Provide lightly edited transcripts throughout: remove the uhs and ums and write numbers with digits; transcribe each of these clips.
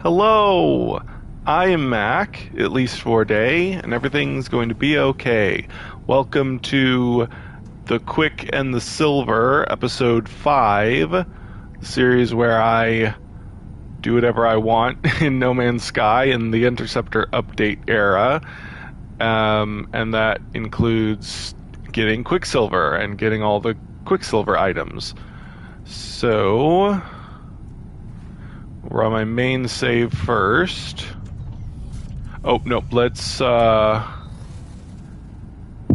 Hello! I am Mac, at least for a day, and everything's going to be okay. Welcome to The Quick and the Silver, Episode 5, the series where I do whatever I want in No Man's Sky in the Interceptor update era. And that includes getting Quicksilver and getting all the Quicksilver items. So we're on my main save first. Oh, no, let's,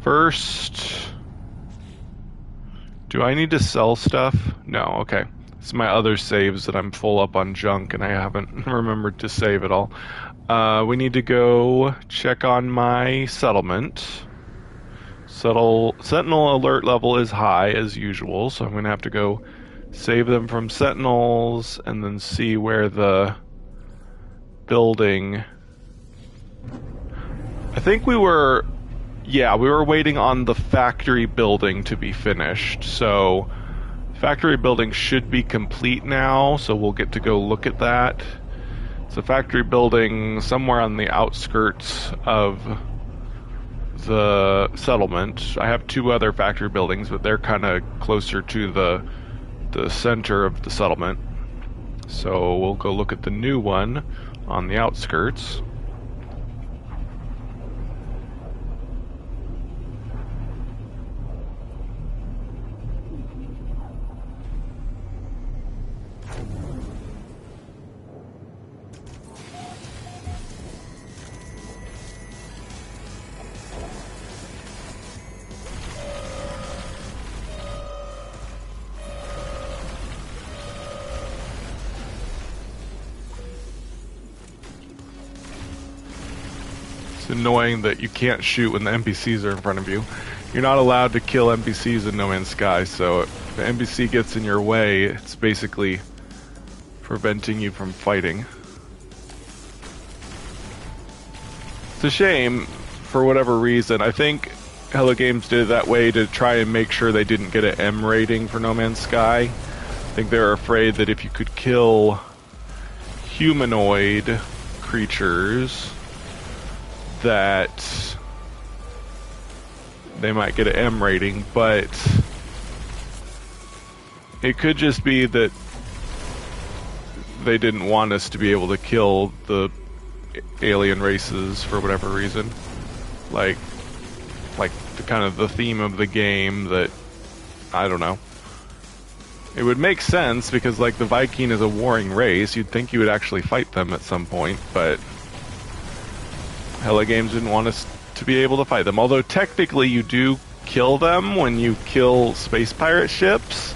first... Do I need to sell stuff? No, okay. It's my other saves that I'm full up on junk and I haven't remembered to save it all. We need to go check on my settlement. Sentinel alert level is high, as usual, so I'm going to have to go save them from sentinels and then see where the building... I think we were waiting on the factory building to be finished, so factory building should be complete now, so we'll get to go look at that. It's a factory building somewhere on the outskirts of the settlement. I have two other factory buildings, but they're kind of closer to the center of the settlement. So we'll go look at the new one on the outskirts. It's annoying that you can't shoot when the NPCs are in front of you. You're not allowed to kill NPCs in No Man's Sky, so if the NPC gets in your way, it's basically preventing you from fighting. It's a shame, for whatever reason. I think Hello Games did it that way to try and make sure they didn't get an M rating for No Man's Sky. I think they're afraid that if you could kill humanoid creatures, that they might get an M rating, but it could just be that they didn't want us to be able to kill the alien races for whatever reason. Like the kind of the theme of the game that, I don't know. It would make sense because like the Viking is a warring race, you'd think you would actually fight them at some point, but Hello Games didn't want us to be able to fight them. Although technically you do kill them when you kill space pirate ships,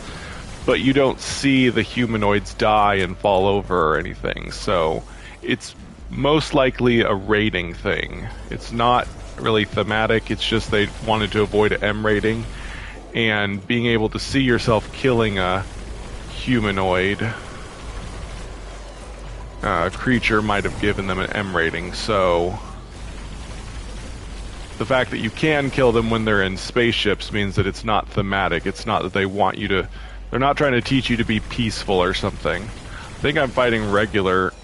but you don't see the humanoids die and fall over or anything. So it's most likely a rating thing. It's not really thematic, it's just they wanted to avoid an M rating, and being able to see yourself killing a humanoid creature might have given them an M rating. So the fact that you can kill them when they're in spaceships means that it's not thematic. It's not that they want you to... They're not trying to teach you to be peaceful or something. I think I'm fighting regular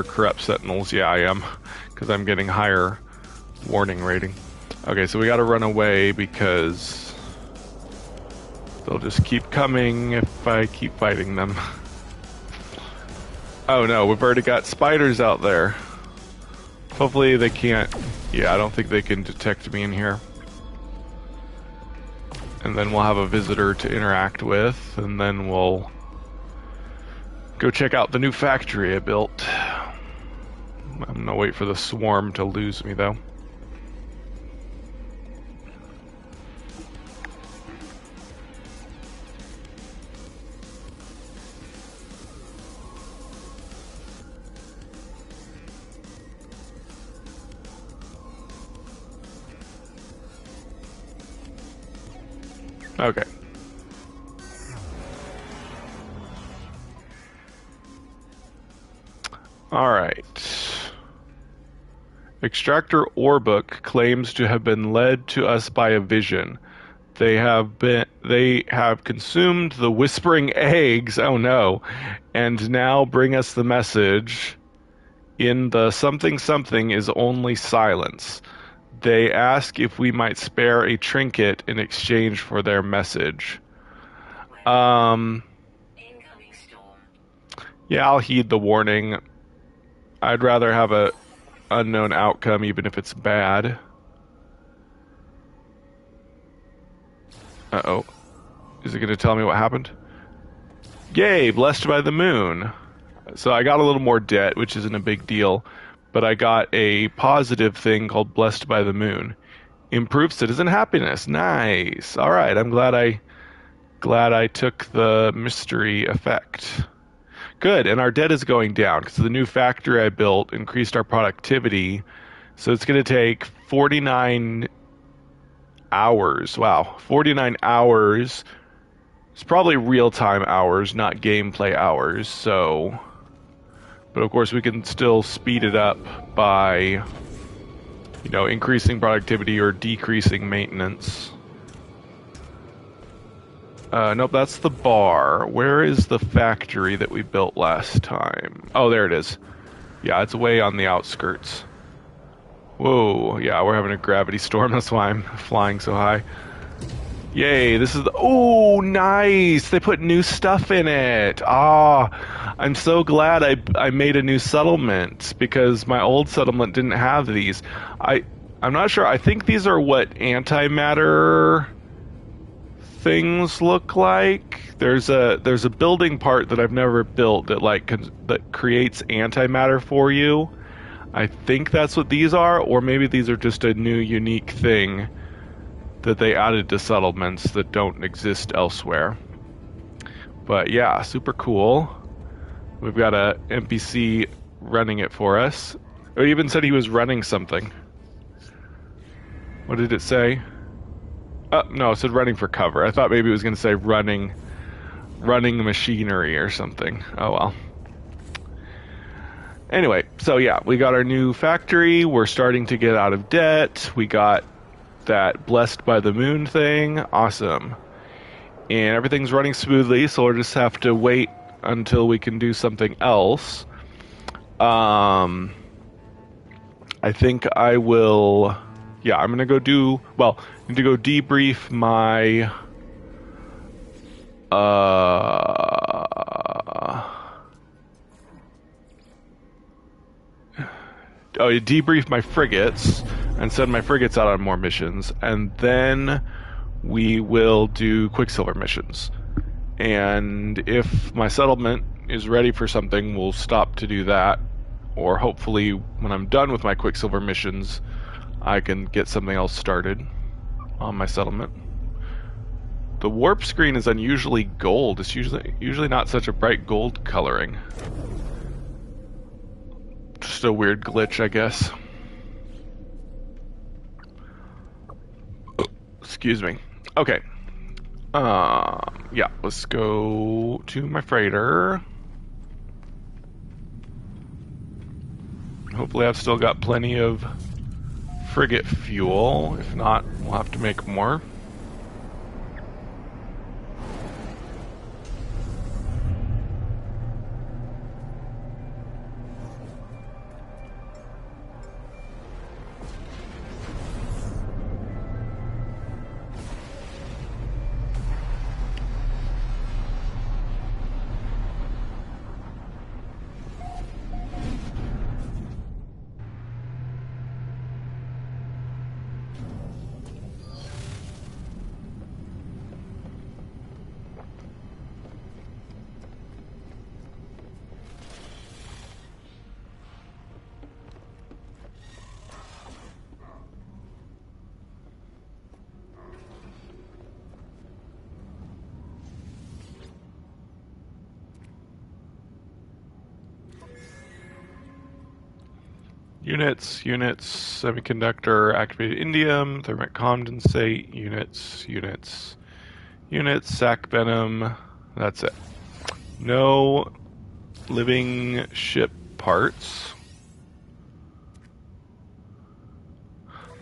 corrupt sentinels. Yeah, I am. Because I'm getting higher warning rating. Okay, so we gotta run away because they'll just keep coming if I keep fighting them. Oh no, we've already got spiders out there. Hopefully they can't... Yeah, I don't think they can detect me in here. And then we'll have a visitor to interact with, and then we'll go check out the new factory I built. I'm gonna wait for the swarm to lose me, though. Okay. Alright. Extractor Orbook claims to have been led to us by a vision. They they have consumed the whispering eggs, oh no, and now bring us the message in the something something is only silence. They ask if we might spare a trinket in exchange for their message. Um, yeah, I'll heed the warning. I'd rather have a unknown outcome even if it's bad. Uh-oh. Is it going to tell me what happened? Yay, blessed by the moon. So I got a little more debt, which isn't a big deal, but I got a positive thing called blessed by the moon. Improved citizen happiness. Nice. All right, I'm glad I took the mystery effect. Good, and our debt is going down because the new factory I built increased our productivity. So it's going to take 49 hours. Wow, 49 hours. It's probably real-time hours, not gameplay hours. So, but of course we can still speed it up by, you know, increasing productivity or decreasing maintenance. Nope, that's the bar. Where is the factory that we built last time? Oh, there it is. Yeah, it's way on the outskirts. Whoa, yeah, we're having a gravity storm. That's why I'm flying so high. Yay, this is the... Oh, nice! They put new stuff in it! Ah, I'm so glad I made a new settlement, because my old settlement didn't have these. I'm not sure. I think these are what antimatter things look like. There's a building part that I've never built that that creates antimatter for you. I think that's what these are, or maybe these are just a new unique thing that they added to settlements that don't exist elsewhere. But yeah, super cool. We've got a NPC running it for us. It even said he was running something. What did it say? Oh, no, it said running for cover. I thought maybe it was going to say running machinery or something. Oh well. Anyway, so yeah, we got our new factory. We're starting to get out of debt. We got that blessed by the moon thing. Awesome. And everything's running smoothly, so we'll just have to wait until we can do something else. I think I will... Yeah, I'm gonna go do... Well, I need to go debrief my... debrief my frigates and send my frigates out on more missions, and then we will do Quicksilver missions. And if my settlement is ready for something, we'll stop to do that. Or hopefully, when I'm done with my Quicksilver missions, I can get something else started on my settlement. The warp screen is unusually gold. It's usually not such a bright gold coloring. Just a weird glitch, I guess. Excuse me. Okay. Yeah, let's go to my freighter. Hopefully I've still got plenty of frigate fuel. If not, we'll have to make more. Units, semiconductor, activated indium, thermic condensate, units, sac venom, that's it. No living ship parts.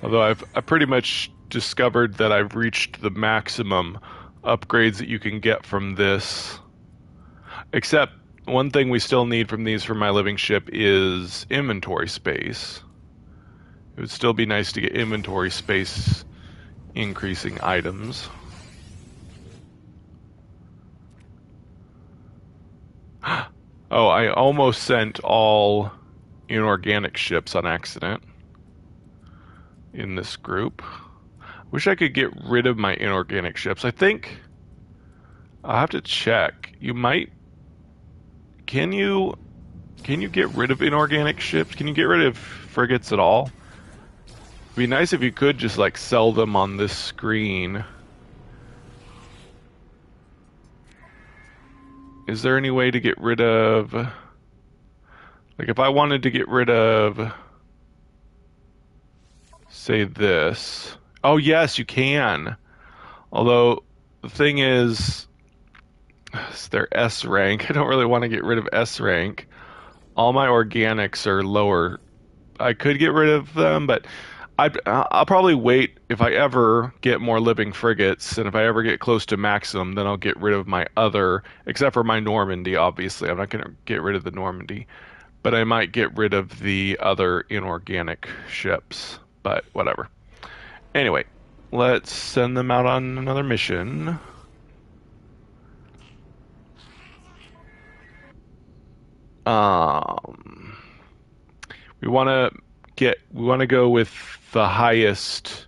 Although I've pretty much discovered that I've reached the maximum upgrades that you can get from this. Except one thing we still need from these for my living ship is inventory space. It would still be nice to get inventory space increasing items. Oh, I almost sent all inorganic ships on accident in this group. Wish I could get rid of my inorganic ships. I think I'll have to check. You might. Can you get rid of inorganic ships? Can you get rid of frigates at all? It'd be nice if you could just like sell them on this screen. Is there any way to get rid of, like if I wanted to get rid of, say this. Oh yes, you can. Although the thing is, it's their S rank. I don't really want to get rid of S rank. All my organics are lower. I could get rid of them, but I'll probably wait. If I ever get more living frigates, and if I ever get close to maximum, then I'll get rid of my other, except for my Normandy, obviously. I'm not going to get rid of the Normandy, but I might get rid of the other inorganic ships, but whatever. Anyway, let's send them out on another mission. We want to go with the highest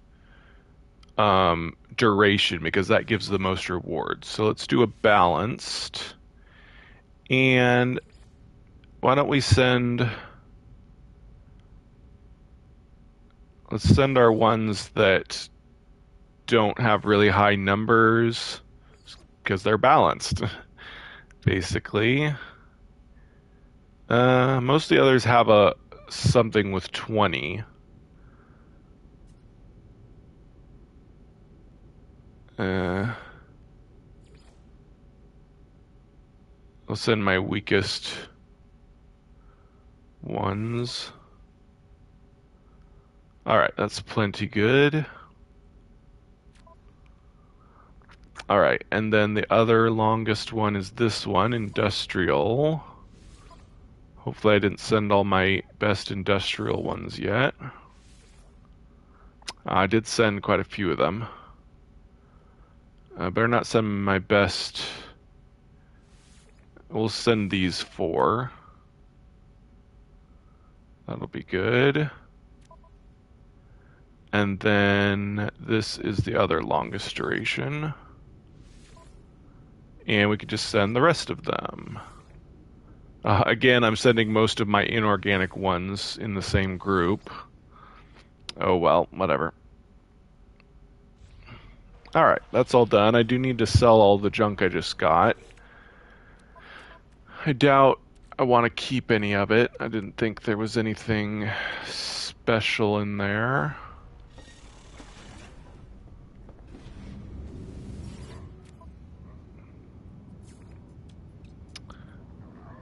duration because that gives the most rewards. So let's do a balanced. And why don't we let's send our ones that don't have really high numbers because they're balanced, basically. Most of the others have something with 20. I'll send my weakest ones. Alright, that's plenty good. Alright, and then the other longest one is this one, industrial. Hopefully I didn't send all my best industrial ones yet. I did send quite a few of them. I better not send my best. We'll send these 4. That'll be good. And then this is the other longest duration. And we could just send the rest of them. Again, I'm sending most of my inorganic ones in the same group. Oh well, whatever. Alright, that's all done. I do need to sell all the junk I just got. I doubt I want to keep any of it. I didn't think there was anything special in there.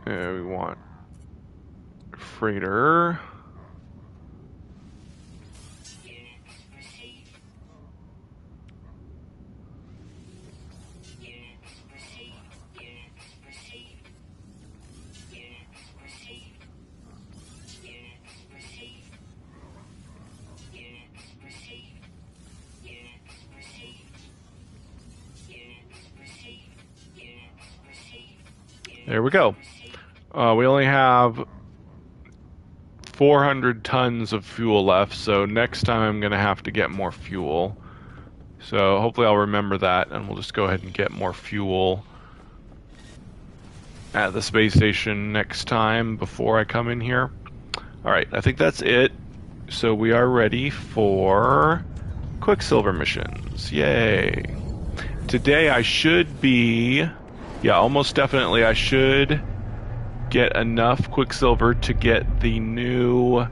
We want freighter. There we go. We only have 400 tons of fuel left, so next time I'm going to have to get more fuel. So hopefully I'll remember that, and we'll just go ahead and get more fuel at the space station next time before I come in here. Alright, I think that's it. So we are ready for Quicksilver missions. Yay! Today I should be... Yeah, almost definitely I should get enough Quicksilver to get the new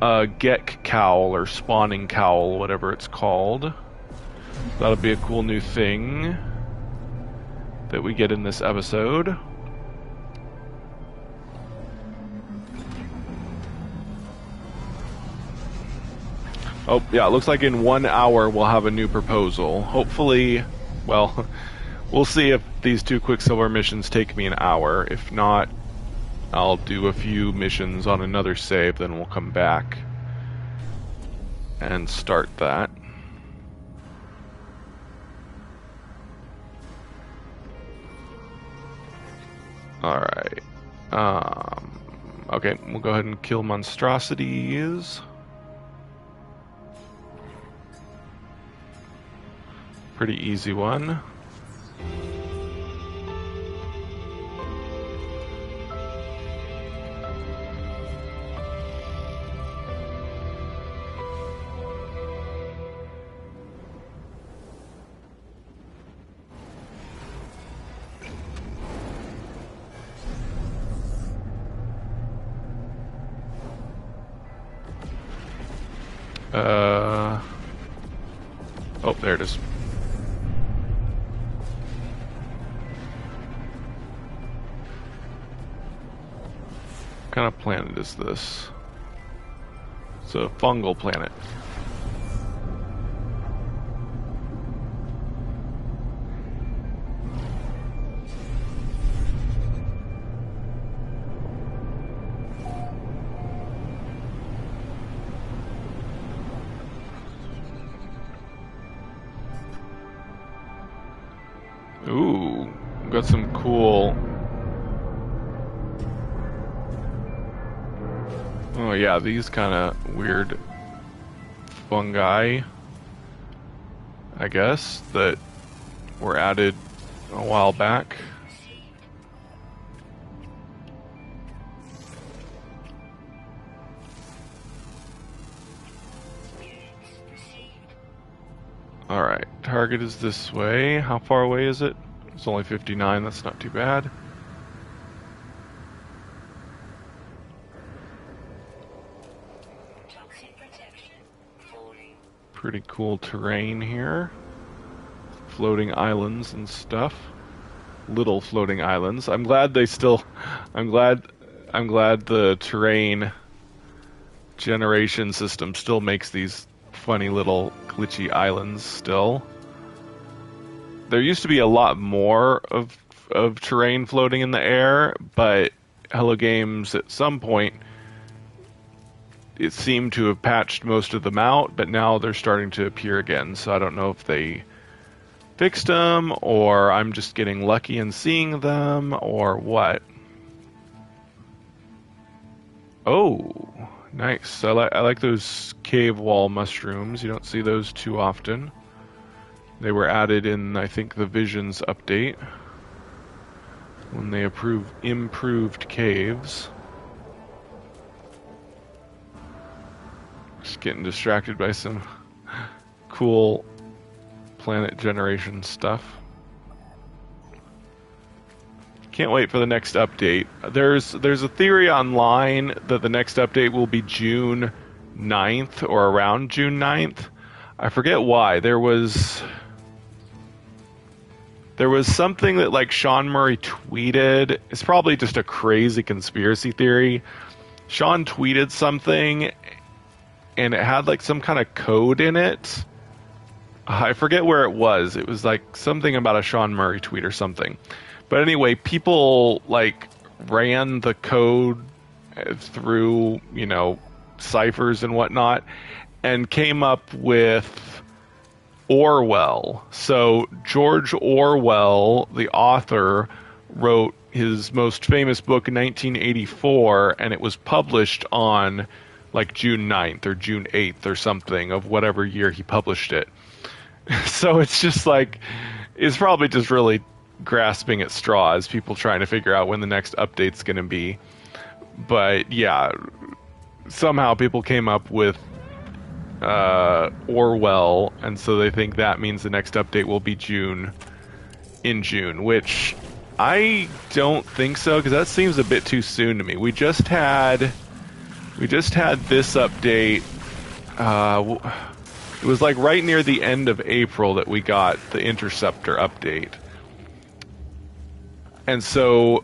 Gek Cowl or Spawning Cowl, whatever it's called. That'll be a cool new thing that we get in this episode. Oh, yeah, it looks like in 1 hour we'll have a new proposal. Hopefully well, we'll see if these 2 Quicksilver missions take me an hour. If not, I'll do a few missions on another save, then we'll come back and start that. Alright. Okay, we'll go ahead and kill monstrosities. Pretty easy one. Oh, there it is. What kind of planet is this? It's a fungal planet. Ooh, got some cool... Oh yeah, these kind of weird fungi, I guess, that were added a while back. Alright, target is this way. How far away is it? It's only 59, that's not too bad. Pretty cool terrain here. Floating islands and stuff. Little floating islands. I'm glad they still... I'm glad the terrain generation system still makes these funny little glitchy islands still. There used to be a lot more of terrain floating in the air, but Hello Games at some point it seemed to have patched most of them out, but now they're starting to appear again, so I don't know if they fixed them, or I'm just getting lucky and seeing them, or what. Oh, nice. I like those cave wall mushrooms. You don't see those too often. They were added in, I think, the Visions update, when they improved caves. Just getting distracted by some cool planet generation stuff. Can't wait for the next update. There's a theory online that the next update will be June 9th or around June 9th. I forget why. There was something that like Sean Murray tweeted. It's probably just a crazy conspiracy theory. Sean tweeted something and it had like some kind of code in it. I forget where it was. It was like something about a Sean Murray tweet or something. But anyway, people like ran the code through, you know, ciphers and whatnot and came up with Orwell. So George Orwell, the author, wrote his most famous book in 1984, and it was published on like June 9th or June 8th or something of whatever year he published it. So it's just like, it's probably just really grasping at straws, people trying to figure out when the next update's going to be. But yeah, somehow people came up with Orwell, and so they think that means the next update will be in June, which I don't think so, because that seems a bit too soon to me. We just had this update. It was like right near the end of April that we got the Interceptor update. And so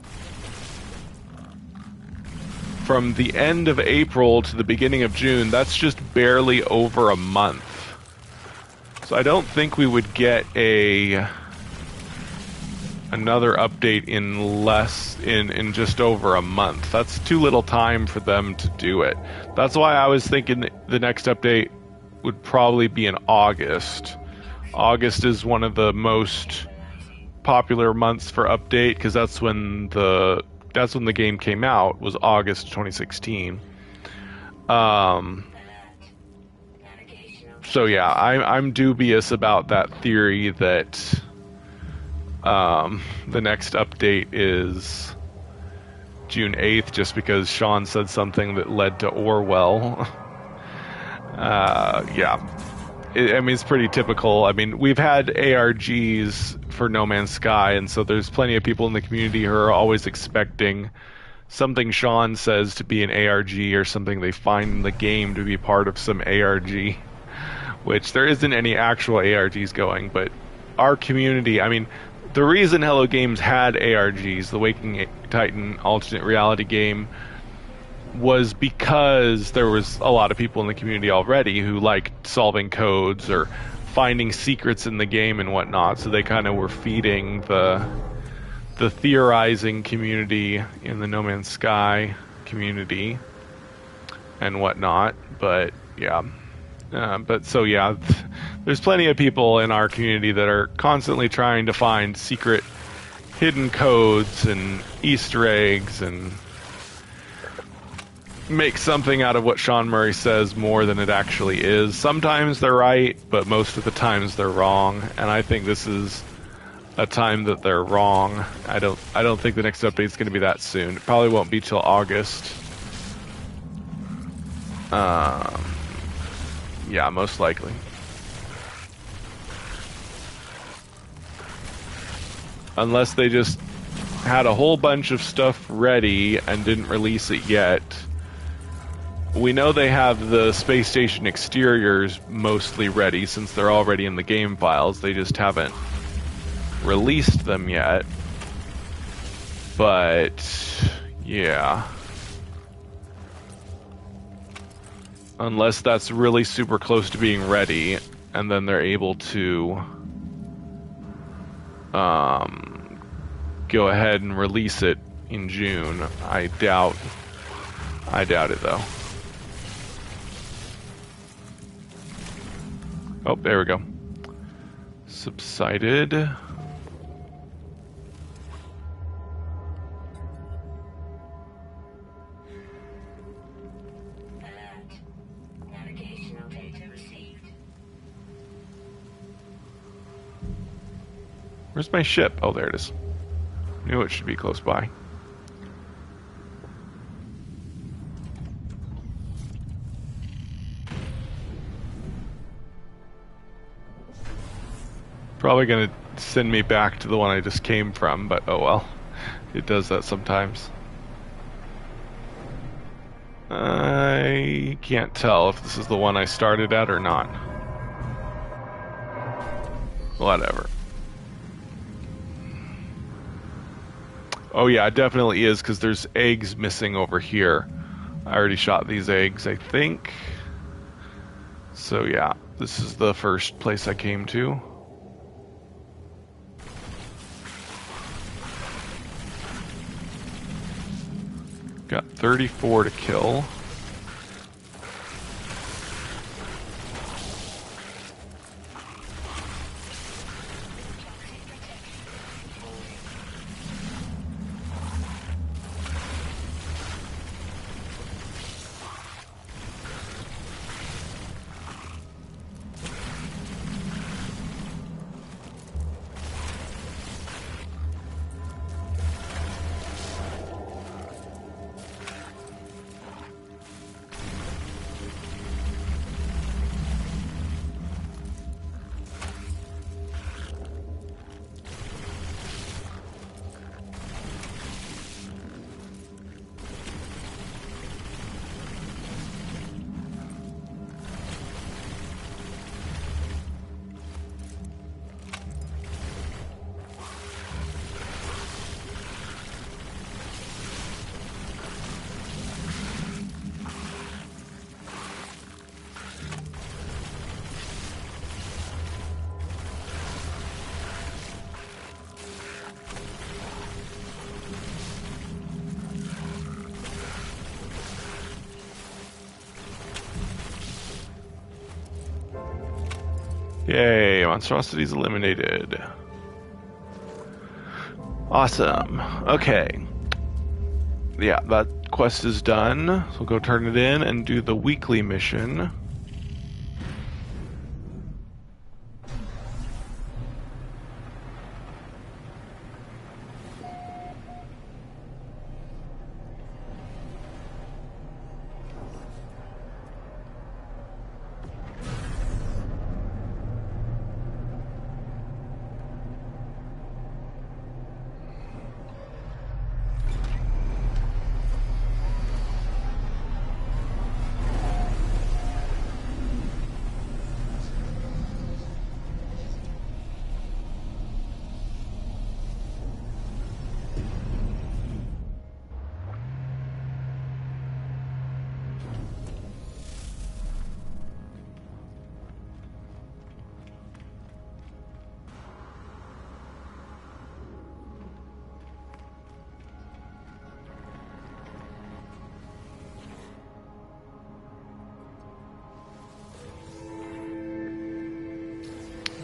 from the end of April to the beginning of June, that's just barely over a month. So I don't think we would get a another update in just over a month. That's too little time for them to do it. That's why I was thinking the next update would probably be in August. August is one of the most popular months for update because that's when the game came out, was August 2016. So yeah, I'm dubious about that theory that the next update is June 8th, just because Sean said something that led to Orwell. Yeah. I mean, it's pretty typical. I mean, we've had ARGs for No Man's Sky, and so there's plenty of people in the community who are always expecting something Sean says to be an ARG or something they find in the game to be part of some ARG, which there isn't any actual ARGs going, but our community, I mean, the reason Hello Games had ARGs, the Waking Titan alternate reality game, was because there was a lot of people in the community already who liked solving codes or finding secrets in the game and whatnot, so they kind of were feeding the theorizing community in the No Man's Sky community and whatnot. But yeah, there's plenty of people in our community that are constantly trying to find secret hidden codes and Easter eggs and make something out of what Sean Murray says more than it actually is. Sometimes they're right, but most of the times they're wrong, and I think this is a time that they're wrong. I don't think the next update is going to be that soon. It probably won't be till August. Yeah, most likely. Unless they just had a whole bunch of stuff ready and didn't release it yet. We know they have the space station exteriors mostly ready since they're already in the game files. They just haven't released them yet. But yeah. Unless that's really super close to being ready, and then they're able to go ahead and release it in June. I doubt it though. Oh, there we go. Subsided. Navigational data received. Where's my ship? Oh, there it is. Knew it should be close by. Probably gonna send me back to the one I just came from, but oh well. It does that sometimes. I can't tell if this is the one I started at or not. Whatever. Oh yeah, it definitely is, because there's eggs missing over here. I already shot these eggs, I think. So yeah, this is the first place I came to. Got 34 to kill. Yay, monstrosities eliminated. Awesome. Okay. Yeah, that quest is done. So we'll go turn it in and do the weekly mission.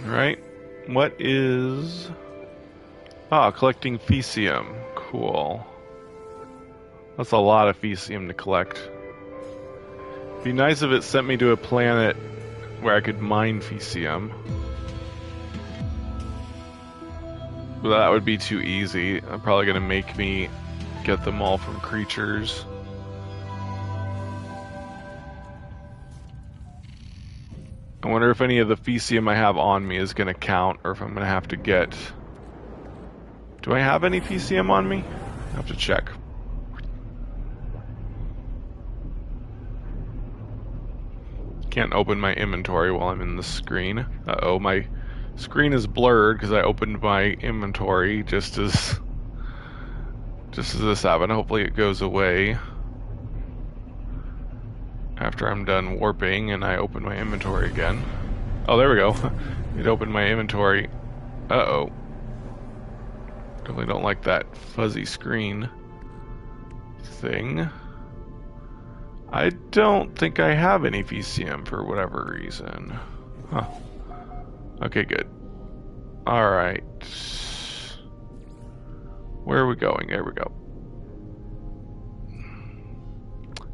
Right. What is... Ah, collecting Fecium. Cool. That's a lot of Fecium to collect. It'd be nice if it sent me to a planet where I could mine Fecium. But that would be too easy. I'm probably going to make me get them all from creatures. I wonder if any of the Fecium I have on me is going to count, or if I'm going to have to get... Do I have any Fecium on me? I have to check. Can't open my inventory while I'm in the screen. Uh-oh, my screen is blurred because I opened my inventory just as this happened. Hopefully it goes away after I'm done warping and I open my inventory again. Oh, there we go. It opened my inventory. Uh-oh. Definitely don't like that fuzzy screen thing. I don't think I have any VCM for whatever reason. Huh. Okay, good. Alright. Where are we going? There we go.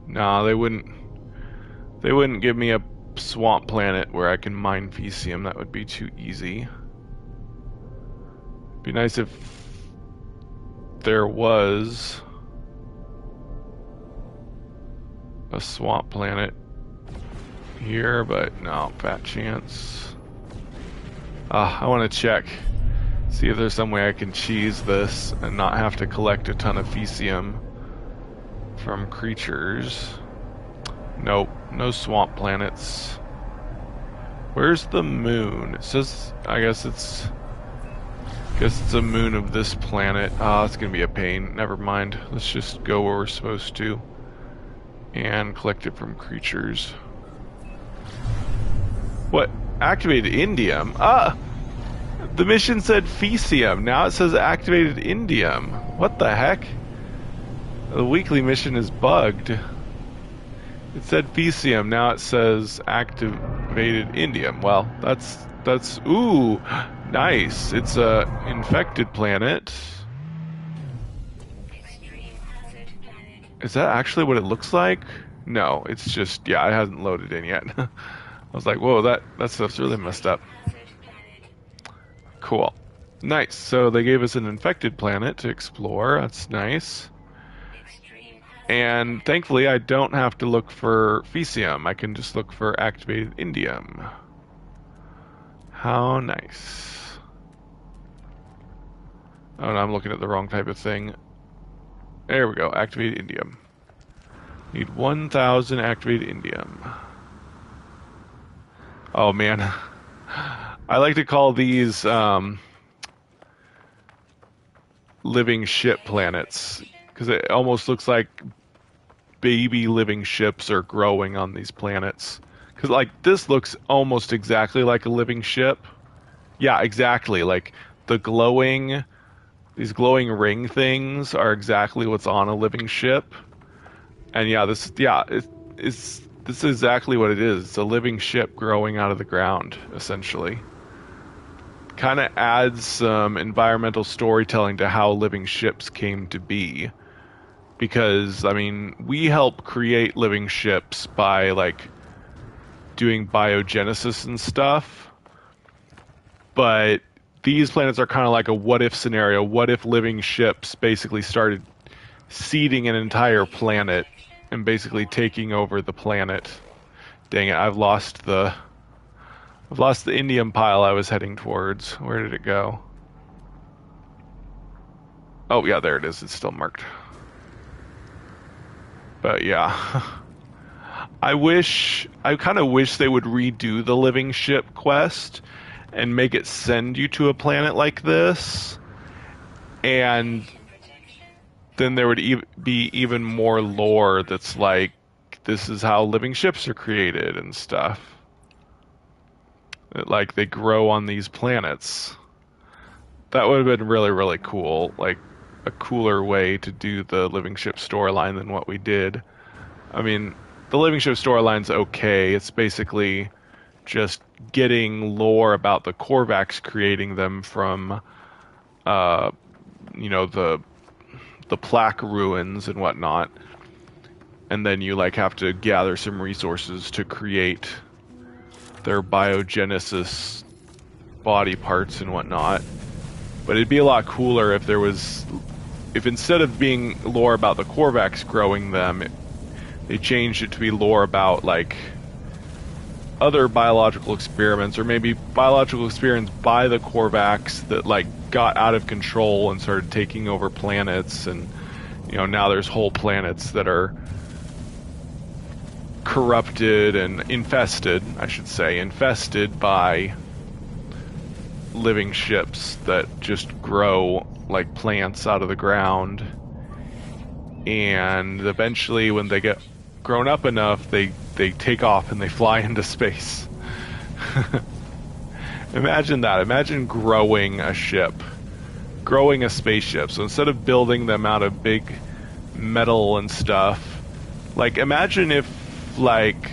Nah, they wouldn't give me a swamp planet where I can mine Fecium. That would be too easy. Be nice if there was a swamp planet here, but no, fat chance. I want to check, see if there's some way I can cheese this and not have to collect a ton of Fecium from creatures. Nope, no swamp planets. Where's the moon? It says, I guess it's a moon of this planet. It's gonna be a pain. Never mind. Let's just go where we're supposed to and collect it from creatures. What? Activated indium? The mission said Fecium. Now it says activated indium. What the heck? The weekly mission is bugged. It said Fecium. Now it says activated indium. Well, that's ooh, nice. It's a infected planet. Is that actually what it looks like? No, it's just, yeah, it hasn't loaded in yet. I was like, whoa, that stuff's really messed up. Cool. Nice. So they gave us an infected planet to explore. That's nice. And thankfully, I don't have to look for Fecium. I can just look for activated indium. How nice. Oh, no, I'm looking at the wrong type of thing. There we go. Activated indium. Need 1,000 activated indium. Oh, man. I like to call these living ship planets, because it almost looks like baby living ships are growing on these planets. Because, like, this looks almost exactly like a living ship. Yeah, exactly. Like, these glowing ring things are exactly what's on a living ship. And yeah, it's This is exactly what it is. It's a living ship growing out of the ground, essentially. Kind of adds some environmental storytelling to how living ships came to be. Because, I mean, we help create living ships by, like, doing biogenesis and stuff. But these planets are kind of like a what-if scenario. What if living ships basically started seeding an entire planet and basically taking over the planet? Dang it, I've lost the indium pile I was heading towards. Where did it go? Oh yeah, there it is. It's still marked. But yeah. I kind of wish they would redo the living ship quest and make it send you to a planet like this, and then there would be even more lore that's like, this is how living ships are created and stuff. Like, they grow on these planets. That would have been really, really cool. Like, a cooler way to do the living ship storyline than what we did. I mean, the living ship storyline's okay. It's basically just getting lore about the Korvax creating them from, the plaque ruins and whatnot. And then you, like, have to gather some resources to create their biogenesis body parts and whatnot. But it'd be a lot cooler if if instead of being lore about the Korvax growing them, they changed it to be lore about, like, other biological experiments, or maybe biological experiments by the Korvax that, like, got out of control and started taking over planets, and, now there's whole planets that are corrupted and infested by living ships that just grow like plants out of the ground. And eventually, when they get grown up enough, they take off and they fly into space. Imagine that. Imagine growing a spaceship. So instead of building them out of big metal and stuff, like, imagine if, like,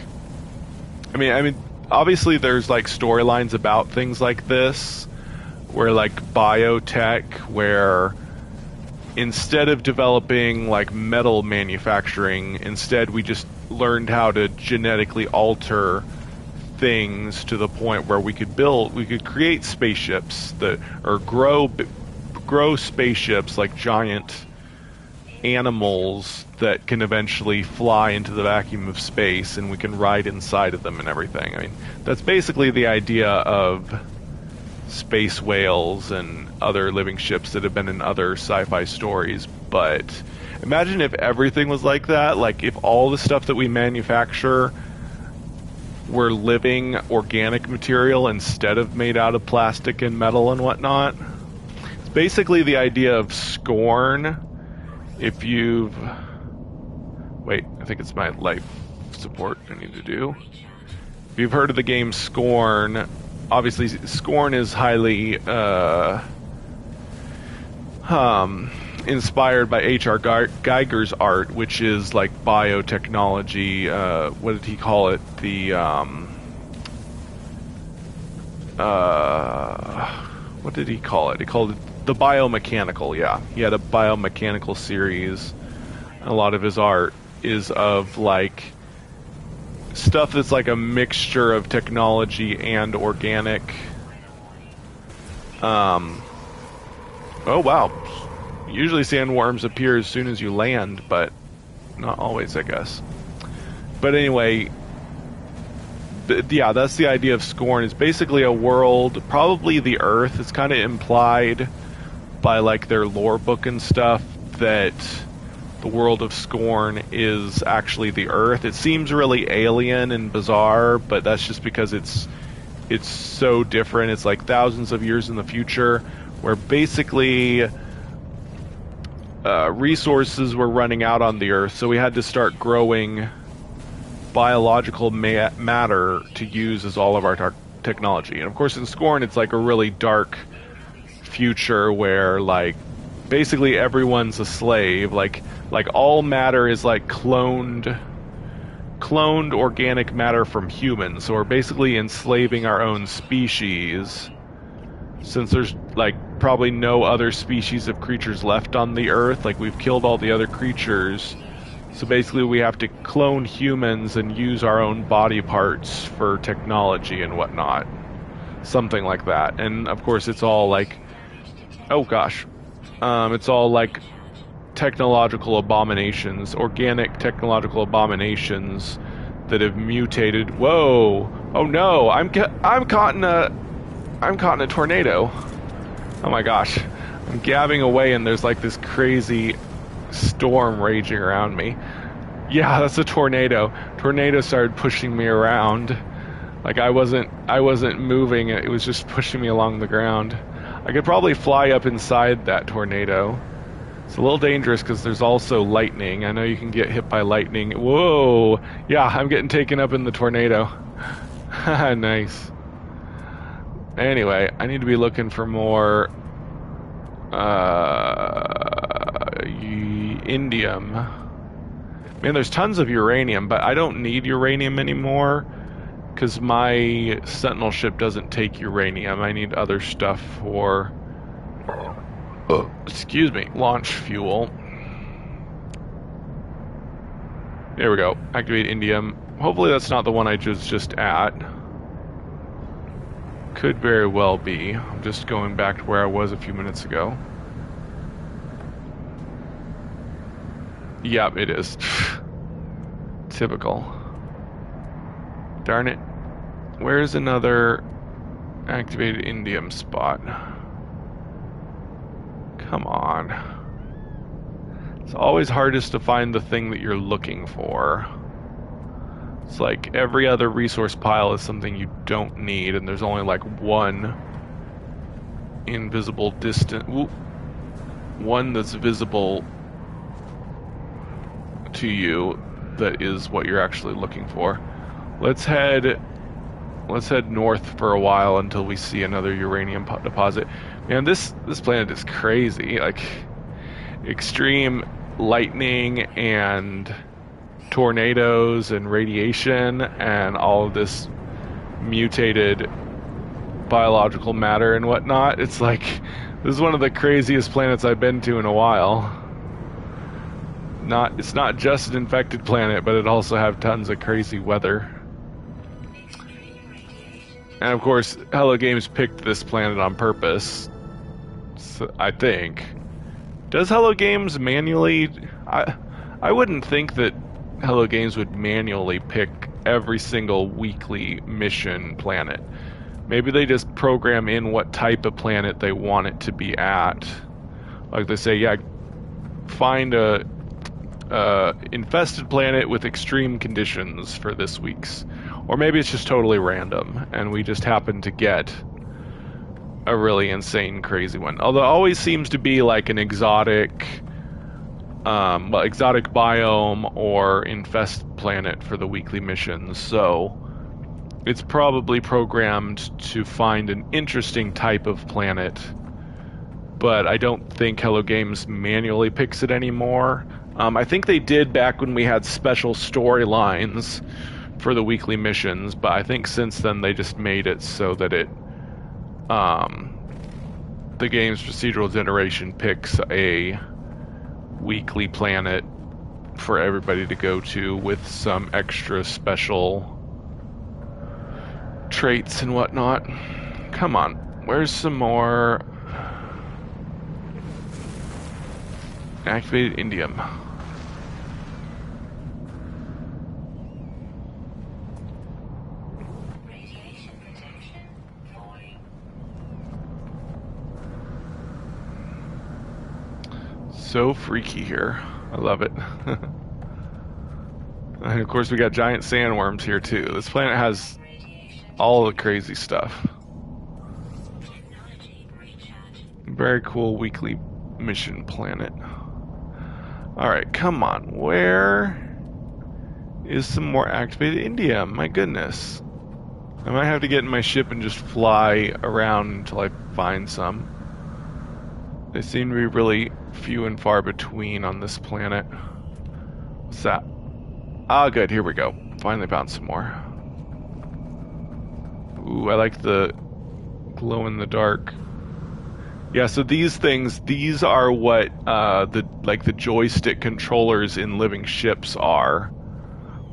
I mean, obviously there's, like, storylines about things like this, where, like, biotech, where instead of developing, like, metal manufacturing, instead we just learned how to genetically alter things to the point where we could create spaceships or grow spaceships, like giant animals that can eventually fly into the vacuum of space, and we can ride inside of them and everything. I mean, that's basically the idea of space whales and other living ships that have been in other sci-fi stories. But imagine if everything was like that, like if all the stuff that we manufacture were living organic material instead of made out of plastic and metal and whatnot. It's basically the idea of Scorn. If you've... Wait, I think it's my life support I need to do. If you've heard of the game Scorn, obviously Scorn is highly inspired by H.R. Geiger's art, which is like biotechnology. What did he call it? What did he call it? He called it the biomechanical, yeah. He had a biomechanical series. A lot of his art is of, like, stuff that's like a mixture of technology and organic. Oh, wow. Usually sandworms appear as soon as you land, but not always, I guess. But anyway, yeah, that's the idea of Scorn. It's basically a world, probably the Earth. It's kind of implied by, like, their lore book and stuff that the world of Scorn is actually the Earth. It seems really alien and bizarre, but that's just because it's so different. It's like thousands of years in the future, where basically resources were running out on the Earth, so we had to start growing biological matter to use as all of our technology. And of course in Scorn it's like a really dark future where, like, basically everyone's a slave. Like all matter is like cloned cloned organic matter from humans, so we're basically enslaving our own species, since there's like probably no other species of creatures left on the Earth. Like, we've killed all the other creatures, so basically we have to clone humans and use our own body parts for technology and whatnot. Something like that. And of course it's all like, oh gosh, it's all like technological abominations, organic technological abominations that have mutated. Whoa! Oh no! I'm caught in a tornado. Oh my gosh! I'm gabbing away, and there's like this crazy storm raging around me. Yeah, that's a tornado. Tornado started pushing me around. Like, I wasn't moving. It was just pushing me along the ground. I could probably fly up inside that tornado. It's a little dangerous because there's also lightning. I know you can get hit by lightning. Whoa! Yeah, I'm getting taken up in the tornado. Nice. Anyway, I need to be looking for more indium. Man, there's tons of uranium, but I don't need uranium anymore because my Sentinel ship doesn't take uranium. I need other stuff for... excuse me, launch fuel. There we go. Activate indium. Hopefully that's not the one I was just at. Could very well be. I'm just going back to where I was a few minutes ago. Yep, it is. Typical. Darn it. Where's another activated indium spot? Come on. It's always hardest to find the thing that you're looking for. It's like every other resource pile is something you don't need, and there's only like one invisible one that's visible to you that is what you're actually looking for. Let's head north for a while until we see another uranium deposit. Man, this planet is crazy. Like, extreme lightning and tornadoes and radiation and all of this mutated biological matter and whatnot. It's like, this is one of the craziest planets I've been to in a while. It's not just an infected planet, but it also have tons of crazy weather. And of course, Hello Games picked this planet on purpose, so, I think. Does Hello Games manually... I wouldn't think that Hello Games would manually pick every single weekly mission planet. Maybe they just program in what type of planet they want it to be at. Like they say, yeah, find a infested planet with extreme conditions for this week's. Or maybe it's just totally random, and we just happen to get a really insane, crazy one. Although it always seems to be like an exotic biome or infested planet for the weekly missions, so it's probably programmed to find an interesting type of planet, but I don't think Hello Games manually picks it anymore. I think they did back when we had special storylines for the weekly missions, but I think since then they just made it so that it the game's procedural generation picks a weekly planet for everybody to go to with some extra special traits and whatnot. Come on, where's some more activated indium? So freaky here. I love it. And of course we got giant sandworms here too. This planet has all the crazy stuff. Very cool weekly mission planet. Alright, come on. Where is some more activated indium? My goodness. I might have to get in my ship and just fly around until I find some. They seem to be really few and far between on this planet. What's that? Ah, good, here we go. finally found some more. Ooh, I like the glow in the dark. Yeah, so these things, these are what the joystick controllers in living ships are.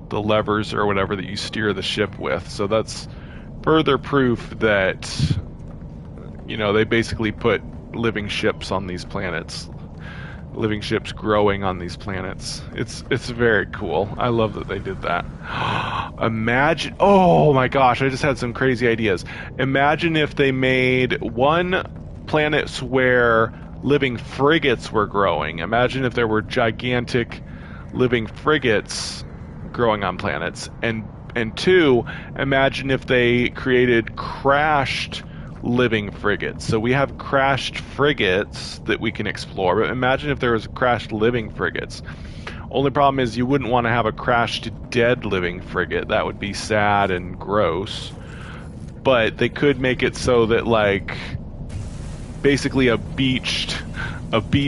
The levers or whatever that you steer the ship with. So that's further proof that, you know, they basically put living ships on these planets. Living ships growing on these planets. It's very cool. I love that they did that. Imagine, oh my gosh, I just had some crazy ideas. Imagine if they made one planets where living frigates were growing. Imagine if there were gigantic living frigates growing on planets. And two, imagine if they created crashed living frigates. So we have crashed frigates that we can explore, but imagine if there was crashed living frigates. Only problem is you wouldn't want to have a crashed dead living frigate. That would be sad and gross. But they could make it so that, like, basically a beached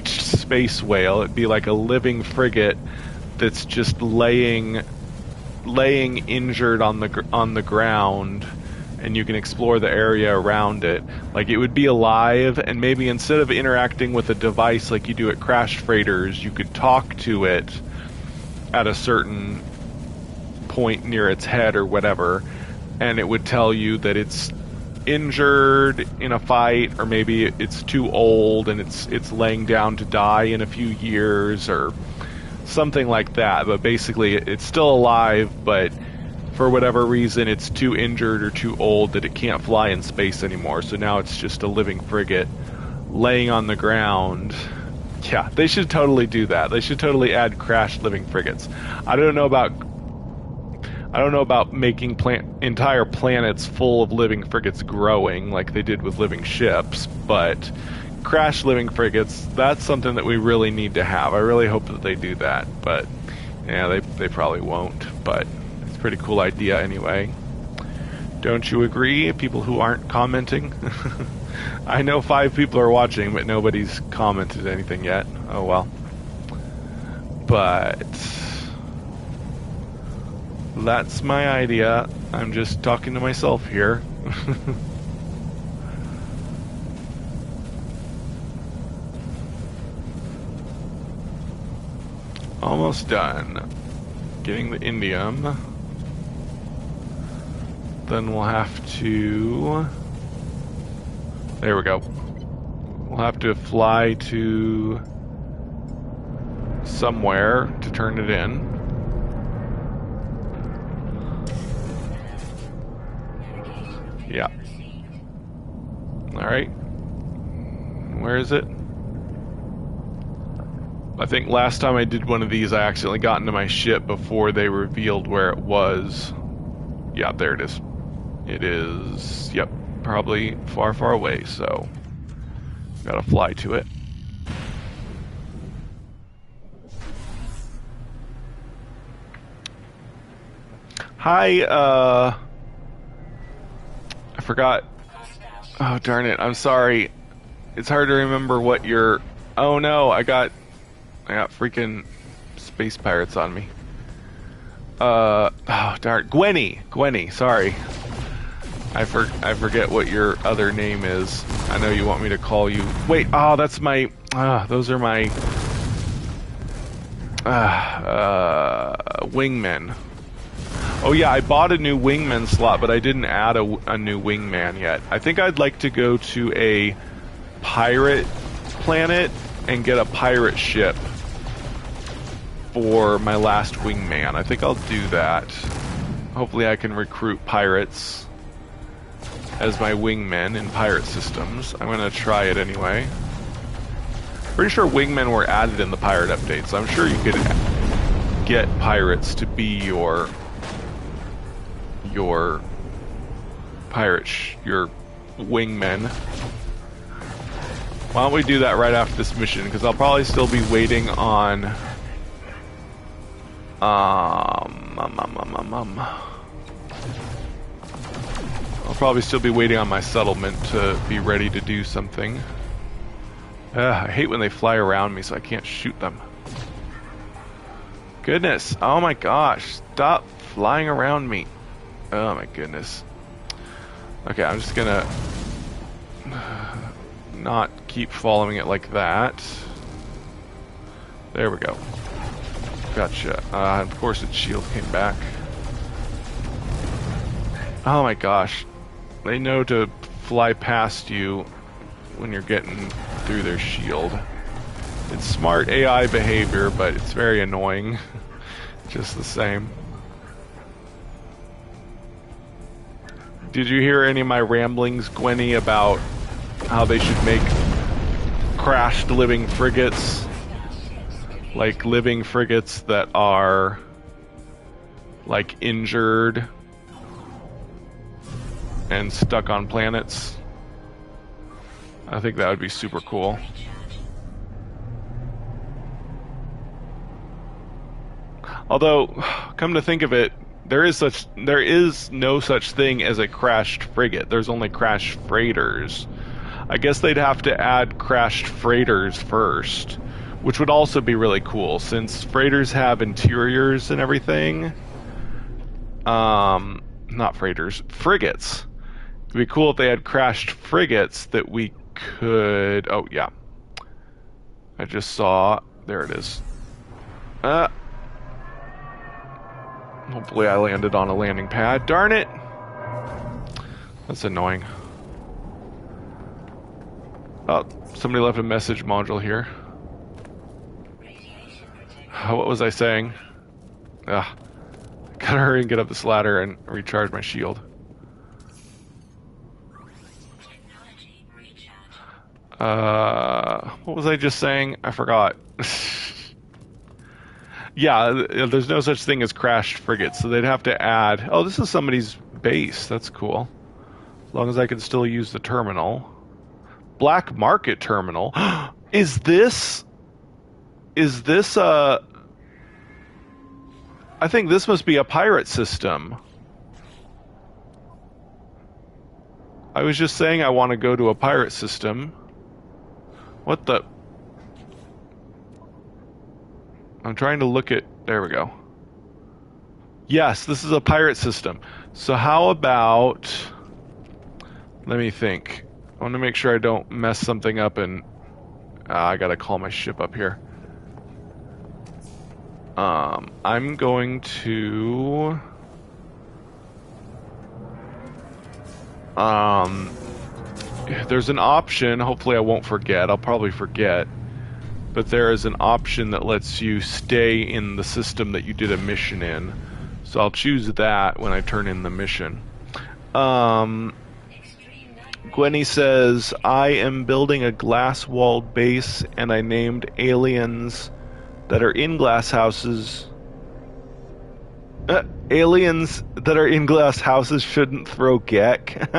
space whale, it'd be like a living frigate that's just laying injured on the ground, and you can explore the area around it. Like, it would be alive, and maybe instead of interacting with a device like you do at crash freighters, you could talk to it at a certain point near its head or whatever, and it would tell you that it's injured in a fight, or maybe it's too old and it's laying down to die in a few years or something like that. But basically it's still alive, but for whatever reason it's too injured or too old that it can't fly in space anymore. So now it's just a living frigate laying on the ground. Yeah, they should totally do that. They should totally add crashed living frigates. I don't know about making entire planets full of living frigates growing like they did with living ships, but crashed living frigates, that's something that we really need to have. I really hope that they do that, but yeah, they probably won't, but it's a pretty cool idea anyway. Don't you agree, people who aren't commenting? I know 5 people are watching, but nobody's commented anything yet. Oh well. But that's my idea. I'm just talking to myself here. Almost done. Getting the indium. Then we'll have to... There we go. We'll have to fly to somewhere to turn it in. Yeah. Alright. Where is it? I think last time I did one of these, I accidentally got into my ship before they revealed where it was. Yeah, there it is. It is, yep, probably far, far away, so gotta fly to it. Hi, I forgot. Oh, darn it, I'm sorry. It's hard to remember what your... Oh no, I got freaking space pirates on me. Oh, darn. Gwenny, sorry. I forget what your other name is. I know you want me to call you... Wait, oh, that's my... those are my... wingmen. Oh yeah, I bought a new wingman slot, but I didn't add a new wingman yet. I think I'd like to go to a pirate planet and get a pirate ship for my last wingman. I think I'll do that. Hopefully I can recruit pirates as my wingmen in pirate systems. I'm gonna try it anyway. Pretty sure wingmen were added in the pirate update, so I'm sure you could get pirates to be your pirate, your wingmen. Why don't we do that right after this mission, because I'll probably still be waiting on I'll probably still be waiting on my settlement to be ready to do something. I hate when they fly around me so I can't shoot them. Goodness, oh my gosh, stop flying around me. Oh my goodness. Okay, I'm just gonna not keep following it like that. There we go. Gotcha. Of course its shield came back. Oh my gosh. They know to fly past you when you're getting through their shield. It's smart AI behavior, but it's very annoying. Just the same. Did you hear any of my ramblings, Gwenny, about how they should make crashed living frigates? Like living frigates that are like injured and stuck on planets. I think that would be super cool. Although, come to think of it, there is no such thing as a crashed frigate. There's only crashed freighters. I guess they'd have to add crashed freighters first, which would also be really cool since freighters have interiors and everything. Not freighters, frigates. It'd be cool if they had crashed frigates that we could... Oh, yeah. I just saw... There it is. Hopefully I landed on a landing pad. Darn it! That's annoying. Oh, somebody left a message module here. What was I saying? Gotta hurry and get up this ladder and recharge my shield. What was I just saying? I forgot. Yeah, there's no such thing as crashed frigates, so they'd have to add... Oh, this is somebody's base. That's cool. As long as I can still use the terminal. Black market terminal. Is this I think this must be a pirate system. I was just saying I want to go to a pirate system. What the... I'm trying to look at... There we go. Yes, this is a pirate system. So how about... Let me think. I want to make sure I don't mess something up and... I gotta call my ship up here. I'm going to... There's an option, hopefully I won't forget, I'll probably forget. But there is an option that lets you stay in the system that you did a mission in. So I'll choose that when I turn in the mission. Gwenny says, I am building a glass-walled base and I named aliens that are in glass houses. Aliens that are in glass houses shouldn't throw geck.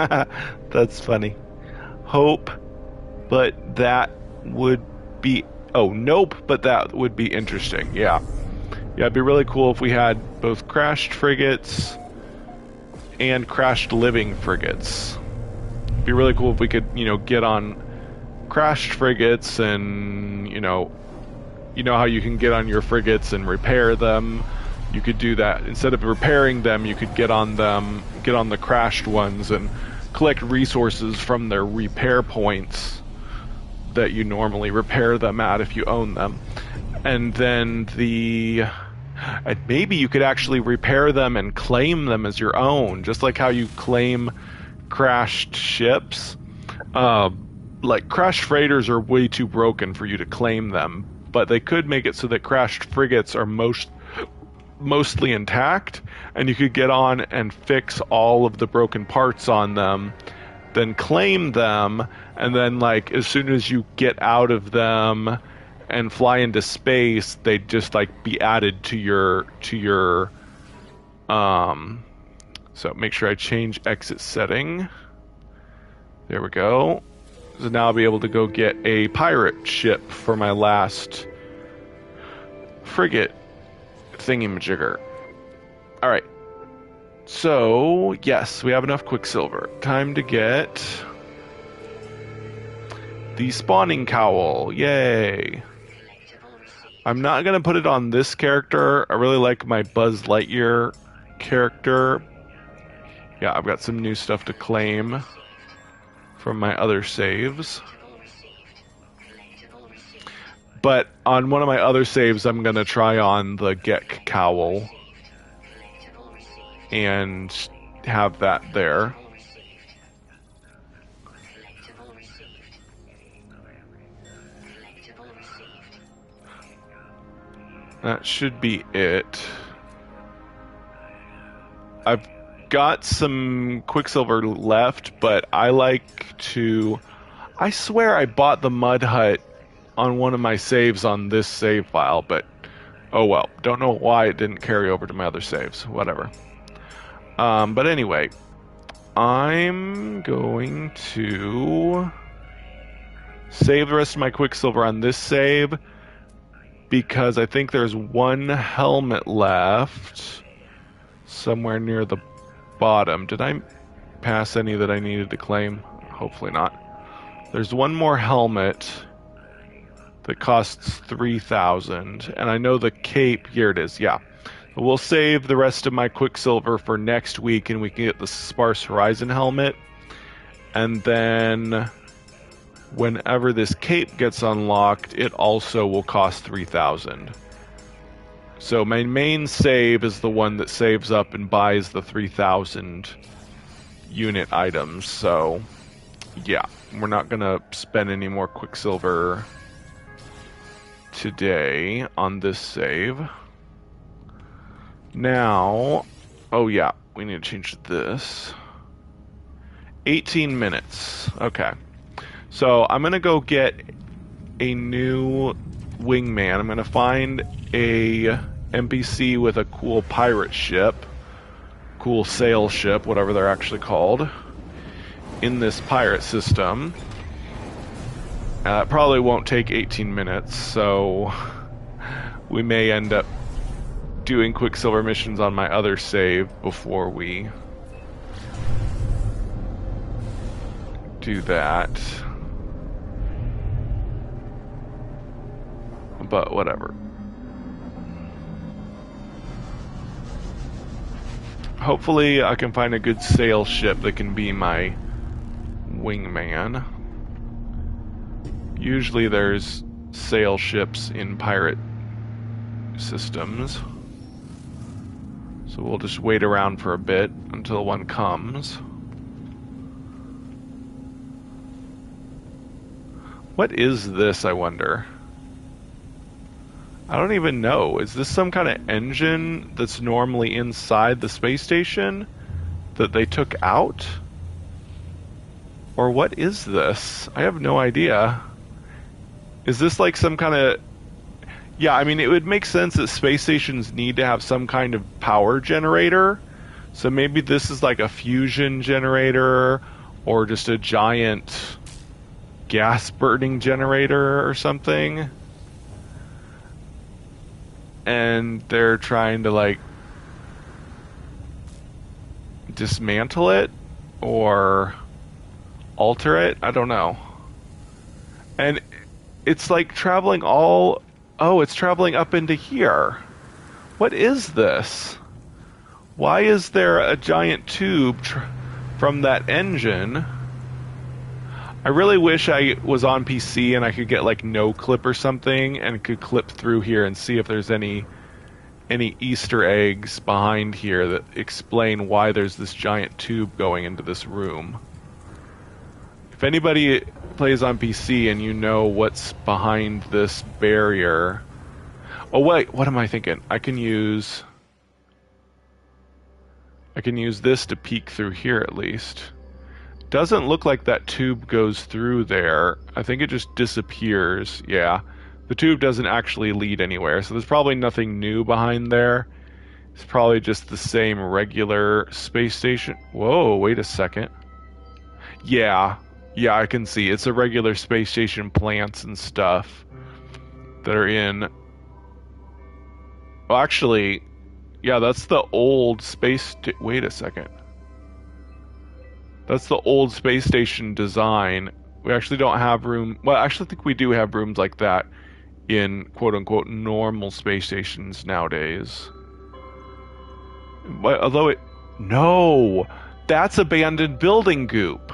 That's funny. Hope, but that would be... Oh, nope, but that would be interesting. Yeah. Yeah, it'd be really cool if we had both crashed frigates and crashed living frigates. It'd be really cool if we could, get on crashed frigates and, you know how you can get on your frigates and repair them. You could do that. Instead of repairing them, you could get on the crashed ones and collect resources from their repair points that you normally repair them at if you own them. And then maybe you could actually repair them and claim them as your own, just like how you claim crashed ships. Like crashed freighters are way too broken for you to claim them, but they could make it so that crashed frigates are mostly intact, and you could get on and fix all of the broken parts on them, then claim them, and then like as soon as you get out of them and fly into space, they'd just like be added to your so make sure I change exit setting. There we go. So now I'll be able to go get a pirate ship for my last frigate thingy-majigger. Alright. So, yes, we have enough Quicksilver. Time to get the spawning cowl. Yay! I'm not going to put it on this character. I really like my Buzz Lightyear character. Yeah, I've got some new stuff to claim from my other saves. But on one of my other saves, I'm going to try on the Gek Cowl and have that there. That should be it. I've got some Quicksilver left, but I like to... I swear I bought the Mud Hut on one of my saves on this save file, but oh well. Don't know why it didn't carry over to my other saves. Whatever. But anyway, I'm going to save the rest of my Quicksilver on this save because I think there's one helmet left somewhere near the bottom. Did I pass any that I needed to claim? Hopefully not. There's one more helmet that costs 3,000, and I know the cape, here it is, yeah. We'll save the rest of my Quicksilver for next week, and we can get the Sparse Horizon helmet, and then whenever this cape gets unlocked, it also will cost 3,000. So my main save is the one that saves up and buys the 3,000 unit items, so yeah, we're not gonna spend any more Quicksilver today on this save. Now, oh yeah, we need to change this. 18 minutes. Okay. So I'm going to go get a new wingman. I'm going to find a NPC with a cool pirate ship, cool sail ship, whatever they're actually called, in this pirate system. It probably won't take 18 minutes, so we may end up doing Quicksilver missions on my other save before we do that. But whatever. Hopefully I can find a good sail ship that can be my wingman. Usually there's sail ships in pirate systems. So we'll just wait around for a bit until one comes. What is this, I wonder? I don't even know. Is this some kind of engine that's normally inside the space station that they took out? Or what is this? I have no idea. Is this like some kind of... Yeah, I mean, it would make sense that space stations need to have some kind of power generator. So maybe this is like a fusion generator or just a giant gas burning generator or something. And they're trying to like dismantle it or alter it. I don't know. And it's like traveling all... Oh, it's traveling up into here. What is this? Why is there a giant tube from that engine? I really wish I was on PC and I could get like no clip or something and could clip through here and see if there's any Easter eggs behind here that explain why there's this giant tube going into this room. If anybody plays on PC and you know what's behind this barrier... Oh wait, what am I thinking? I can use this to peek through here at least. Doesn't look like that tube goes through there. I think it just disappears. Yeah, the tube doesn't actually lead anywhere, so there's probably nothing new behind there. It's probably just the same regular space station. Whoa, wait a second. Yeah, I can see. It's a regular space station plants and stuff that are in... Well, actually, yeah, that's the old space... Wait a second. That's the old space station design. We actually don't have room... Well, I actually think we do have rooms like that in quote-unquote normal space stations nowadays. Although it... No! That's abandoned building goop.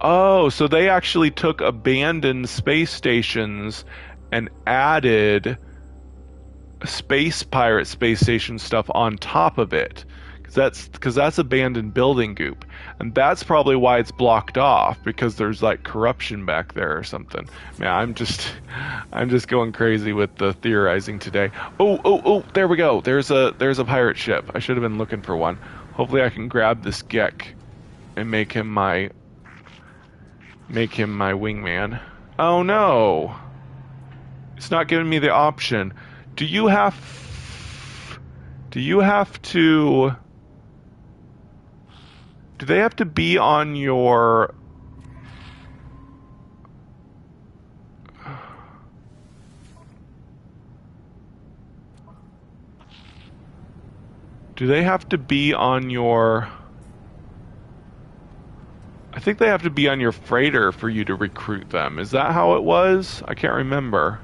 Oh, so they actually took abandoned space stations and added space pirate space station stuff on top of it. Because that's abandoned building goop. And that's probably why it's blocked off, because there's like corruption back there or something. Man, I'm just going crazy with the theorizing today. Oh, there we go. There's a pirate ship. I should have been looking for one. Hopefully I can grab this Gek and make him my wingman. Oh no. It's not giving me the option. Do you have to... Do they have to be on your... Do they have to be on your... I think they have to be on your freighter for you to recruit them. Is that how it was? I can't remember.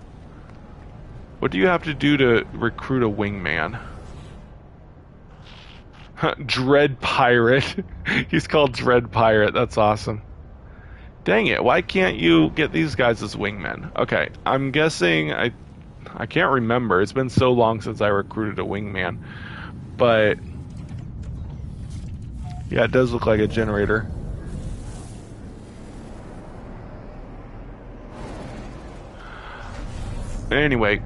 What do you have to do to recruit a wingman? Dread Pirate. He's called Dread Pirate. That's awesome. Dang it, why can't you get these guys as wingmen? Okay, I'm guessing... I can't remember. It's been so long since I recruited a wingman. But... yeah, it does look like a generator. Anyway,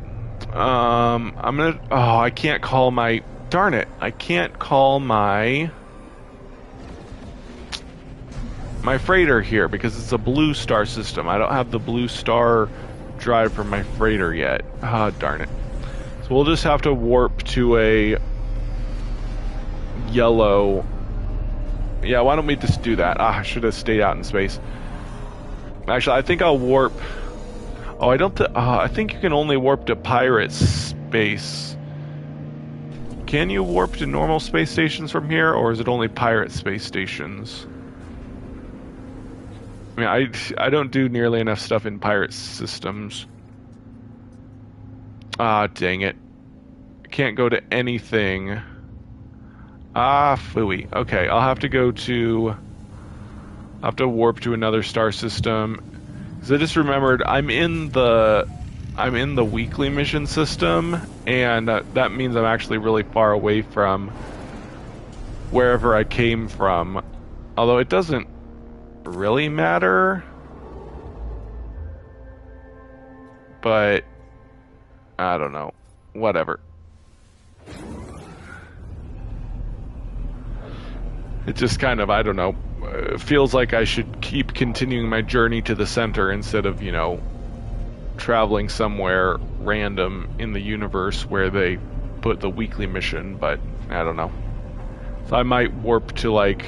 I'm gonna... Oh, I can't call my... Darn it, I can't call my freighter here because it's a blue star system. I don't have the blue star drive for my freighter yet. Ah, darn it. So we'll just have to warp to a yellow... Yeah, why don't we just do that? Ah, I should have stayed out in space. Actually, I think I'll warp... Oh, I don't... I think you can only warp to pirate space. Can you warp to normal space stations from here, or is it only pirate space stations? I mean, I don't do nearly enough stuff in pirate systems. Ah, dang it. I can't go to anything. Ah, phooey. Okay, I'll have to go to... I'll have to warp to another star system. Because I just remembered I'm in the weekly mission system, and that means I'm actually really far away from wherever I came from. Although it doesn't really matter. But I don't know. Whatever. It just kind of, I don't know, feels like I should keep continuing my journey to the center instead of, you know, traveling somewhere random in the universe where they put the weekly mission, but I don't know. So I might warp to like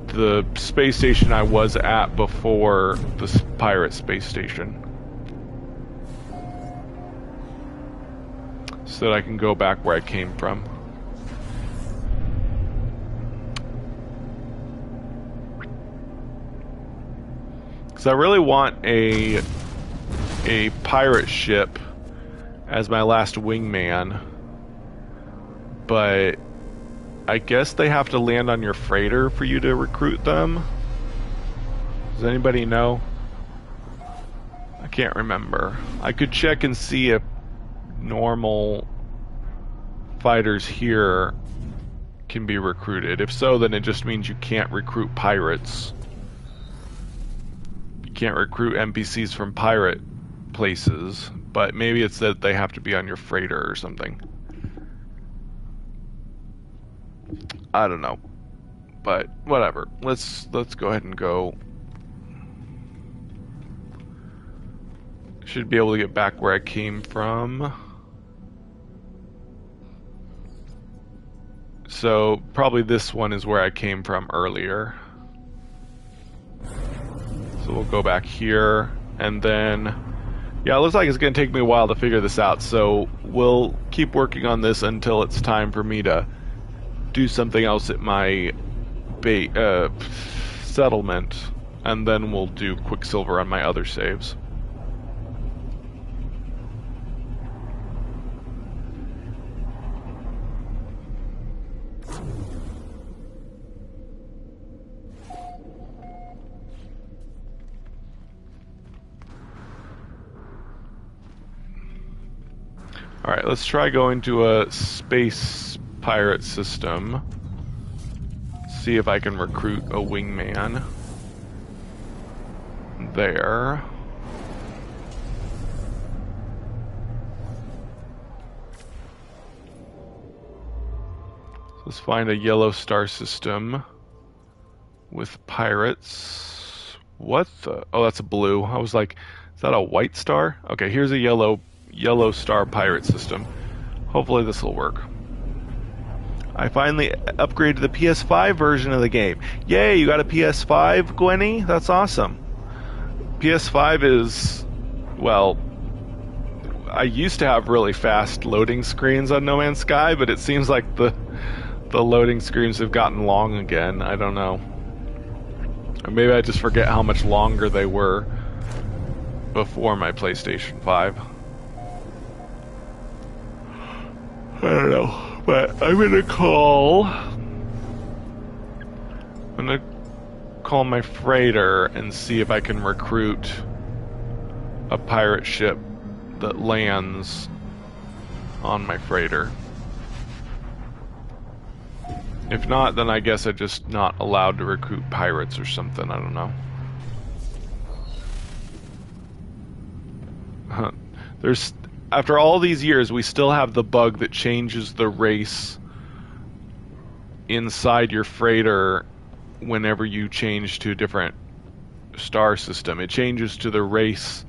the space station I was at before the pirate space station, so that I can go back where I came from. Because I really want a pirate ship as my last wingman, but I guess they have to land on your freighter for you to recruit them. Does anybody know? I can't remember. I could check and see if normal fighters here can be recruited. If so, then it just means you can't recruit pirates. Can't recruit NPCs from pirate places, but maybe it's that they have to be on your freighter or something. I don't know, but whatever. Let's go ahead and go. Should be able to get back where I came from. So probably this one is where I came from earlier. So we'll go back here, and then, yeah, it looks like it's going to take me a while to figure this out, so we'll keep working on this until it's time for me to do something else at my settlement, and then we'll do Quicksilver on my other saves. Alright, let's try going to a space pirate system. See if I can recruit a wingman. There. Let's find a yellow star system with pirates. What the? Oh, that's a blue. I was like, is that a white star? Okay, here's a yellow star pirate system. Hopefully this will work. I finally upgraded the PS5 version of the game. Yay, you got a PS5, Gwenny? That's awesome. PS5 is, well, I used to have really fast loading screens on No Man's Sky, but it seems like the loading screens have gotten long again. I don't know. Or maybe I just forget how much longer they were before my PlayStation 5. I don't know. But I'm gonna call my freighter and see if I can recruit a pirate ship that lands on my freighter. If not, then I guess I'm just not allowed to recruit pirates or something. I don't know. There's, after all these years, we still have the bug that changes the race inside your freighter whenever you change to a different star system. It changes to the race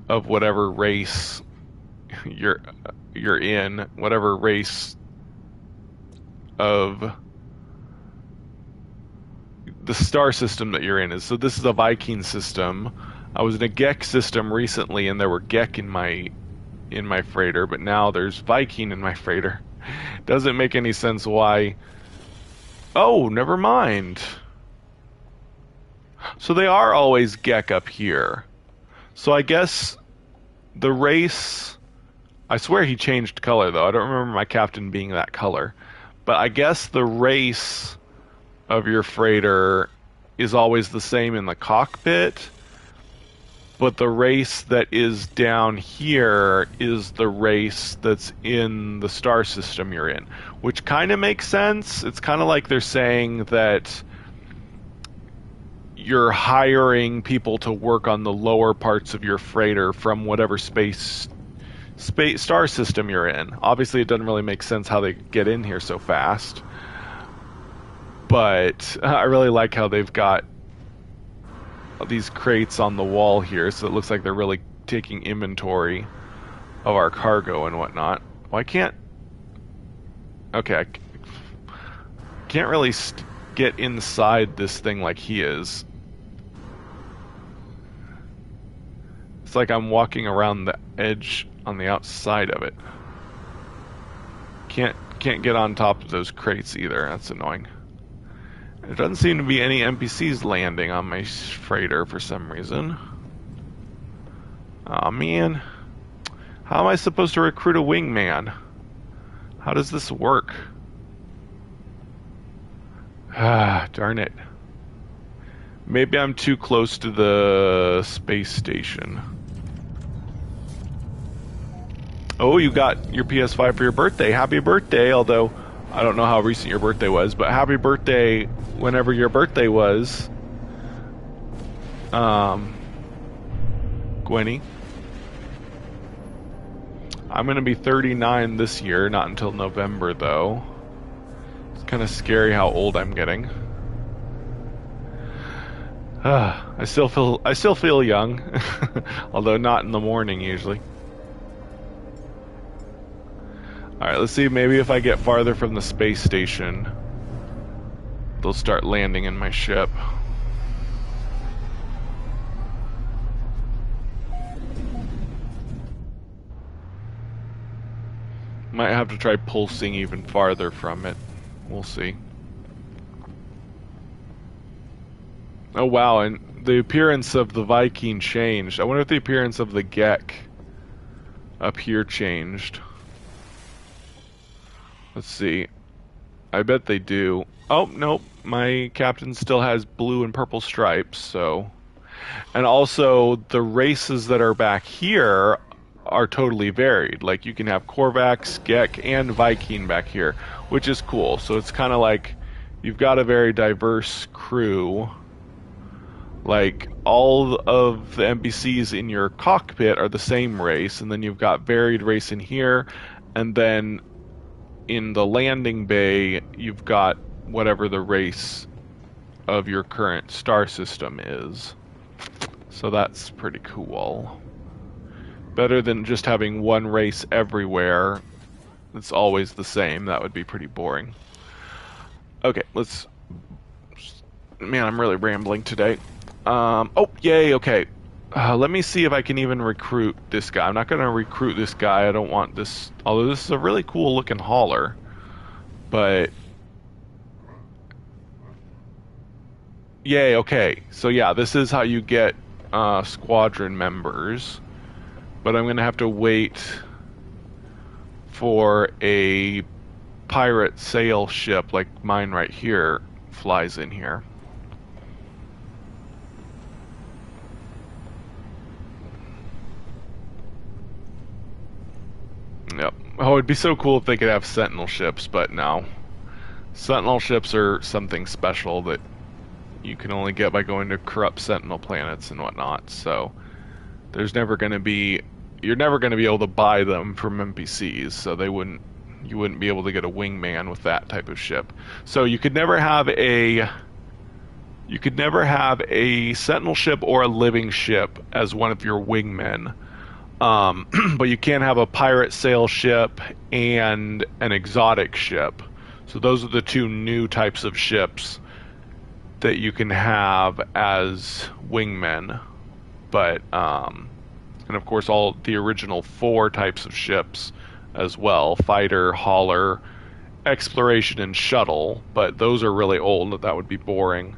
of whatever race you're in, whatever race of the star system that you're in is. So this is a Viking system. I was in a Gek system recently, and there were Gek in my freighter, but now there's Viking in my freighter. Doesn't make any sense why. Oh, never mind. So they are always Gek up here. So I guess the race. I swear he changed color though. I don't remember my captain being that color. But I guess the race of your freighter is always the same in the cockpit, but the race that is down here is the race that's in the star system you're in, which kind of makes sense. It's kind of like they're saying that you're hiring people to work on the lower parts of your freighter from whatever space star system you're in. Obviously, it doesn't really make sense how they get in here so fast. But I really like how they've got these crates on the wall here, so it looks like they're really taking inventory of our cargo and whatnot. Well, I can't... Okay, I can't really get inside this thing like he is. It's like I'm walking around the edge on the outside of it. Can't get on top of those crates either. That's annoying. There doesn't seem to be any NPCs landing on my freighter for some reason. Aw, man. How am I supposed to recruit a wingman? How does this work? Ah, darn it. Maybe I'm too close to the space station. Oh, you got your PS5 for your birthday. Happy birthday, although I don't know how recent your birthday was, but happy birthday whenever your birthday was. Gwenny. I'm going to be 39 this year, not until November though. It's kind of scary how old I'm getting. I still feel young, although not in the morning usually. Alright, let's see, maybe if I get farther from the space station, they'll start landing in my ship. Might have to try pulsing even farther from it. We'll see. Oh wow, and the appearance of the Viking changed. I wonder if the appearance of the Gek up here changed. Let's see. I bet they do. Oh, nope. My captain still has blue and purple stripes, so... And also, the races that are back here are totally varied. Like you can have Korvax, Gek, and Viking back here, which is cool. So it's kind of like you've got a very diverse crew. Like all of the NPCs in your cockpit are the same race, and then you've got varied race in here, and then in the landing bay you've got whatever the race of your current star system is. So that's pretty cool. Better than just having one race everywhere. It's always the same. That would be pretty boring. Okay, let's... Man, I'm really rambling today. Oh, yay, okay. Let me see if I can even recruit this guy. I'm not going to recruit this guy. I don't want this... Although this is a really cool looking hauler. But... Yay, okay. So yeah, this is how you get squadron members. But I'm going to have to wait for a pirate sail ship like mine right here flies in here. Yep. Oh, it'd be so cool if they could have sentinel ships, but no. Sentinel ships are something special that you can only get by going to corrupt sentinel planets and whatnot, so there's never going to be... You're never going to be able to buy them from NPCs, so you wouldn't be able to get a wingman with that type of ship. So you could never have a sentinel ship or a living ship as one of your wingmen. But you can have a pirate sail ship and an exotic ship. So those are the two new types of ships that you can have as wingmen. But and of course all the original 4 types of ships as well: fighter, hauler, exploration, and shuttle. But those are really old. That would be boring.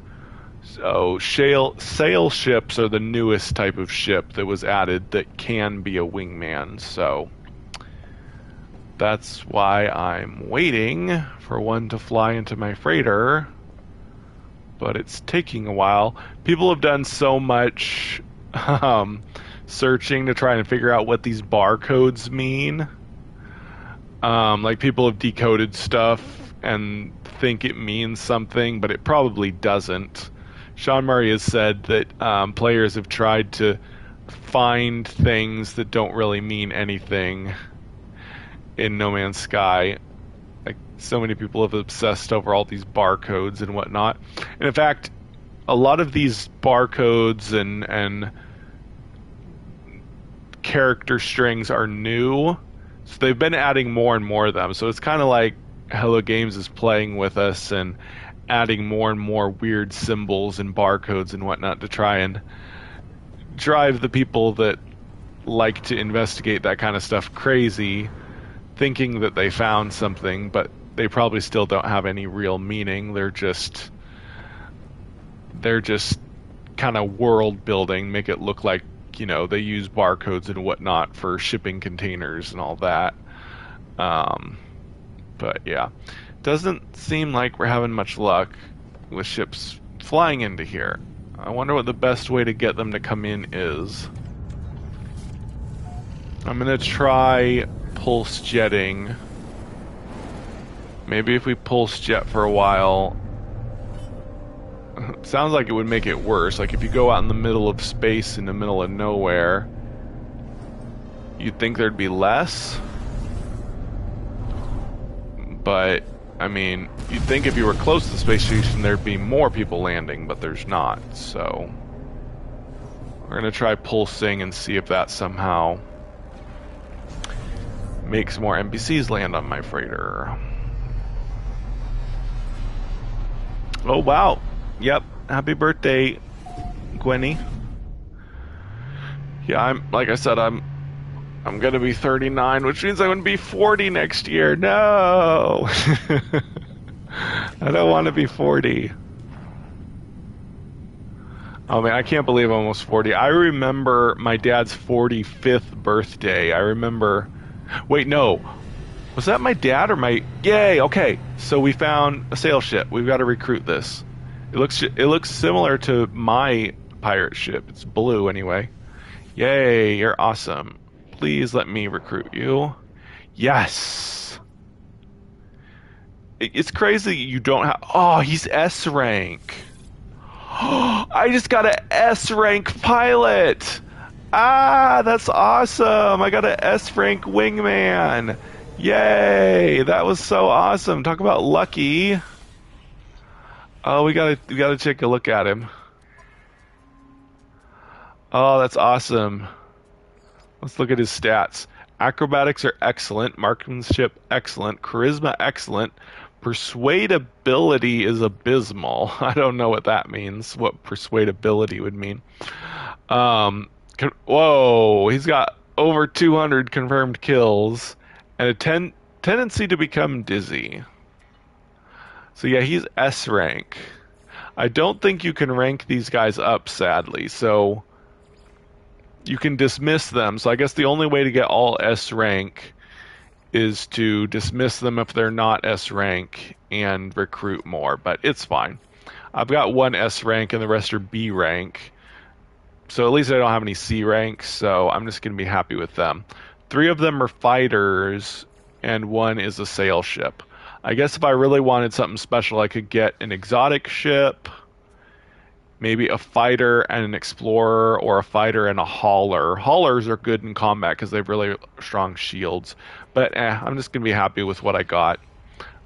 So sail ships are the newest type of ship that was added that can be a wingman. So that's why I'm waiting for one to fly into my freighter. But it's taking a while. People have done so much searching to try and figure out what these barcodes mean. Like people have decoded stuff and think it means something, but it probably doesn't. Sean Murray has said that players have tried to find things that don't really mean anything in No Man's Sky. Like, so many people have obsessed over all these barcodes and whatnot. And in fact, a lot of these barcodes and character strings are new. So they've been adding more and more of them. So it's kind of like Hello Games is playing with us and adding more and more weird symbols and barcodes and whatnot to try and drive the people that like to investigate that kind of stuff crazy, thinking that they found something, but they probably still don't have any real meaning. They're just kind of world building, make it look like, you know, they use barcodes and whatnot for shipping containers and all that. But yeah, doesn't seem like we're having much luck with ships flying into here. I wonder what the best way to get them to come in is. I'm gonna try pulse jetting. Maybe if we pulse jet for a while, it sounds like it would make it worse. Like if you go out in the middle of space, in the middle of nowhere, you'd think there'd be less. But, I mean, you'd think if you were close to the space station, there'd be more people landing, but there's not. So, we're gonna try pulsing and see if that somehow makes more NPCs land on my freighter. Oh, wow. Yep. Happy birthday, Gwenny. Yeah, like I said, I'm gonna be 39, which means I'm gonna be 40 next year. No! I don't want to be 40. Oh man, I can't believe I'm almost 40. I remember my dad's 45th birthday. I remember... Wait, no. Was that my dad or my... Yay, okay. So we found a sail ship. We've got to recruit this. It looks similar to my pirate ship. It's blue anyway. Yay, you're awesome. Please let me recruit you. Yes. It's crazy you don't have... Oh, he's S rank. I just got an S rank pilot. Ah, that's awesome. I got an S rank wingman. Yay. That was so awesome. Talk about lucky. Oh, we gotta take a look at him. Oh, that's awesome. Let's look at his stats. Acrobatics are excellent. Marksmanship, excellent. Charisma, excellent. Persuadability is abysmal. I don't know what that means, what persuadability would mean. Whoa, he's got over 200 confirmed kills and a tendency to become dizzy. So yeah, he's S rank. I don't think you can rank these guys up, sadly, so you can dismiss them. So I guess the only way to get all S rank is to dismiss them if they're not S rank and recruit more, but it's fine. I've got one S rank and the rest are B rank. So at least I don't have any C ranks, so I'm just going to be happy with them. 3 of them are fighters, and 1 is a sail ship. I guess if I really wanted something special, I could get an exotic ship, maybe a fighter and an explorer, or a fighter and a hauler. Haulers are good in combat because they have really strong shields, but I'm just going to be happy with what I got.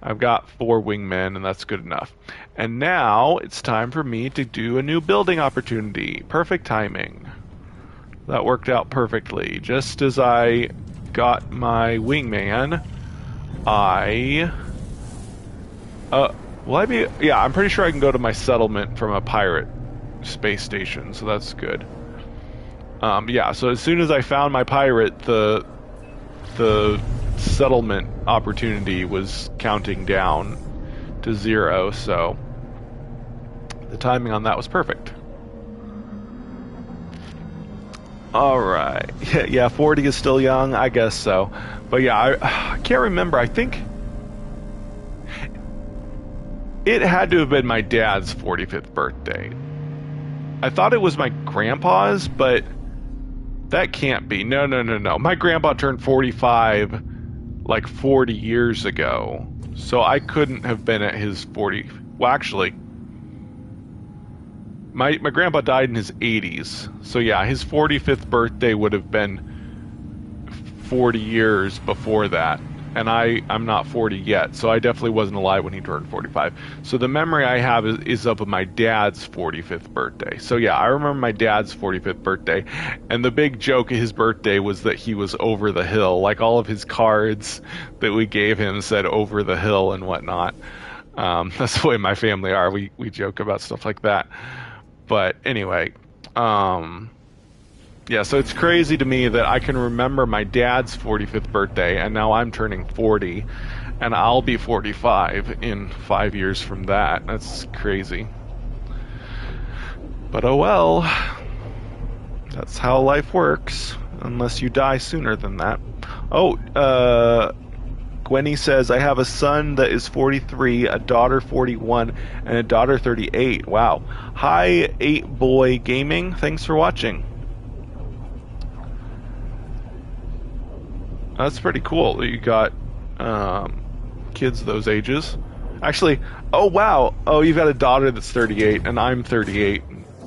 I've got 4 wingmen, and that's good enough. And now it's time for me to do a new building opportunity. Perfect timing. That worked out perfectly. Just as I got my wingman, will I be... Yeah, I'm pretty sure I can go to my settlement from a pirate space station, so that's good. Yeah, so as soon as I found my pirate, the settlement opportunity was counting down to 0, so the timing on that was perfect. Alright. Yeah, 40 is still young, I guess so. But yeah, I can't remember. I think it had to have been my dad's 45th birthday. I thought it was my grandpa's, but that can't be. No. My grandpa turned 45 like 40 years ago. So I couldn't have been at his 40... Well, actually, my grandpa died in his 80s. So yeah, his 45th birthday would have been 40 years before that. And I'm not 40 yet, so I definitely wasn't alive when he turned 45. So the memory I have is of my dad's 45th birthday. So yeah, I remember my dad's 45th birthday, and the big joke at his birthday was that he was over the hill. Like all of his cards that we gave him said over the hill and whatnot. That's the way my family are. We joke about stuff like that. But anyway, yeah, so it's crazy to me that I can remember my dad's 45th birthday, and now I'm turning 40, and I'll be 45 in 5 years from that. That's crazy. But oh well. That's how life works, unless you die sooner than that. Oh, Gwenny says, I have a son that is 43, a daughter 41, and a daughter 38. Wow. Hi, 8Boy Gaming. Thanks for watching. That's pretty cool that you got kids those ages. Actually, oh wow. Oh, you've got a daughter that's 38, and I'm 38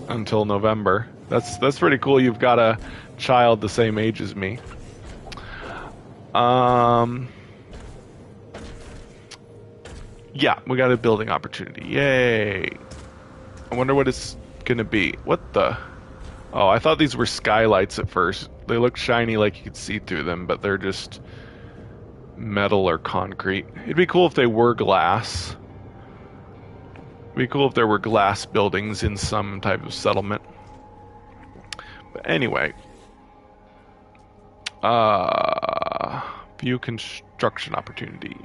until November. That's pretty cool. You've got a child the same age as me. Yeah, we got a building opportunity. Yay. I wonder what it's gonna be. What the... Oh, I thought these were skylights at first. They look shiny like you could see through them, but they're just metal or concrete. It'd be cool if they were glass. It'd be cool if there were glass buildings in some type of settlement. But anyway. View construction opportunity.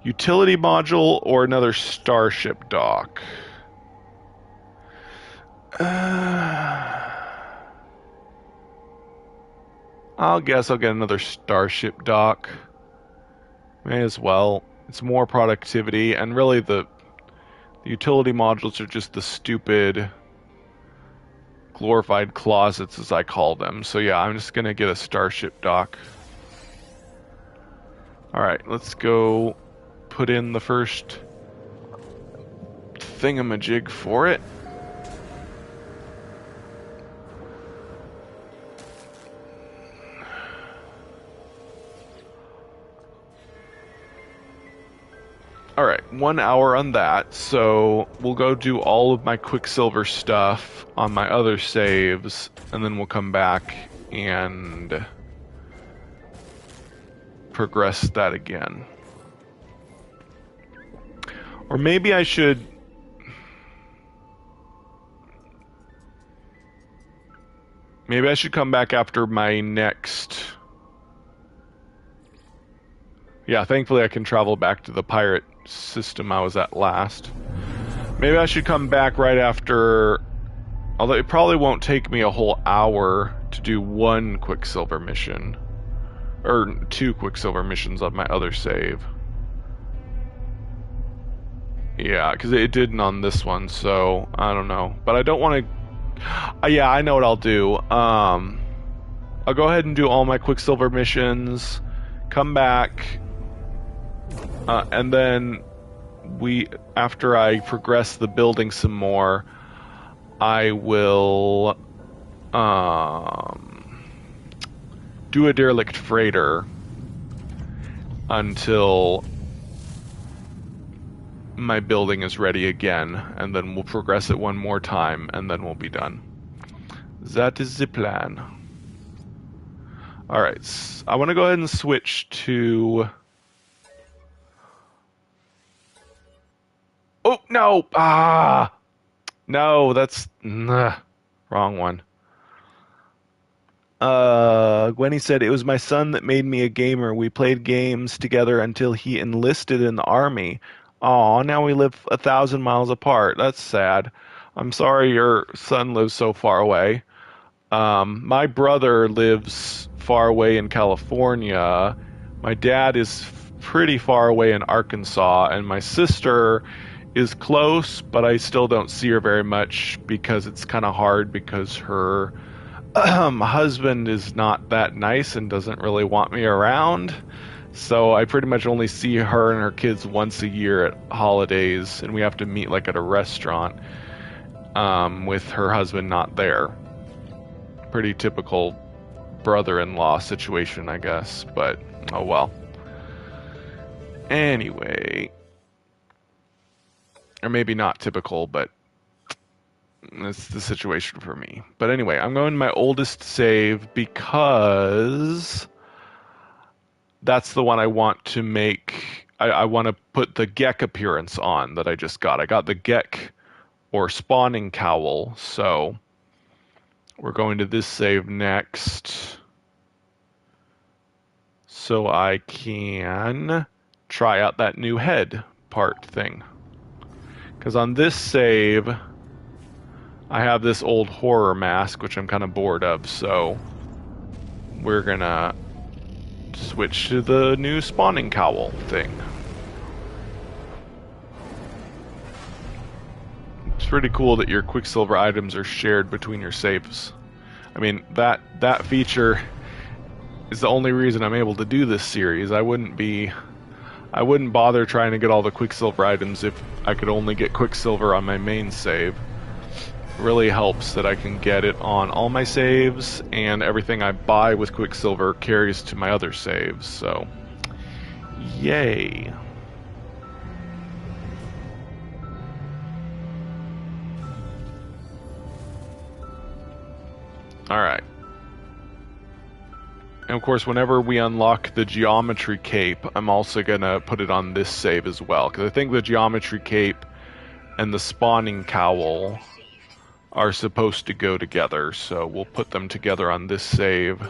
Utility module or another starship dock? I'll guess I'll get another starship dock. May as well. It's more productivity, and really the utility modules are just the stupid glorified closets, as I call them. So yeah, I'm just gonna get a starship dock. Alright, let's go put in the first thingamajig for it. Alright, 1 hour on that, so we'll go do all of my Quicksilver stuff on my other saves, and then we'll come back and progress that again. Or maybe I should... Maybe I should come back after my next... Yeah, thankfully I can travel back to the pirate system I was at last. Maybe I should come back right after... Although it probably won't take me a whole hour to do one Quicksilver mission. Or 2 Quicksilver missions on my other save. Yeah, because it didn't on this one, so I don't know. But I don't want to... yeah, I know what I'll do. I'll go ahead and do all my Quicksilver missions, come back, and then after I progress the building some more, I will do a derelict freighter until my building is ready again, and then we'll progress it one more time, and then we'll be done. That is the plan. Alright, I want to go ahead and switch to... Oh, no! Ah! No, that's... wrong one. Gwenny said, it was my son that made me a gamer. We played games together until he enlisted in the army. Aw, now we live 1,000 miles apart. That's sad. I'm sorry your son lives so far away. My brother lives far away in California. My dad is pretty far away in Arkansas, and my sister is close, but I still don't see her very much because it's kind of hard because her husband is not that nice and doesn't really want me around. So I pretty much only see her and her kids once a year at holidays, and we have to meet like at a restaurant with her husband not there. Pretty typical brother-in-law situation, I guess, but oh well. Anyway, or maybe not typical, but that's the situation for me. But anyway, I'm going to my oldest save because that's the one I want to make. I want to put the Gek appearance on that I just got. I got the Gek or spawning cowl, so we're going to this save next so I can try out that new head part thing. Because on this save, I have this old horror mask, which I'm kind of bored of, so we're gonna switch to the new spawning cowl thing. It's pretty cool that your Quicksilver items are shared between your saves. I mean, that feature is the only reason I'm able to do this series. I wouldn't bother trying to get all the Quicksilver items if I could only get Quicksilver on my main save. It really helps that I can get it on all my saves, and everything I buy with Quicksilver carries to my other saves, so yay. Alright. And of course, whenever we unlock the Geometry Cape, I'm also going to put it on this save as well, because I think the Geometry Cape and the Spawning Cowl are supposed to go together, so we'll put them together on this save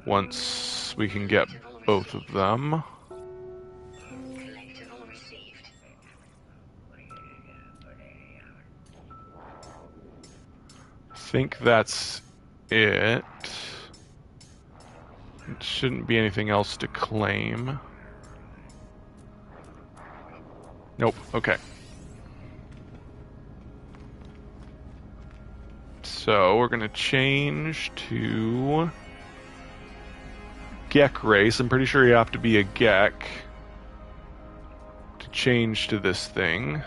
once we can get both of them. I think that's it. It shouldn't be anything else to claim. Nope, okay. So we're gonna change to Gek race. I'm pretty sure you have to be a Gek to change to this thing.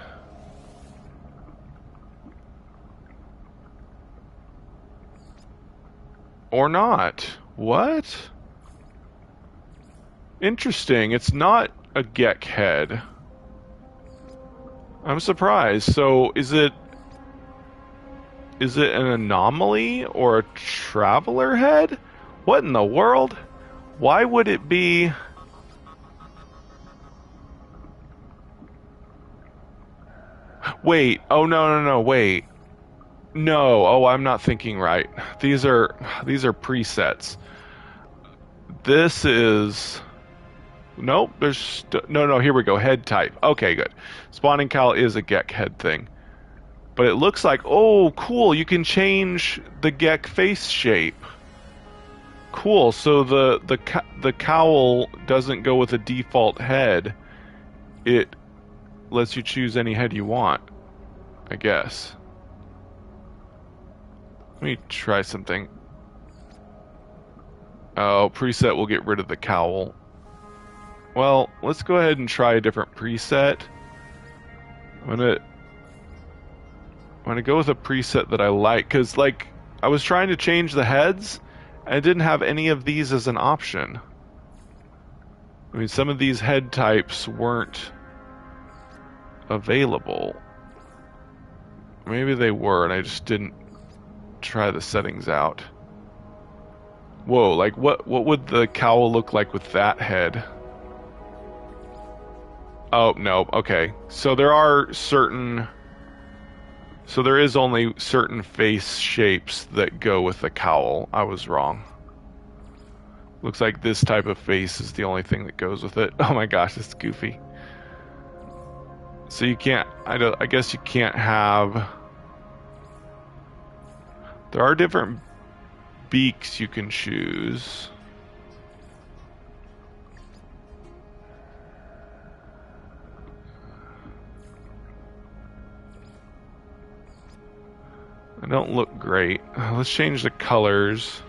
Or not. What? Interesting. It's not a Gek head. I'm surprised. So is it an anomaly or a traveler head? What in the world? Why would it be... Wait. Oh, no, wait. No. Oh, I'm not thinking right. These are presets. This is... Nope, there's... No, here we go. Head type. Okay, good. Spawning Cal is a Gek head thing. But it looks like... Oh, cool. You can change the Gek face shape. Cool. So the cowl doesn't go with a default head. It lets you choose any head you want, I guess. Let me try something. Oh, preset will get rid of the cowl. Well, let's go ahead and try a different preset. I'm gonna go with a preset that I like, because like I was trying to change the heads and I didn't have any of these as an option. I mean, some of these head types weren't available. Maybe they were and I just didn't try the settings out. Whoa, like what would the cowl look like with that head? Oh, no, okay. So there is only certain face shapes that go with the cowl. I was wrong. Looks like this type of face is the only thing that goes with it. Oh my gosh, it's goofy. So you can't, I guess you can't have... There are different beaks you can choose. They don't look great. Let's change the colors.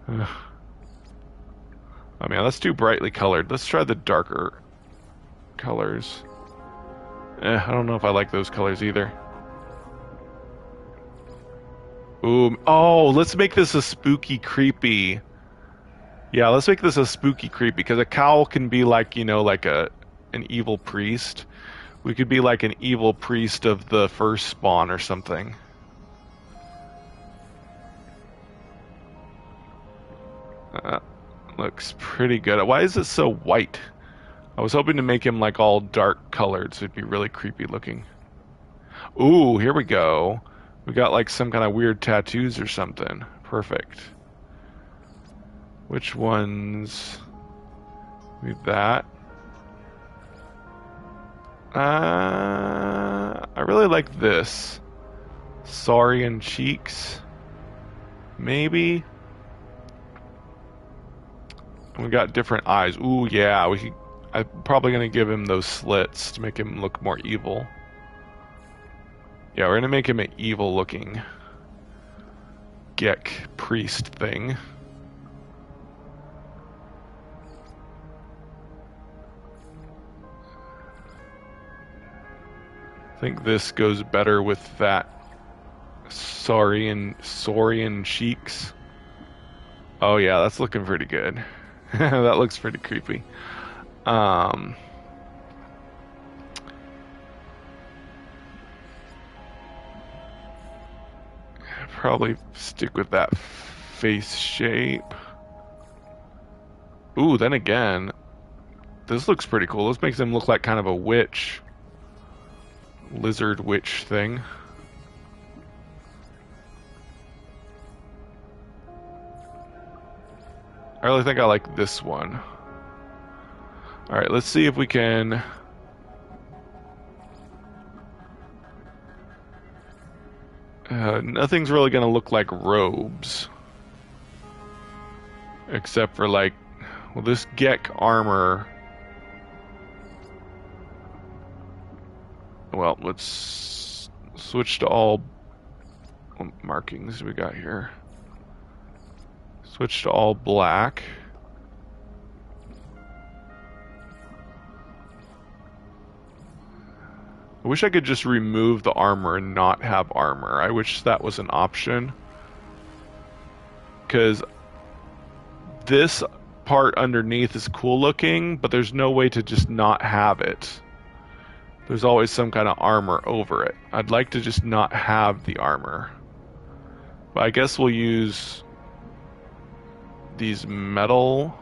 Oh man, that's too brightly colored. Let's try the darker colors. I don't know if I like those colors either. Ooh, oh, let's make this a spooky, creepy. Yeah, let's make this a spooky creepy, because a cowl can be like, you know, like an evil priest. We could be like an evil priest of the first spawn or something. Looks pretty good. Why is it so white? I was hoping to make him like all dark colored, so it'd be really creepy looking. Ooh, here we go. We got like some kind of weird tattoos or something. Perfect. Which ones? Leave that. I really like this. Saurian cheeks. Maybe. We got different eyes. Ooh, yeah. I'm probably gonna give him those slits to make him look more evil. Yeah, we're gonna make him an evil-looking Gek priest thing. I think this goes better with that Saurian cheeks. Oh yeah, that's looking pretty good. That looks pretty creepy. Probably stick with that face shape. Ooh, then again, this looks pretty cool. This makes him look like kind of a witch. Lizard witch thing. I really think I like this one. Alright, let's see if we can... nothing's really gonna look like robes. Except for like... Well, this Gek armor Well, let's switch to all markings we got here. Switch to all black. I wish I could just remove the armor and not have armor. I wish that was an option. Because this part underneath is cool looking, but there's no way to just not have it. There's always some kind of armor over it. I'd like to just not have the armor. But I guess we'll use these metal.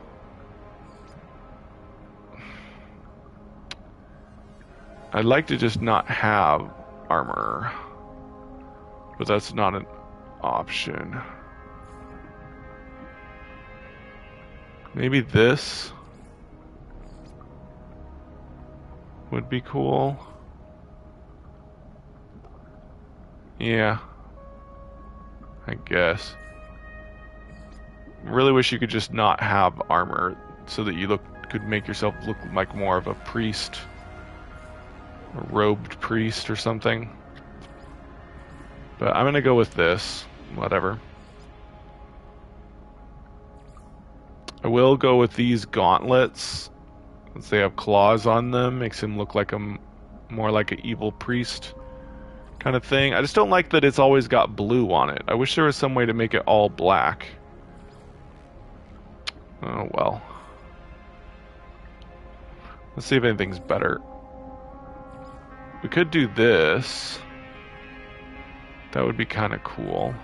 I'd like to just not have armor, but that's not an option. Maybe this would be cool. Yeah, I guess. Really wish you could just not have armor so that you could make yourself look like more of a priest. A robed priest or something. But I'm gonna go with this. Whatever. I will go with these gauntlets. Since they have claws on them, makes him look like more like an evil priest kind of thing. I just don't like that it's always got blue on it. I wish there was some way to make it all black. Oh well. Let's see if anything's better. We could do this. That would be kind of cool.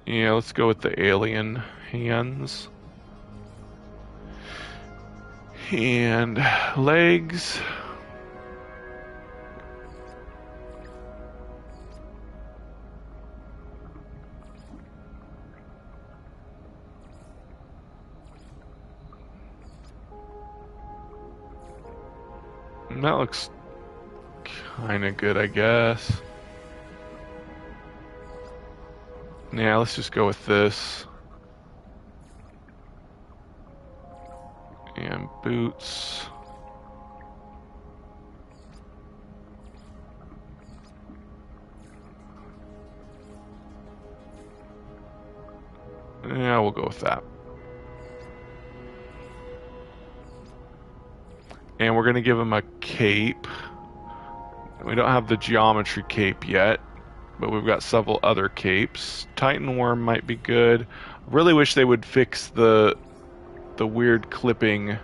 Yeah, let's go with the alien hands. And legs. That looks kind of good, I guess. Yeah, let's just go with this. And boots. Yeah, we'll go with that. And we're going to give him a cape. We don't have the geometry cape yet, but we've got several other capes. Titan worm might be good. Really wish they would fix the weird clipping.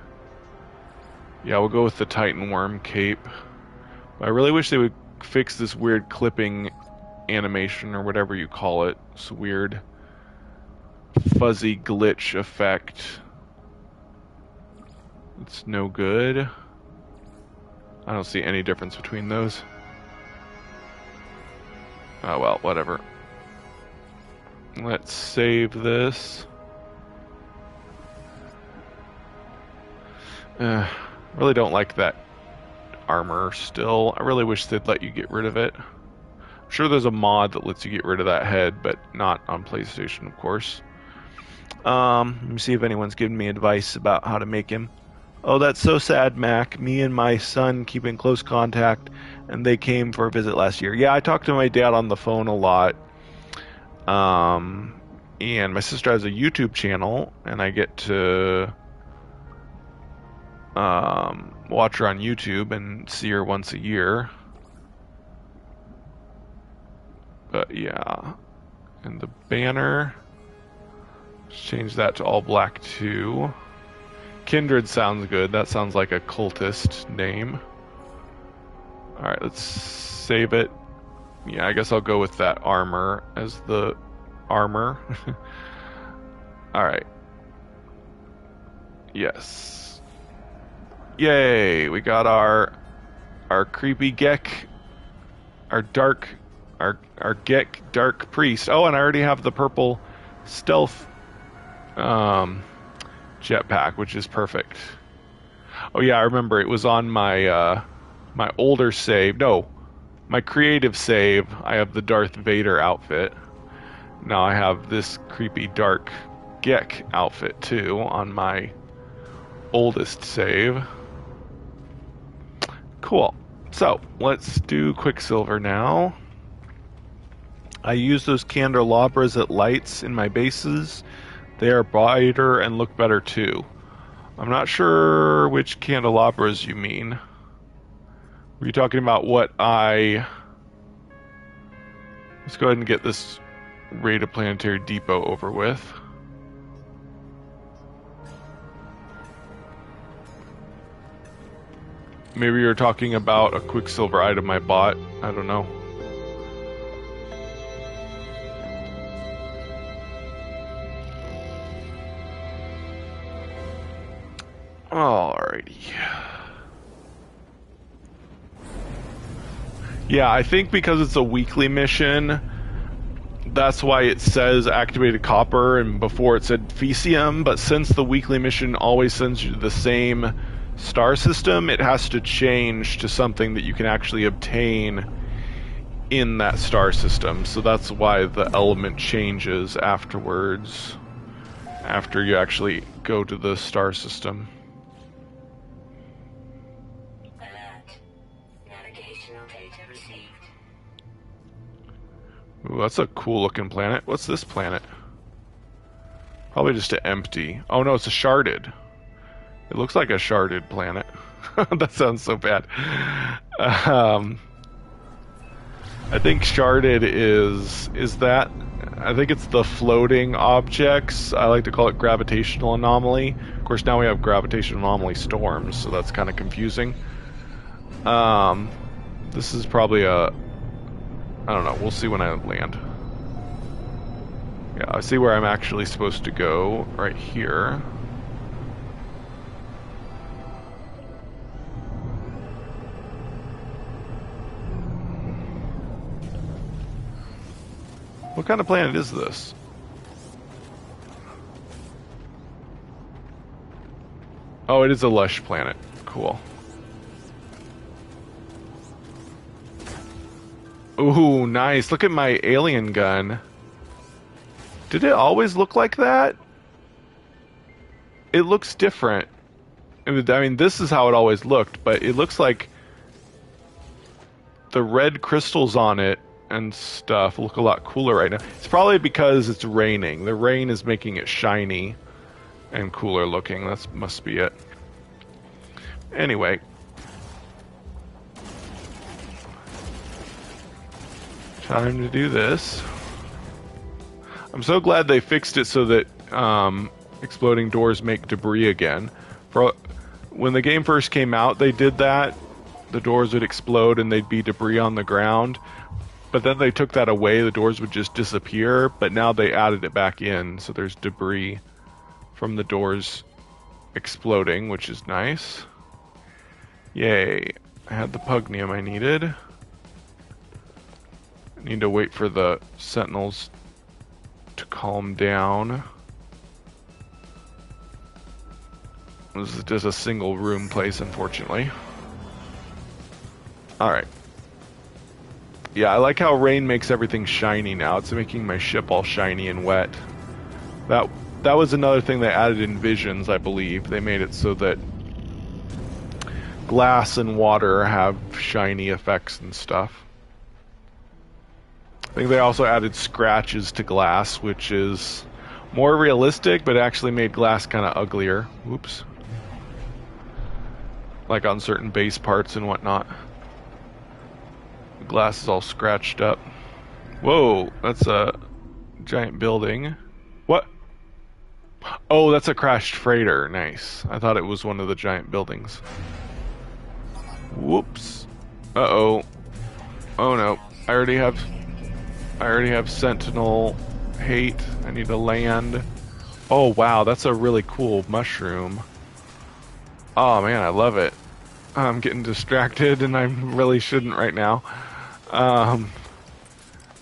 Yeah, we'll go with the Titan worm cape. But I really wish they would fix this weird clipping animation or whatever you call it. This weird fuzzy glitch effect. It's no good. I don't see any difference between those. Oh well, whatever. Let's save this. Really don't like that armor still. I really wish they'd let you get rid of it. I'm sure there's a mod that lets you get rid of that head, but not on PlayStation, of course. Let me see if anyone's giving me advice about how to make him. Oh, that's so sad, Mac. Me and my son keep in close contact, and they came for a visit last year. Yeah, I talked to my dad on the phone a lot. And my sister has a YouTube channel, and I get to watch her on YouTube and see her once a year. But yeah. And the banner, let's change that to all black too. Kindred sounds good. That sounds like a cultist name. Alright, let's save it. Yeah, I guess I'll go with that armor as the armor. Alright. Yes. Yay! We got our creepy Gek. Our Gek dark priest. Oh, and I already have the purple stealth jetpack, which is perfect. Oh yeah, I remember it was on my my older save. No, my creative save. I have the Darth Vader outfit. Now I have this creepy dark Gek outfit too on my oldest save. Cool. So let's do Quicksilver now. I use those candelabras at lights in my bases. They are brighter and look better too. I'm not sure which candelabras you mean. Were you talking about what I... Let's go ahead and get this Raid of Planetary Depot over with. Maybe you're talking about a Quicksilver item I bought. I don't know. Alrighty. Yeah, I think because it's a weekly mission, that's why it says activated copper, and before it said Fecium, but since the weekly mission always sends you the same star system, it has to change to something that you can actually obtain in that star system. So that's why the element changes afterwards, after you actually go to the star system. Ooh, that's a cool looking planet. What's this planet? Probably just an empty. Oh no, it's a sharded. It looks like a sharded planet. That sounds so bad. I think sharded is that. I think it's the floating objects. I like to call it gravitational anomaly. Of course, now we have gravitational anomaly storms, so that's kind of confusing. This is probably a... I don't know, we'll see when I land. Yeah, I see where I'm actually supposed to go, right here. What kind of planet is this? Oh, it is a lush planet. Cool. Ooh, nice. Look at my alien gun. Did it always look like that? It looks different. I mean, this is how it always looked, but it looks like the red crystals on it and stuff look a lot cooler right now. It's probably because it's raining. The rain is making it shiny and cooler looking. That must be it. Anyway. Time to do this. I'm so glad they fixed it so that exploding doors make debris again. When the game first came out, they did that. The doors would explode and they'd be debris on the ground. But then they took that away, the doors would just disappear. But now they added it back in, so there's debris from the doors exploding, which is nice. Yay. I had the pugnium I needed. I need to wait for the sentinels to calm down. This is just a single room place, unfortunately. Alright. Yeah, I like how rain makes everything shiny now. It's making my ship all shiny and wet. That was another thing they added in Visions, I believe. They made it so that glass and water have shiny effects and stuff. I think they also added scratches to glass, which is more realistic, but actually made glass kind of uglier. Whoops. Like on certain base parts and whatnot. The glass is all scratched up. Whoa, that's a giant building. What? Oh, that's a crashed freighter. Nice. I thought it was one of the giant buildings. Whoops. Uh-oh. Oh no. I already have Sentinel hate. I need to land. Oh wow, that's a really cool mushroom. Oh man, I love it. I'm getting distracted and I really shouldn't right now.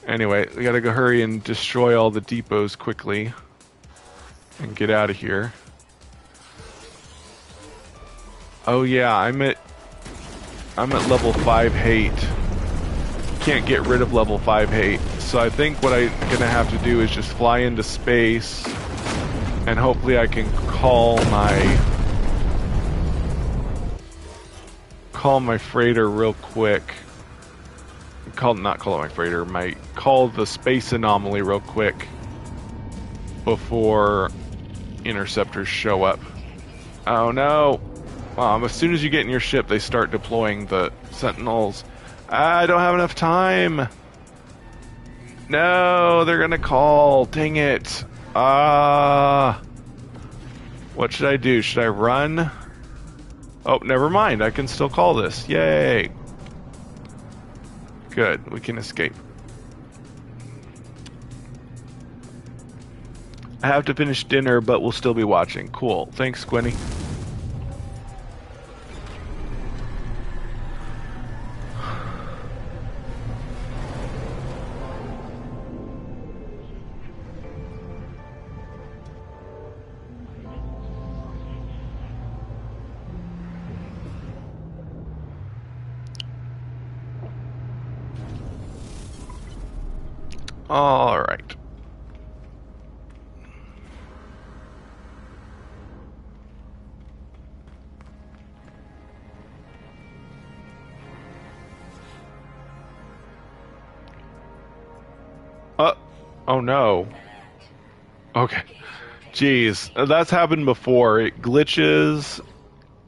Anyway, we gotta go hurry and destroy all the depots quickly and get out of here. Oh yeah, I'm at level 5 hate. Can't get rid of level 5 hate. So I think what I'm gonna have to do is just fly into space And hopefully I can call my freighter real quick. Not call my freighter, call the space anomaly real quick before interceptors show up. Oh no! As soon as you get in your ship, they start deploying the sentinels. I don't have enough time! No, they're gonna call. Dang it. What should I do? Should I run? Oh, never mind. I can still call this. Yay. Good. We can escape. I have to finish dinner, but we'll still be watching. Cool. Thanks, Squinty. All right. Oh no. Okay. Jeez, that's happened before. It glitches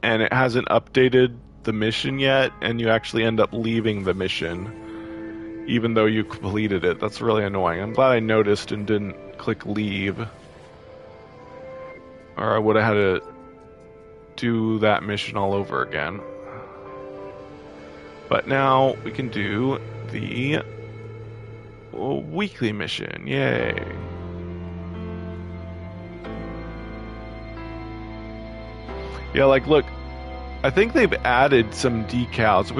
and it hasn't updated the mission yet, and you actually end up leaving the mission even though you completed it. That's really annoying. I'm glad I noticed and didn't click leave, or I would have had to do that mission all over again. But now we can do the weekly mission. Yay. Yeah, like, look, I think they've added some decals.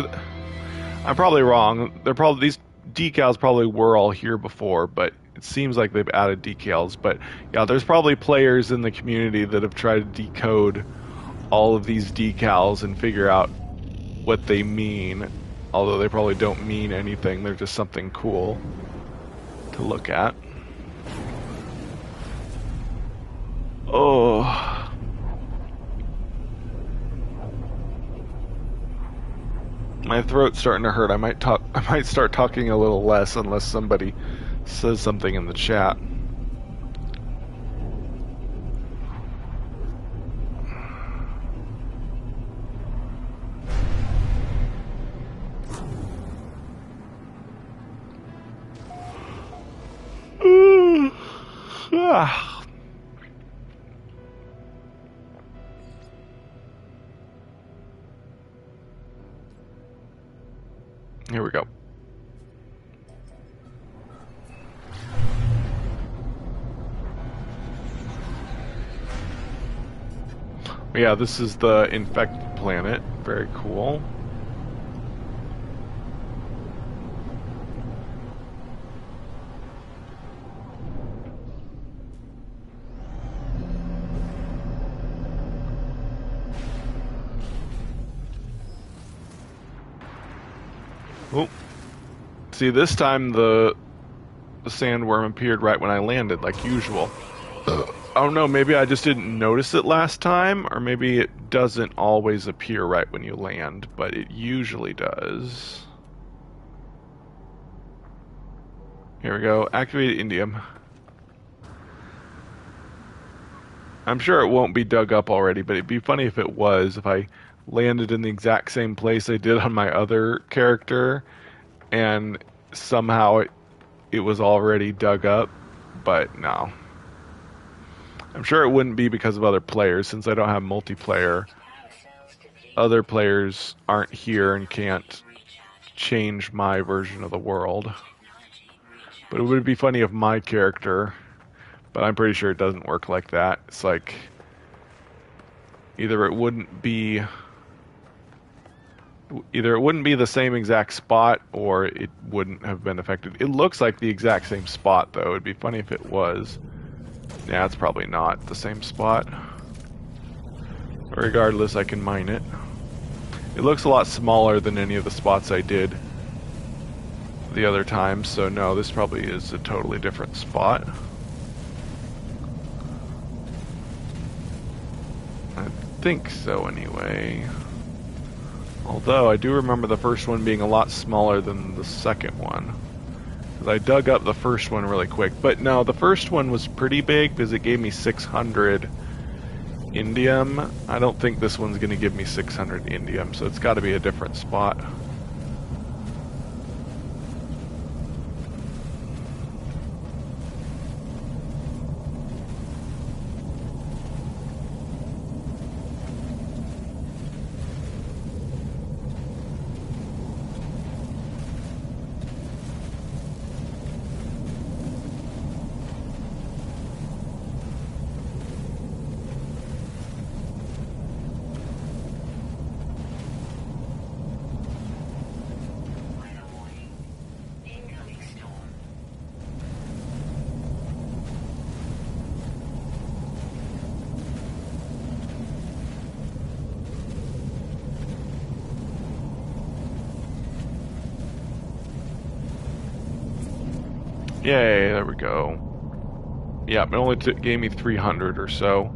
I'm probably wrong. These decals probably were all here before, but it seems like they've added decals. But yeah, there's probably players in the community that have tried to decode all of these decals and figure out what they mean, although they probably don't mean anything. They're just something cool to look at. Oh. My throat's starting to hurt. I might start talking a little less unless somebody says something in the chat. Here we go. Yeah, this is the infected planet. Very cool. Oh, see, this time the sandworm appeared right when I landed, like usual. Oh no, maybe I just didn't notice it last time, or maybe it doesn't always appear right when you land, but it usually does. Here we go, activate indium. I'm sure it won't be dug up already, but it'd be funny if it was, if I landed in the exact same place I did on my other character, and somehow it was already dug up, but no. I'm sure it wouldn't be because of other players, since I don't have multiplayer. Other players aren't here and can't change my version of the world. But it would be funny if my character, but I'm pretty sure it doesn't work like that. It's like, either it wouldn't be the same exact spot, or it wouldn't have been affected. It looks like the exact same spot, though. It'd be funny if it was. Yeah, it's probably not the same spot. But regardless, I can mine it. It looks a lot smaller than any of the spots I did the other time, so no, this probably is a totally different spot. I think so, anyway. Although, I do remember the first one being a lot smaller than the second one. Because I dug up the first one really quick. But no, the first one was pretty big because it gave me 600 indium. I don't think this one's going to give me 600 indium, so it's got to be a different spot. Yay, there we go. Yeah, it only gave me 300 or so.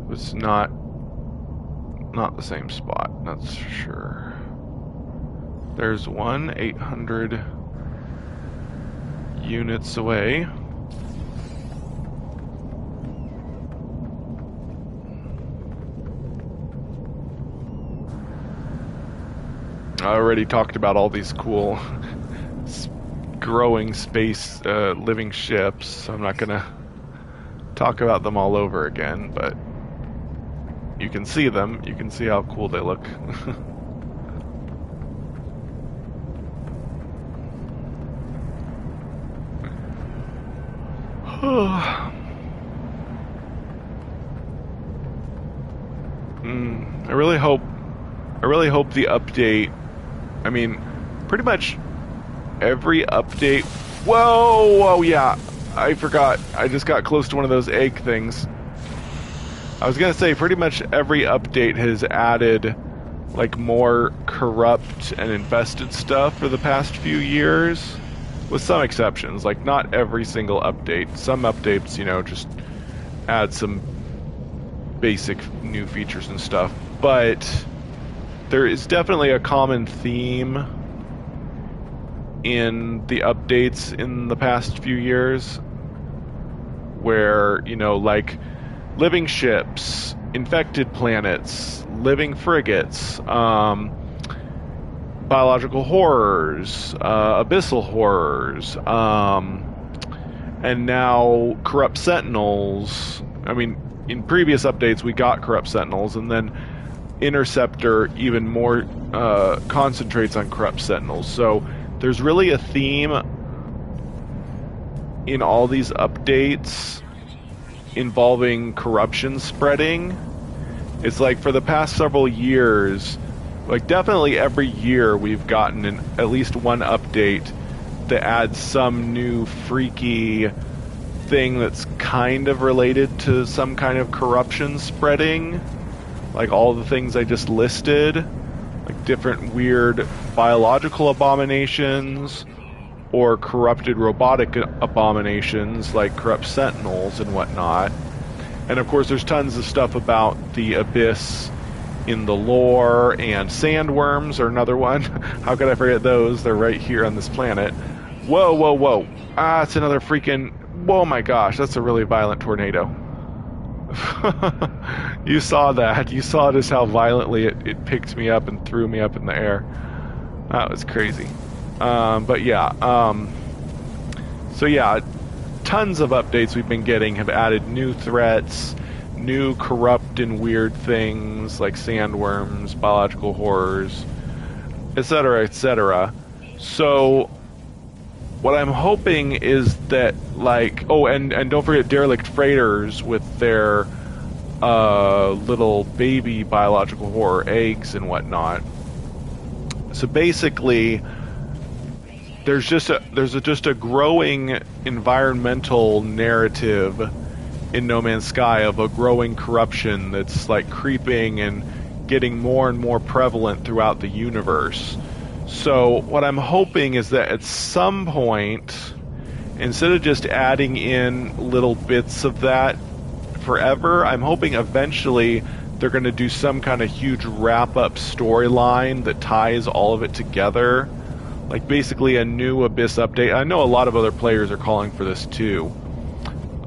It's not the same spot, that's for sure. There's one 800 units away. I already talked about all these cool growing space living ships, so I'm not gonna talk about them all over again, but you can see them. You can see how cool they look. I really hope the update, I mean, pretty much every update. Whoa, yeah, I forgot. I just got close to one of those egg things. I was gonna say pretty much every update has added like more corrupt and infested stuff for the past few years, with some exceptions. Like not every single update. Some updates, you know, just add some basic new features and stuff. But there is definitely a common theme in the updates in the past few years where, you know, like living ships, infected planets, living frigates, biological horrors, abyssal horrors, and now corrupt sentinels. I mean, in previous updates we got corrupt sentinels, and then Interceptor even more concentrates on corrupt sentinels. So there's really a theme in all these updates involving corruption spreading. It's like for the past several years, like definitely every year we've gotten at least one update that adds some new freaky thing that's kind of related to some kind of corruption spreading. Like all the things I just listed, like different weird biological abominations or corrupted robotic abominations like corrupt sentinels and whatnot. And of course there's tons of stuff about the abyss in the lore, and sandworms are another one. How could I forget those? They're right here on this planet. Whoa, whoa, whoa. Ah, it's another freaking... Whoa, my gosh, that's a really violent tornado. You saw that. You saw just how violently it picked me up and threw me up in the air. That was crazy. But yeah. So yeah, tons of updates we've been getting have added new threats, new corrupt and weird things like sandworms, biological horrors, etc., etc. So what I'm hoping is that, like, oh, and don't forget derelict freighters with their little baby biological horror eggs and whatnot. So basically, there's just a growing environmental narrative in No Man's Sky of a growing corruption that's like creeping and getting more and more prevalent throughout the universe. So what I'm hoping is that at some point, instead of just adding in little bits of that forever. I'm hoping eventually they're going to do some kind of huge wrap-up storyline that ties all of it together. Like basically a new Abyss update. I know a lot of other players are calling for this too.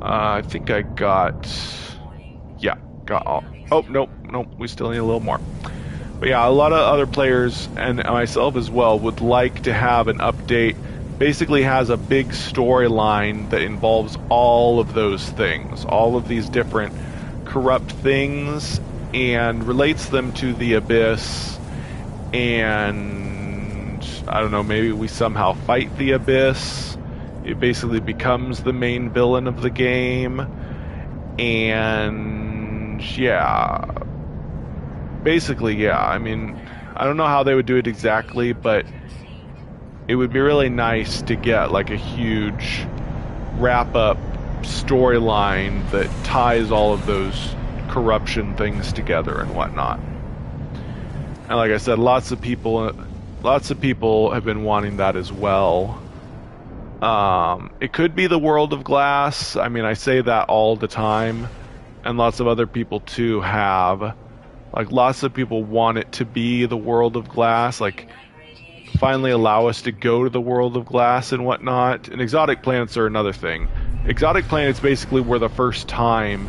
I think I got... Yeah, got all... Oh, nope, we still need a little more. But yeah, a lot of other players, and myself as well, would like to have an update. Basically has a big storyline that involves all of those things. All of these different corrupt things, and relates them to the Abyss, and I don't know, maybe we somehow fight the Abyss. It basically becomes the main villain of the game, and yeah, basically, yeah, I mean, I don't know how they would do it exactly, but it would be really nice to get like a huge wrap-up storyline that ties all of those corruption things together and whatnot. And like I said, lots of people have been wanting that as well. It could be the World of Glass. I mean, I say that all the time, and lots of other people too have. Like, lots of people want it to be the World of Glass, like finally allow us to go to the World of Glass and whatnot. And exotic planets are another thing. Exotic planets basically were the first time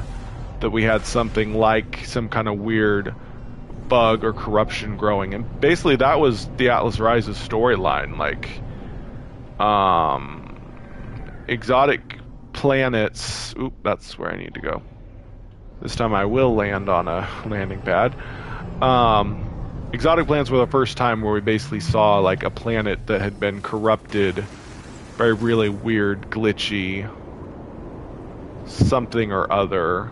that we had something like some kind of weird bug or corruption growing, and basically that was the Atlas Rises storyline. Like, exotic planets. Oop, that's where I need to go. This time I will land on a landing pad. Exotic planets were the first time where we basically saw like a planet that had been corrupted by really weird, glitchy something or other.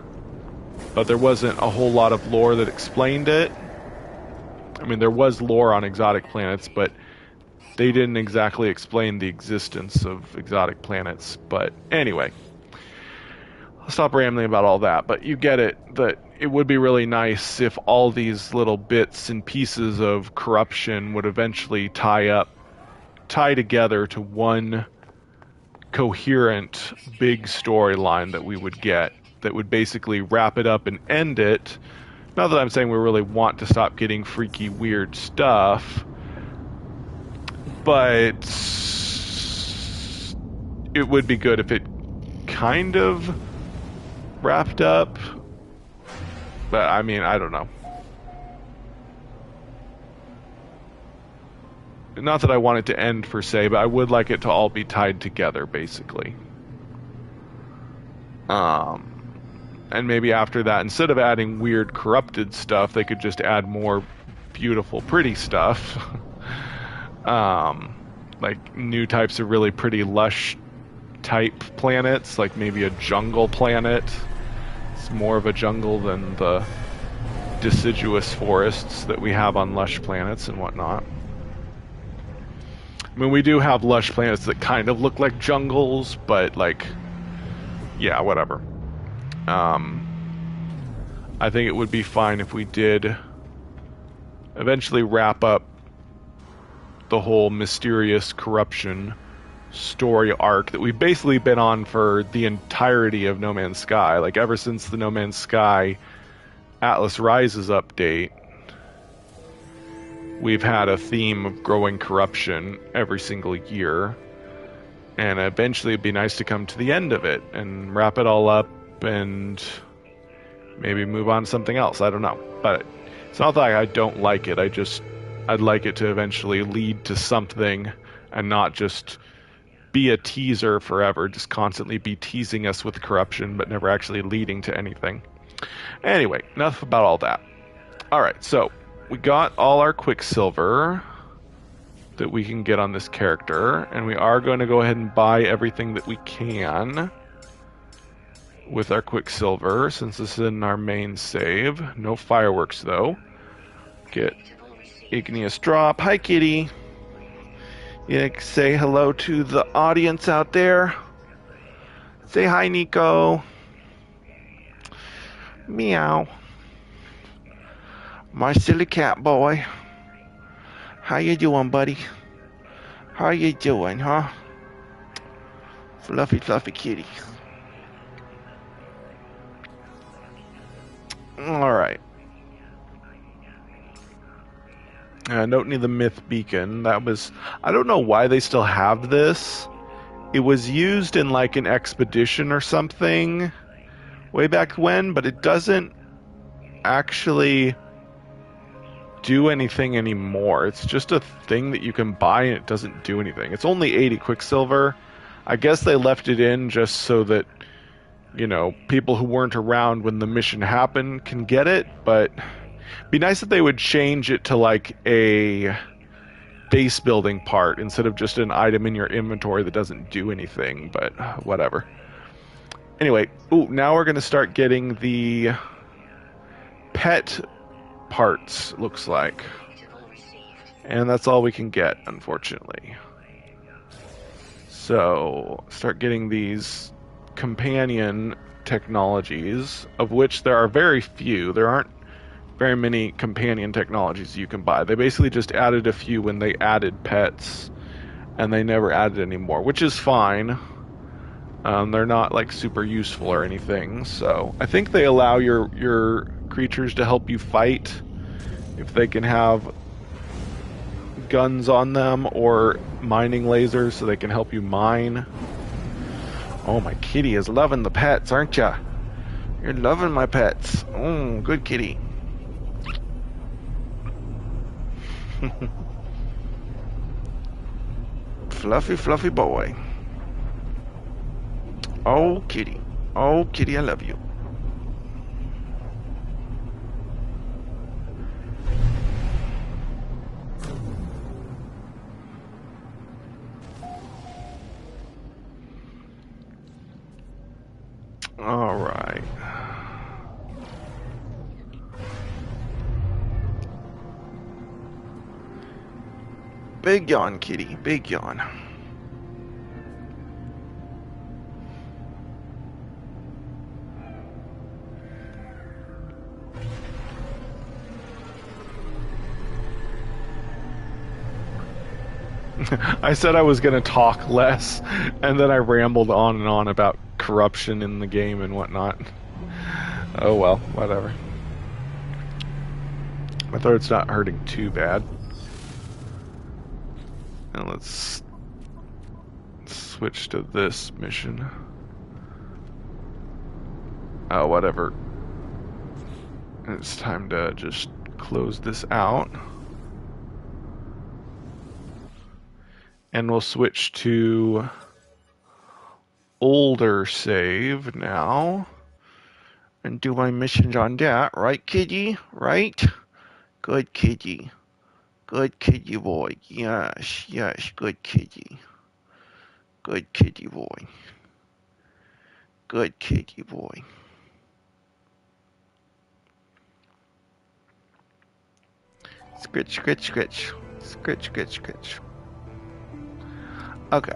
But there wasn't a whole lot of lore that explained it. I mean, there was lore on exotic planets, but they didn't exactly explain the existence of exotic planets. But anyway, I'll stop rambling about all that. But you get it, that it would be really nice if all these little bits and pieces of corruption would eventually tie together to one coherent big storyline that we would get, that would basically wrap it up and end it. Not that I'm saying we really want to stop getting freaky, weird stuff, but it would be good if it kind of wrapped up. But I mean, I don't know. Not that I want it to end per se, but I would like it to all be tied together, basically. And maybe after that, instead of adding weird corrupted stuff, they could just add more beautiful, pretty stuff. Like new types of really pretty lush type planets, like maybe a jungle planet. It's more of a jungle than the deciduous forests that we have on lush planets and whatnot. I mean, we do have lush planets that kind of look like jungles, but like, yeah, whatever. I think it would be fine if we did eventually wrap up the whole mysterious corruption story arc that we've basically been on for the entirety of No Man's Sky. Like, ever since the No Man's Sky Atlas Rises update, we've had a theme of growing corruption every single year. And eventually it'd be nice to come to the end of it and wrap it all up and maybe move on to something else. I don't know. But it's not that I don't like it. I'd like it to eventually lead to something and not just be a teaser forever, just constantly be teasing us with corruption but never actually leading to anything. Anyway, enough about all that. Alright, so we got all our Quicksilver that we can get on this character, and we are going to go ahead and buy everything that we can with our Quicksilver, since this is in our main save. No fireworks, though. Get Igneous Drop. Hi, kitty. You say hello to the audience out there. Say hi, Nico. Meow. My silly cat boy. How you doing, buddy? How you doing, huh? Fluffy, fluffy kitty. Alright. Don't need the myth beacon. That was... I don't know why they still have this. It was used in like an expedition or something way back when, but it doesn't actually do anything anymore. It's just a thing that you can buy and it doesn't do anything. It's only 80 Quicksilver. I guess they left it in just so that, you know, people who weren't around when the mission happened can get it, but it'd be nice if they would change it to like a base building part instead of just an item in your inventory that doesn't do anything, but whatever. Anyway, now we're going to start getting the pet parts, looks like. And that's all we can get, unfortunately. So, start getting these companion technologies, of which there are very few. There aren't very many companion technologies you can buy. They basically just added a few when they added pets, and they never added any more, which is fine. They're not like super useful or anything, so I think they allow your creatures to help you fight if they can have guns on them or mining lasers so they can help you mine. Oh, my kitty is loving the pets, aren't ya? You're loving my pets. Good kitty. Fluffy, fluffy boy. Oh, kitty. Oh, kitty, I love you. All right. Big yawn, kitty. Big yawn. I said I was going to talk less, and then I rambled on and on about corruption in the game and whatnot. Oh well, whatever. My throat's not hurting too bad. And let's switch to this mission. Oh, whatever. It's time to just close this out. And we'll switch to older save now. And do my missions on that. Right, kitty? Right? Good kitty. Good kitty boy. Yes, yes, good kitty. Good kitty boy. Good kitty boy. Scritch, scritch, scritch. Scritch, scritch, scritch. Okay.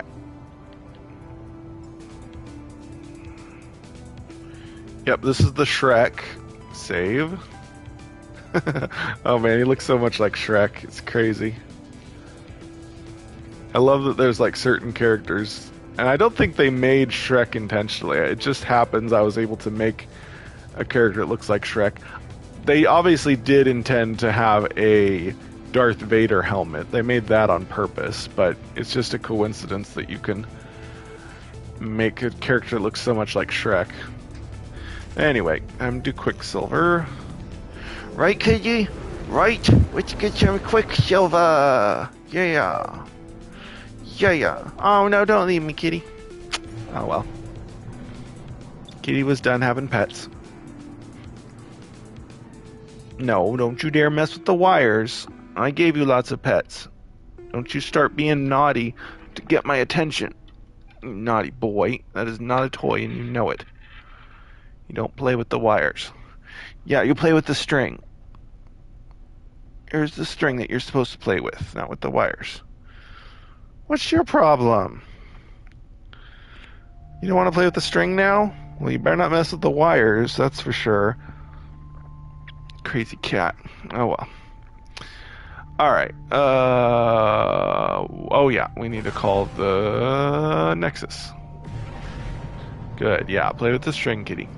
Yep, this is the Shrek save. Oh man, he looks so much like Shrek. It's crazy. I love that there's like certain characters, and I don't think they made Shrek intentionally. It just happens I was able to make a character that looks like Shrek. They obviously did intend to have a Darth Vader helmet. They made that on purpose, but it's just a coincidence that you can make a character look so much like Shrek. Anyway, I'm do Quicksilver. Right, kitty? Right? Let's get some Quicksilver. Yeah. Yeah. Oh no, don't leave me, kitty. Oh well. Kitty was done having pets. No, don't you dare mess with the wires. I gave you lots of pets. Don't you start being naughty to get my attention. You naughty boy. That is not a toy and you know it. You don't play with the wires. Yeah, you play with the string. Here's the string that you're supposed to play with, not with the wires. What's your problem? You don't want to play with the string now? Well, you better not mess with the wires, that's for sure. Crazy cat. Oh well. Alright. Oh yeah, we need to call the Nexus. Good, yeah, play with the string, kitty.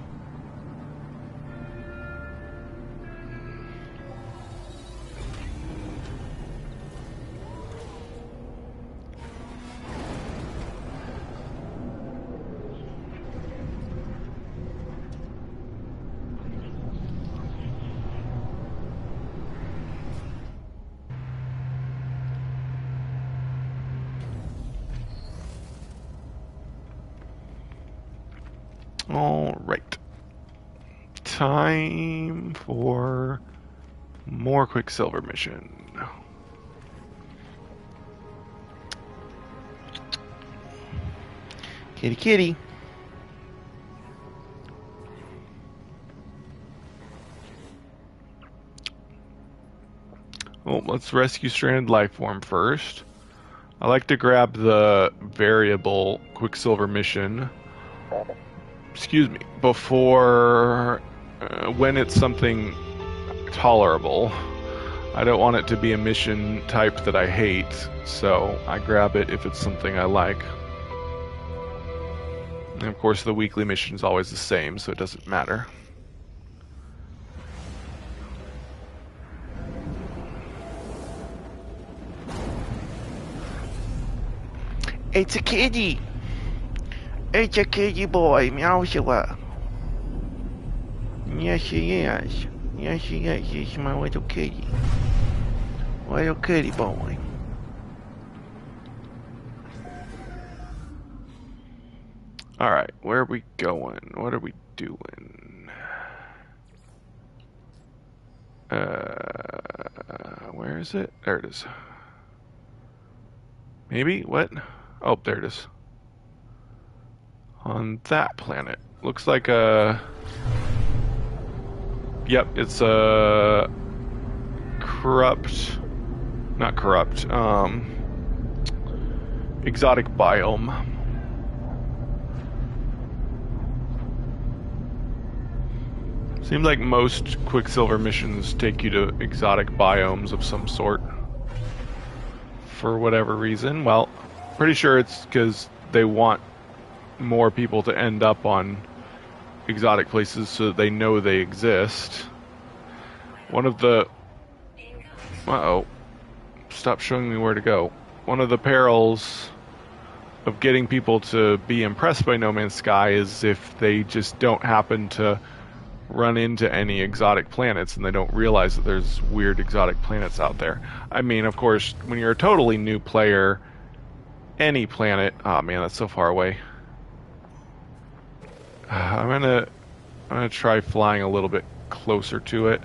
Alright. Time for more Quicksilver mission. Kitty kitty. Well, let's rescue stranded lifeform first. I like to grab the variable Quicksilver mission. Excuse me. Before when it's something tolerable. I don't want it to be a mission type that I hate, so I grab it if it's something I like. And of course the weekly mission is always the same, so it doesn't matter. It's a kitty! It's a kitty boy, Meowsula. Yes, he is. Yes, he is. He's my little kitty. Little kitty boy. Alright, where are we going? What are we doing? Where is it? There it is. Maybe? What? Oh, there it is. On that planet. Looks like a... Yep, it's a... corrupt... Not corrupt, exotic biome. Seems like most Quicksilver missions take you to exotic biomes of some sort. For whatever reason. Well, pretty sure it's because they want more people to end up on exotic places so that they know they exist. One of the... Uh-oh. Stop showing me where to go. One of the perils of getting people to be impressed by No Man's Sky is if they just don't happen to run into any exotic planets and they don't realize that there's weird exotic planets out there. I mean, of course, when you're a totally new player, any planet... Oh man, that's so far away. I'm gonna try flying a little bit closer to it.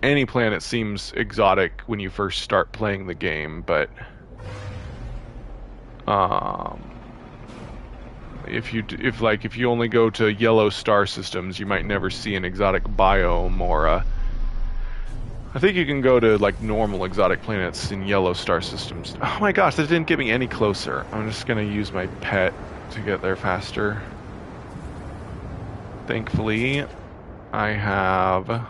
Any planet seems exotic when you first start playing the game, but if you only go to yellow star systems, you might never see an exotic biome or I think you can go to like normal exotic planets in yellow star systems. Oh my gosh, that didn't get me any closer. I'm just gonna use my pet to get there faster. Thankfully, I have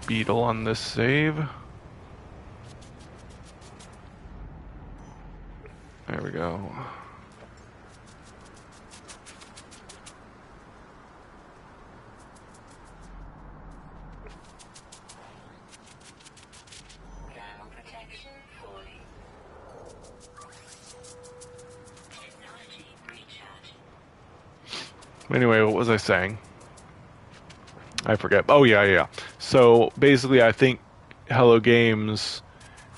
Beetle on this save. There we go. Anyway, what was I saying? I forget. Oh, yeah. So, basically, I think Hello Games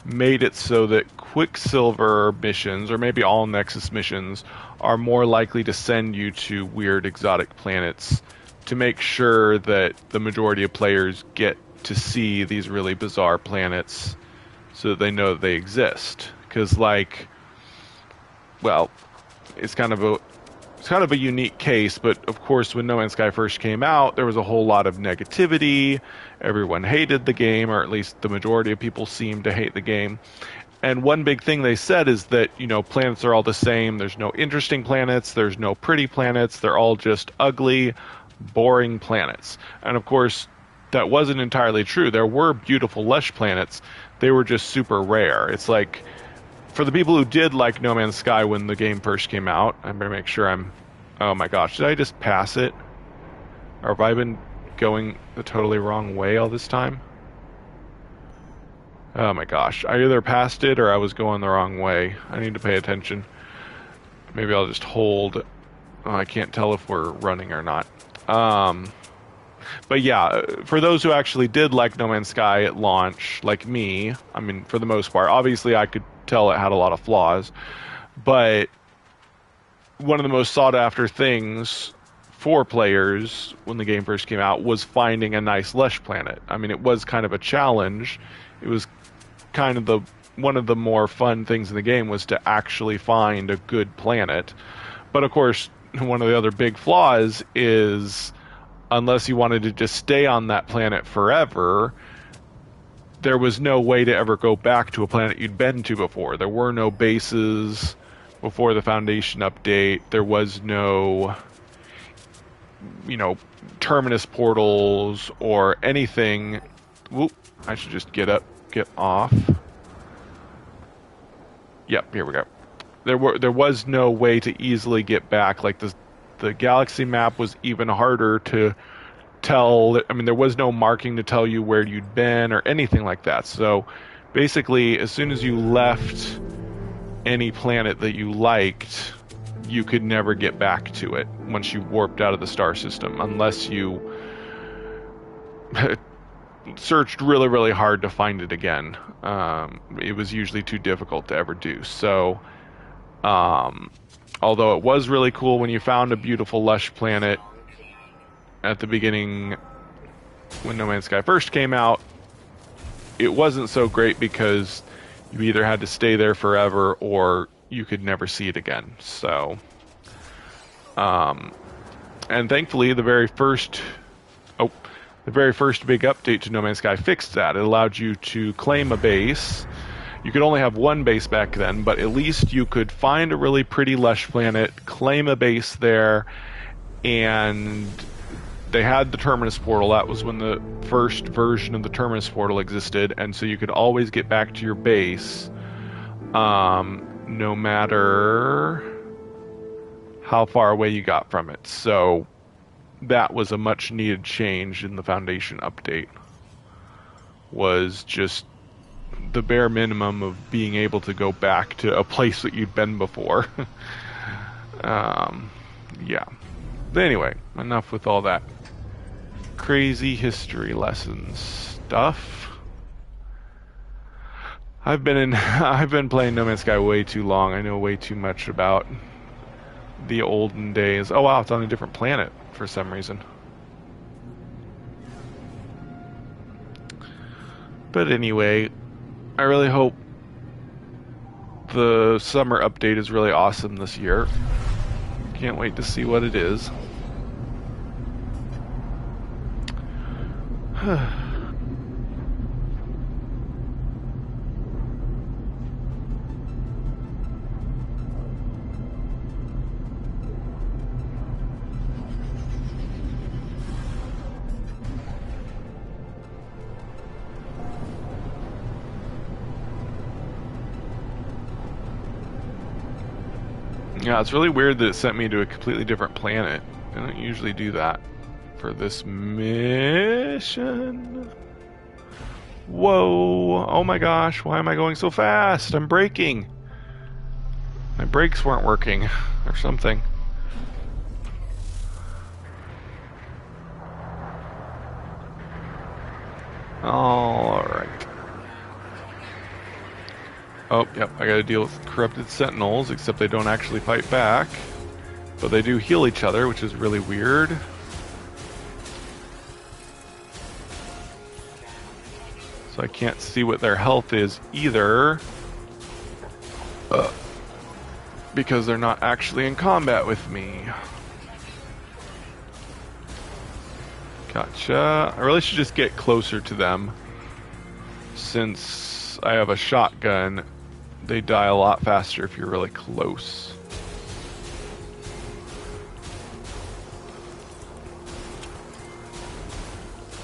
made it so that Quicksilver missions, or maybe all Nexus missions, are more likely to send you to weird exotic planets to make sure that the majority of players get to see these really bizarre planets so that they know that they exist. Because, like, well, it's kind of a unique case, but of course when No Man's Sky first came out, there was a whole lot of negativity. Everyone hated the game, or at least the majority of people seemed to hate the game. And one big thing they said is that, you know, planets are all the same. There's no interesting planets. There's no pretty planets. They're all just ugly, boring planets. And of course, that wasn't entirely true. There were beautiful, lush planets. They were just super rare. It's like, for the people who did like No Man's Sky when the game first came out, I better make sure I'm... Oh my gosh, did I just pass it? Or have I been going the totally wrong way all this time? Oh my gosh, I either passed it or I was going the wrong way. I need to pay attention. Maybe I'll just hold... Oh, I can't tell if we're running or not. But yeah, for those who actually did like No Man's Sky at launch, like me, I mean, for the most part, obviously I could tell it had a lot of flaws, but one of the most sought after things for players when the game first came out was finding a nice lush planet. I mean, it was kind of a challenge. It was kind of the one of the more fun things in the game was to actually find a good planet. But of course, one of the other big flaws is unless you wanted to just stay on that planet forever, there was no way to ever go back to a planet you'd been to before. There were no bases before the Foundation update. There was no, terminus portals or anything. Whoop, I should just get off. Yep, here we go. There was no way to easily get back. Like the galaxy map was even harder to tell. I mean, there was no marking to tell you where you'd been or anything like that. So basically, as soon as you left any planet that you liked, you could never get back to it once you warped out of the star system, unless you searched really, really hard to find it again. It was usually too difficult to ever do. So, although it was really cool when you found a beautiful, lush planet at the beginning when No Man's Sky first came out, it wasn't so great because you either had to stay there forever or you could never see it again. So, and thankfully the very first big update to No Man's Sky fixed that. It allowed you to claim a base. You could only have one base back then, but at least you could find a really pretty lush planet, claim a base there, and they had the Terminus portal. That was when the first version of the Terminus portal existed, and so you could always get back to your base, no matter how far away you got from it. So that was a much needed change in the Foundation update, was just the bare minimum of being able to go back to a place that you'd been before. Yeah. But anyway, enough with all that crazy history lesson stuff. I've been playing No Man's Sky way too long. I know way too much about the olden days. Oh wow, it's on a different planet for some reason. But anyway, I really hope the summer update is really awesome this year. Can't wait to see what it is. Yeah, it's really weird that it sent me to a completely different planet. I don't usually do that for this mission. Whoa! Oh my gosh, why am I going so fast? I'm braking. My brakes weren't working, or something. Alright. Oh, yep, I gotta deal with corrupted sentinels, except they don't actually fight back. But they do heal each other, which is really weird. So I can't see what their health is either. Because they're not actually in combat with me. Gotcha. I really should just get closer to them. Since I have a shotgun, they die a lot faster if you're really close.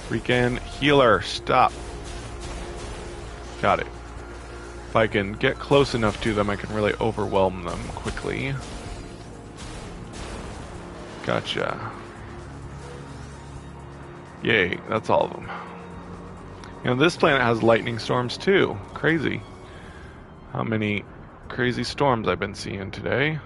Freaking healer, stop. Got it. If I can get close enough to them, I can really overwhelm them quickly. Gotcha. Yay, that's all of them. You know, this planet has lightning storms too. Crazy. How many crazy storms I've been seeing today.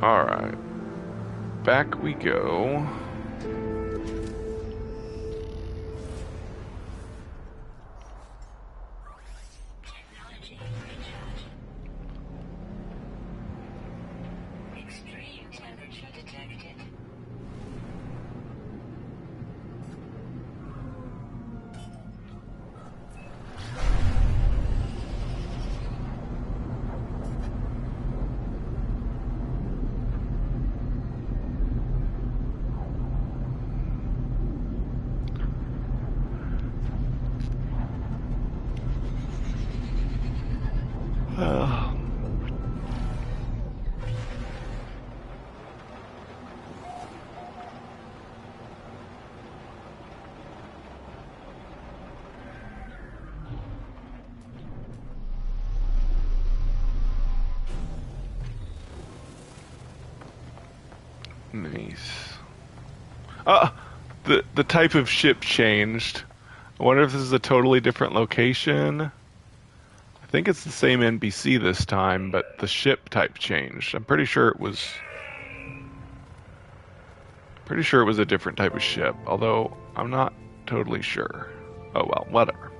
Alright. Back we go. Extreme temperature detected. Nice. The type of ship changed. I wonder if this is a totally different location. I think it's the same NPC this time, but the ship type changed. I'm pretty sure it was a different type of ship, although I'm not totally sure. Oh well, whatever.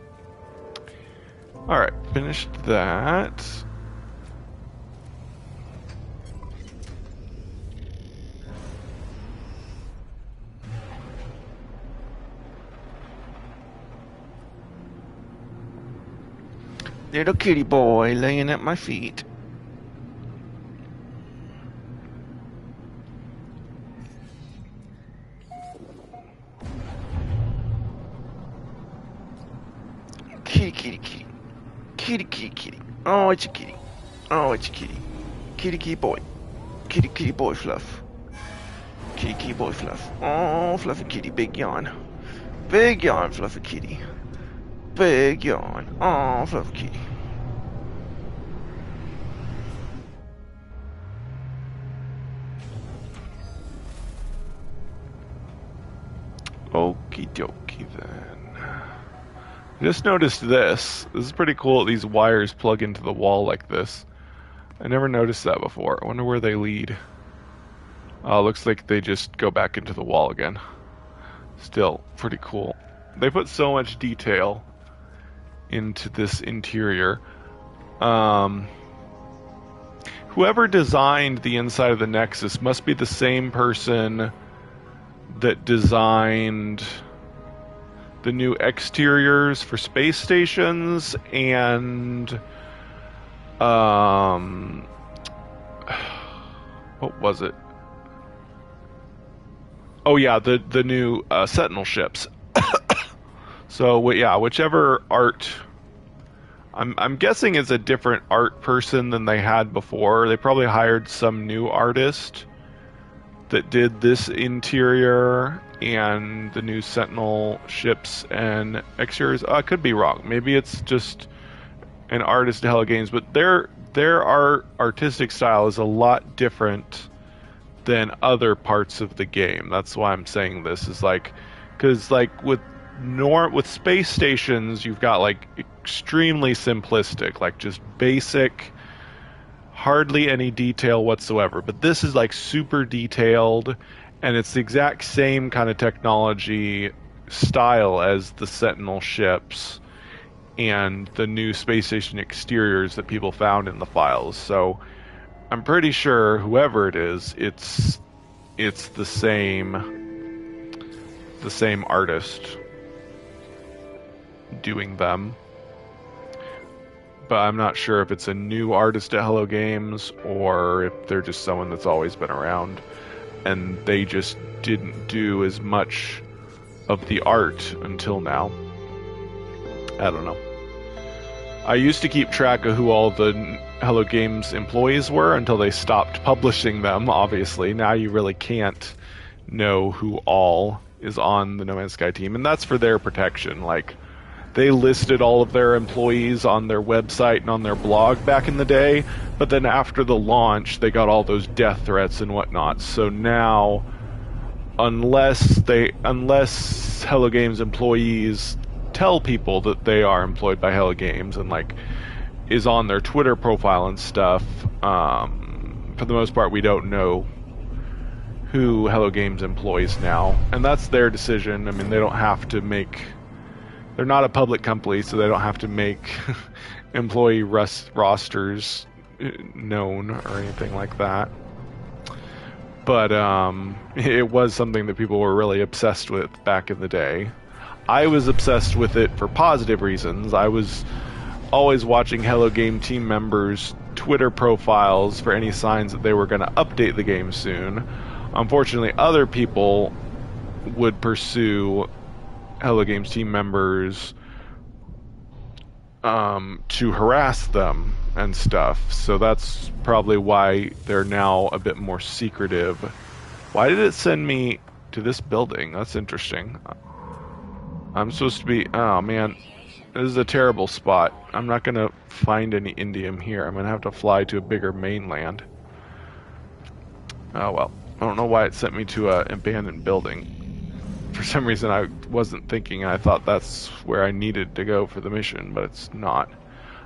Alright, finished that. Little kitty boy laying at my feet. Kitty, kitty, kitty. Kitty, kitty, kitty. Oh, it's a kitty. Oh, it's a kitty. Kitty, kitty boy. Kitty, kitty boy fluff. Kitty, kitty boy fluff. Oh, fluffy kitty, big yawn. Big yawn, fluffy kitty. Big yawn. Oh, fluffy kitty. Okie dokie then. I just noticed this. This is pretty cool. These wires plug into the wall like this. I never noticed that before. I wonder where they lead. Looks like they just go back into the wall again. Still, pretty cool. They put so much detail into this interior. Whoever designed the inside of the Nexus must be the same person that designed the new exteriors for space stations and what was it? Oh yeah, the new Sentinel ships. So yeah, whichever art, I'm guessing it's a different art person than they had before. They probably hired some new artist that did this interior and the new Sentinel ships and exteriors. I could be wrong. Maybe it's just an artist at Hello Games, but their artistic style is a lot different than other parts of the game. That's why I'm saying this is like, because like with space stations, you've got like extremely simplistic, like just basic, hardly any detail whatsoever. But this is like super detailed, and it's the exact same kind of technology style as the Sentinel ships and the new space station exteriors that people found in the files. So I'm pretty sure whoever it is, it's the same artist doing them. But I'm not sure if it's a new artist at Hello Games or if they're just someone that's always been around and they just didn't do as much of the art until now. I don't know. I used to keep track of who all the Hello Games employees were until they stopped publishing them, obviously. Now you really can't know who all is on the No Man's Sky team, and that's for their protection. Like, they listed all of their employees on their website and on their blog back in the day, but then after the launch, they got all those death threats and whatnot. So now, unless Hello Games employees tell people that they are employed by Hello Games and like is on their Twitter profile and stuff, for the most part, we don't know who Hello Games employs now, and that's their decision. I mean, they don't have to make. They're not a public company, so they don't have to make employee rosters known or anything like that. But it was something that people were really obsessed with back in the day. I was obsessed with it for positive reasons. I was always watching Hello Game team members' Twitter profiles for any signs that they were going to update the game soon. Unfortunately, other people would pursue Hello Games team members to harass them and stuff. So that's probably why they're now a bit more secretive. Why did it send me to this building? That's interesting. I'm supposed to be... Oh, man. This is a terrible spot. I'm not going to find any indium here. I'm going to have to fly to a bigger mainland. Oh, well. I don't know why it sent me to an abandoned building. For some reason, I wasn't thinking. I thought that's where I needed to go for the mission, but it's not.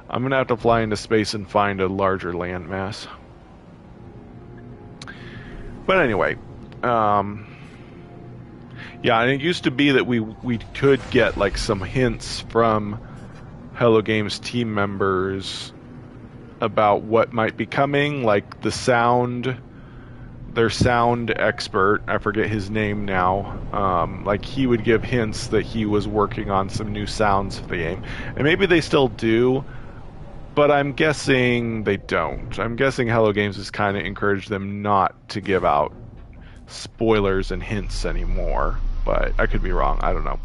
I'm going to have to fly into space and find a larger landmass. But anyway, yeah, and it used to be that we could get like some hints from Hello Games team members about what might be coming, like the sound, their sound expert, I forget his name now, like he would give hints that he was working on some new sounds for the game. And maybe they still do, but I'm guessing they don't. I'm guessing Hello Games has kind of encouraged them not to give out spoilers and hints anymore, but I could be wrong. I don't know.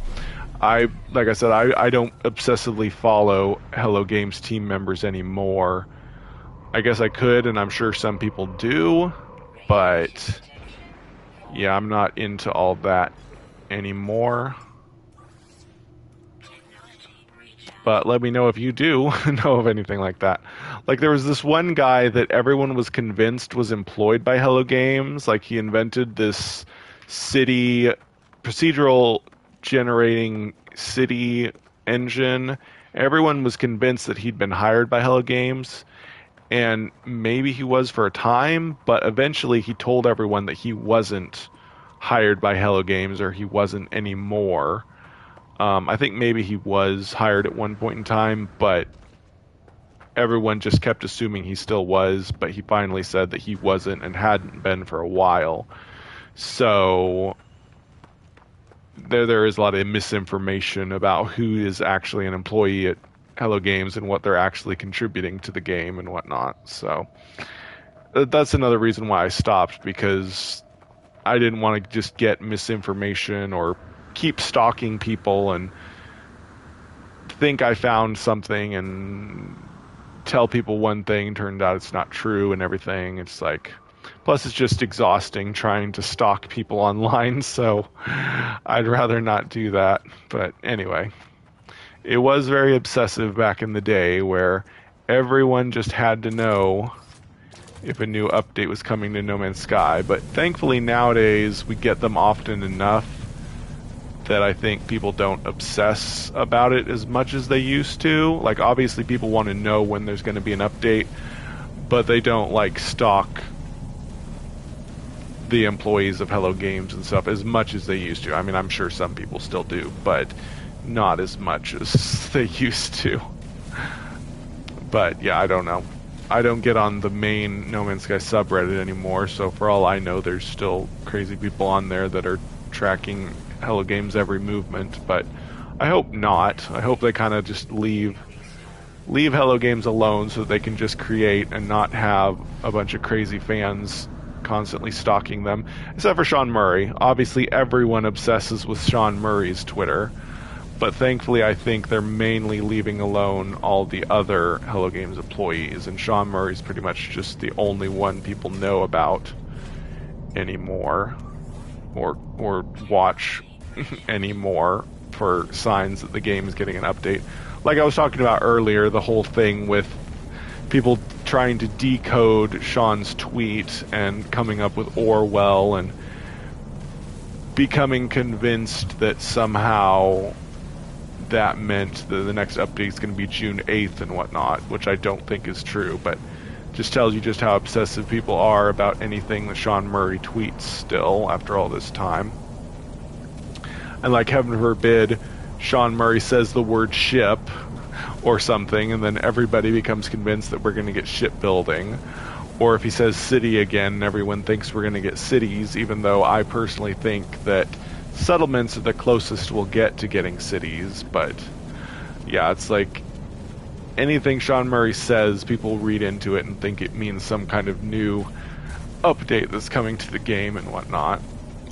Like I said, I don't obsessively follow Hello Games team members anymore. I guess I could, and I'm sure some people do, but yeah, I'm not into all that anymore. But let me know if you do know of anything like that. Like, there was this one guy that everyone was convinced was employed by Hello Games. Like, he invented this city, procedural generating city engine. Everyone was convinced that he'd been hired by Hello Games. And maybe he was for a time, but eventually he told everyone that he wasn't hired by Hello Games, or he wasn't anymore. I think maybe he was hired at one point in time, but everyone just kept assuming he still was, but he finally said that he wasn't and hadn't been for a while. So there is a lot of misinformation about who is actually an employee at Hello Games and what they're actually contributing to the game and whatnot. So that's another reason why I stopped, because I didn't want to just get misinformation or keep stalking people and think I found something and tell people one thing, turned out it's not true and everything. It's like, plus it's just exhausting trying to stalk people online, so I'd rather not do that. But anyway, it was very obsessive back in the day where everyone just had to know if a new update was coming to No Man's Sky. But thankfully nowadays we get them often enough that I think people don't obsess about it as much as they used to. Like, obviously people want to know when there's going to be an update, but they don't like stalk the employees of Hello Games and stuff as much as they used to. I mean, I'm sure some people still do, but not as much as they used to. But yeah, I don't know. I don't get on the main No Man's Sky subreddit anymore, so for all I know, there's still crazy people on there that are tracking Hello Games' every movement, but I hope not. I hope they kind of just leave Hello Games alone so that they can just create and not have a bunch of crazy fans constantly stalking them, except for Sean Murray. Obviously everyone obsesses with Sean Murray's Twitter, but thankfully I think they're mainly leaving alone all the other Hello Games employees, and Sean Murray's pretty much just the only one people know about anymore, or watch anymore for signs that the game is getting an update. Like I was talking about earlier, the whole thing with people trying to decode Sean's tweet and coming up with Orwell and becoming convinced that somehow that meant that the next update is going to be June 8th and whatnot, which I don't think is true, but Just tells you just how obsessive people are about anything that Sean Murray tweets still after all this time. And like, heaven forbid, Sean Murray says the word ship or something, and then everybody becomes convinced that we're going to get shipbuilding. Or if he says city again, everyone thinks we're going to get cities, even though I personally think that settlements are the closest we'll get to getting cities. But yeah, it's like anything Sean Murray says, people read into it and think it means some kind of new update that's coming to the game and whatnot,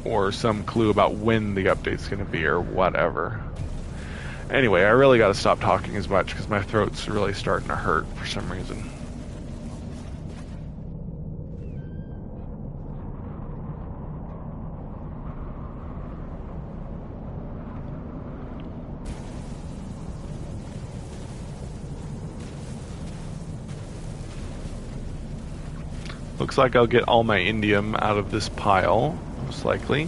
or some clue about when the update's going to be or whatever. Anyway, I really got to stop talking as much because my throat's really starting to hurt for some reason. Looks like I'll get all my indium out of this pile, most likely.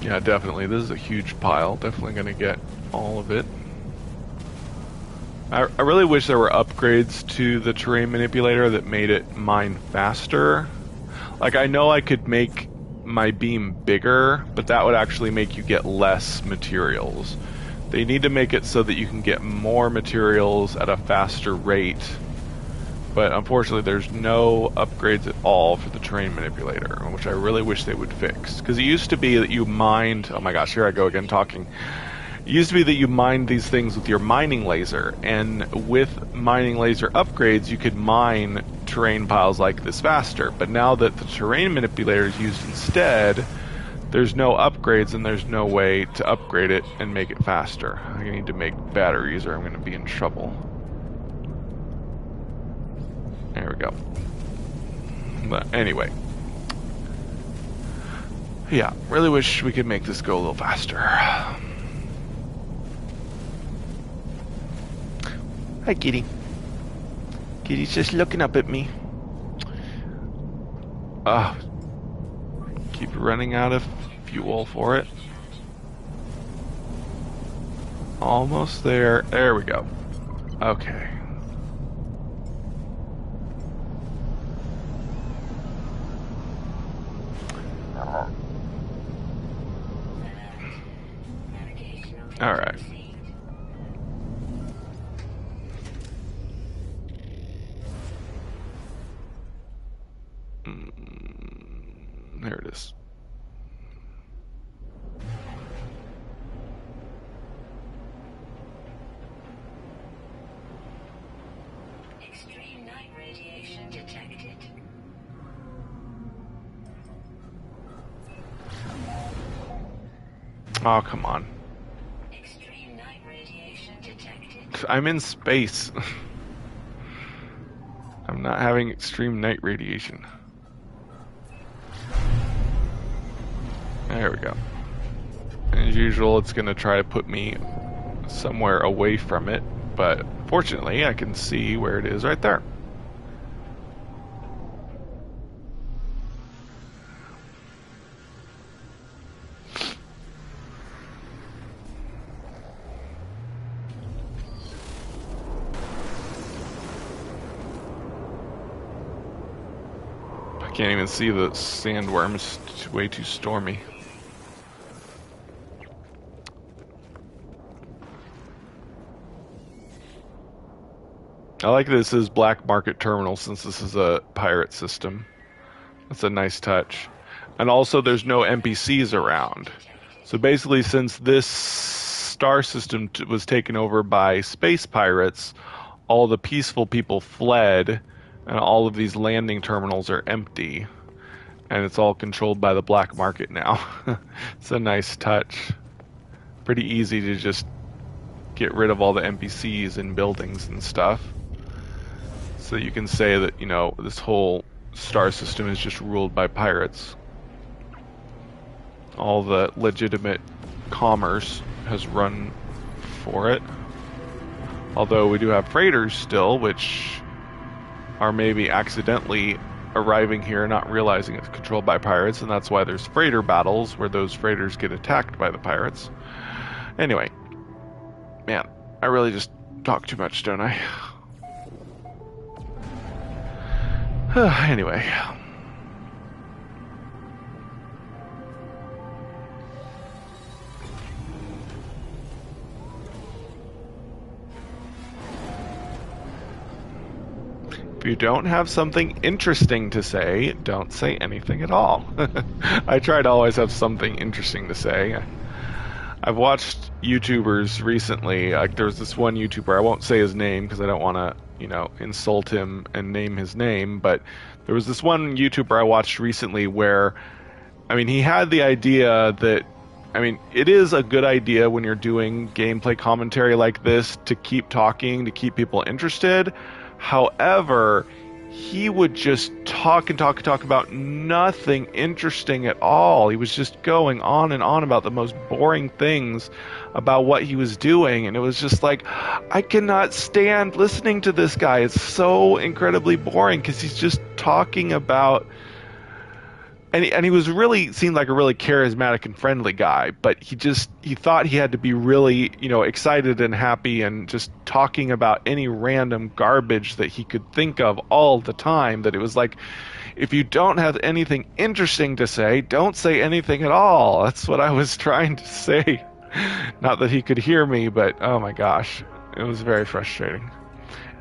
Yeah, definitely. This is a huge pile. Definitely going to get all of it. I really wish there were upgrades to the terrain manipulator that made it mine faster. Like, I know I could make my beam bigger, but that would actually make you get less materials. They need to make it so that you can get more materials at a faster rate, but unfortunately there's no upgrades at all for the terrain manipulator, which I really wish they would fix. Because it used to be that you mined, oh my gosh, here I go again talking. It used to be that you mined these things with your mining laser, and with mining laser upgrades you could mine terrain piles like this faster. But now that the terrain manipulator is used instead, there's no upgrades and there's no way to upgrade it and make it faster. I need to make batteries or I'm going to be in trouble. There we go. But anyway. Yeah, really wish we could make this go a little faster. Hi, Kitty. Kitty's just looking up at me. Keep running out of fuel for it. Almost there. There we go. Okay. All right. There it is. Extreme night radiation detected. Oh, come on. Extreme night radiation detected. I'm in space. I'm not having extreme night radiation. There we go. As usual, it's going to try to put me somewhere away from it, but fortunately I can see where it is right there. I can't even see the sandworms. It's way too stormy. I like this as black market terminal since this is a pirate system. That's a nice touch. And also there's no NPCs around. So basically, since this star system was taken over by space pirates, all the peaceful people fled and all of these landing terminals are empty. And it's all controlled by the black market now. It's a nice touch. Pretty easy to just get rid of all the NPCs and buildings and stuff. So you can say that, you know, this whole star system is just ruled by pirates. All the legitimate commerce has run for it. Although we do have freighters still, which are maybe accidentally arriving here not realizing it's controlled by pirates, and that's why there's freighter battles where those freighters get attacked by the pirates. Anyway, man, I really just talk too much, don't I? Anyway. If you don't have something interesting to say, don't say anything at all. I try to always have something interesting to say. I've watched YouTubers recently. Like there was this one YouTuber, I won't say his name because I don't want to, insult him and name his name, but there was this one YouTuber I watched recently where, he had the idea that, it is a good idea when you're doing gameplay commentary like this to keep talking, to keep people interested. However, he would just talk and talk and talk about nothing interesting at all. He was just going on and on about the most boring things about what he was doing. And it was just like, I cannot stand listening to this guy. It's so incredibly boring because he's just talking about... And he was seemed like a really charismatic and friendly guy, but he thought he had to be really, excited and happy and just talking about any random garbage that he could think of all the time, that it was like, if you don't have anything interesting to say, don't say anything at all. That's what I was trying to say. Not that he could hear me, but oh my gosh, it was very frustrating.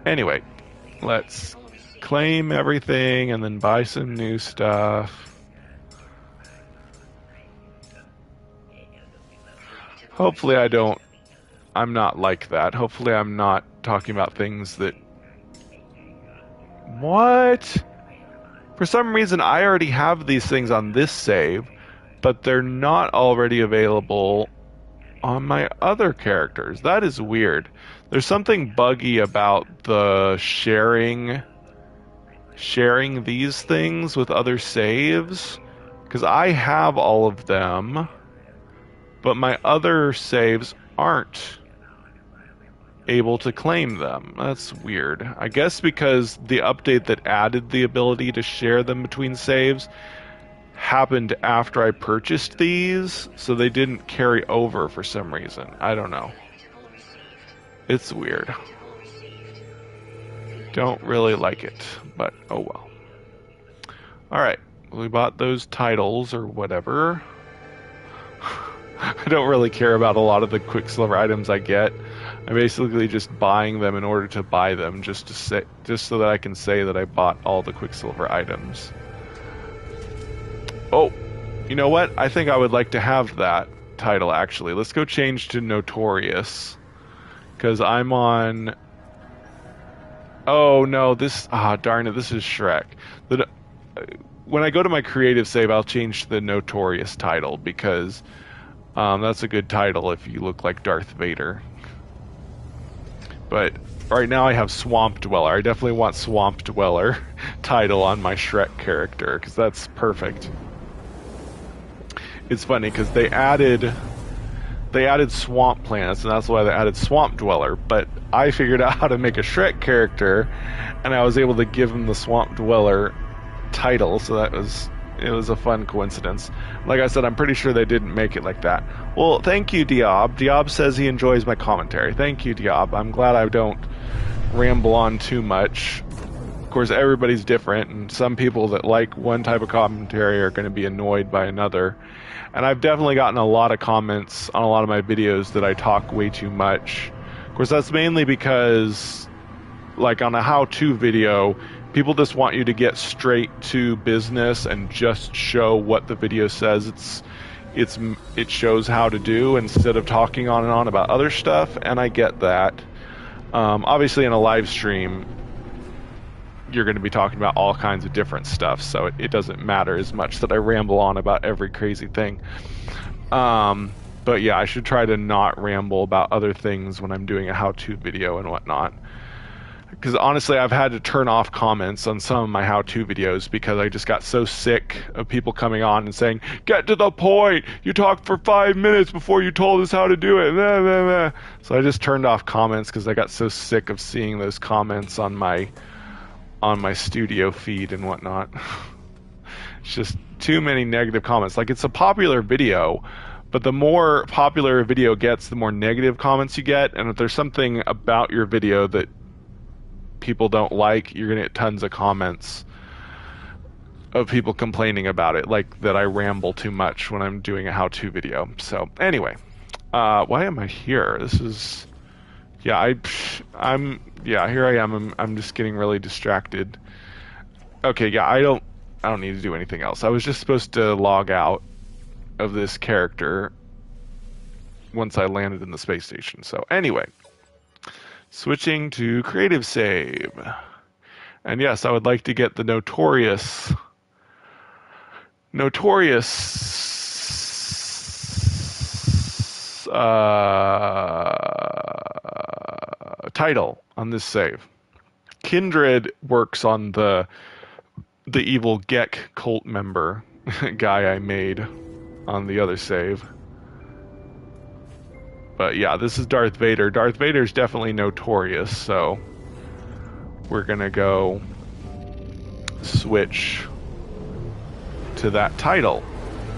Anyway, let's claim everything and then buy some new stuff. Hopefully I'm not like that. Hopefully I'm not talking about things that... What? For some reason I already have these things on this save, but they're not already available on my other characters. That is weird. There's something buggy about the sharing these things with other saves, because I have all of them, but my other saves aren't able to claim them. That's weird. I guess because the update that added the ability to share them between saves happened after I purchased these, so they didn't carry over for some reason. I don't know. It's weird. Don't really like it, but oh well. Alright, we bought those titles or whatever. I don't really care about a lot of the Quicksilver items I get. I'm basically just buying them in order to buy them, just so that I can say that I bought all the Quicksilver items. Oh, you know what? I think I would like to have that title actually. Let's go change to Notorious, because I'm on... Oh no, darn it, this is Shrek. When I go to my creative save, I'll change to the Notorious title, because that's a good title if you look like Darth Vader. But right now I have Swamp Dweller. I definitely want Swamp Dweller title on my Shrek character, because that's perfect. It's funny because they added swamp planets, and that's why they added Swamp Dweller. But I figured out how to make a Shrek character, and I was able to give him the Swamp Dweller title. So it was a fun coincidence. Like I said, I'm pretty sure they didn't make it like that. Well, thank you, Diob. Diob says he enjoys my commentary. Thank you, Diob. I'm glad I don't ramble on too much. Of course, everybody's different, and some people that like one type of commentary are going to be annoyed by another. And I've definitely gotten a lot of comments on a lot of my videos that I talk way too much. Of course, that's mainly because, like on a how-to video, people just want you to get straight to business and just show what the video says it shows how to do, instead of talking on and on about other stuff, and I get that. Obviously in a live stream, you're going to be talking about all kinds of different stuff, so it doesn't matter as much that I ramble on about every crazy thing. But yeah, I should try to not ramble about other things when I'm doing a how-to video and whatnot. Because honestly, I've had to turn off comments on some of my how-to videos because I just got so sick of people coming on and saying, "Get to the point! You talked for 5 minutes before you told us how to do it." Blah, blah, blah. So I just turned off comments because I got so sick of seeing those comments on my on my studio feed and whatnot. It's just too many negative comments. Like, it's a popular video, but the more popular a video gets, the more negative comments you get. And if there's something about your video that people don't like, you're gonna get tons of comments of people complaining about it, like that I ramble too much when I'm doing a how-to video. So anyway, why am I here? This is, yeah, here I am. I'm just getting really distracted. Okay, yeah, I don't need to do anything else. I was just supposed to log out of this character once I landed in the space station. So anyway, switching to creative save. And yes, I would like to get the notorious title on this save. Kindred works on the evil Gek cult member guy I made on the other save. But yeah, this is Darth Vader. Darth Vader's definitely notorious, so we're gonna go switch to that title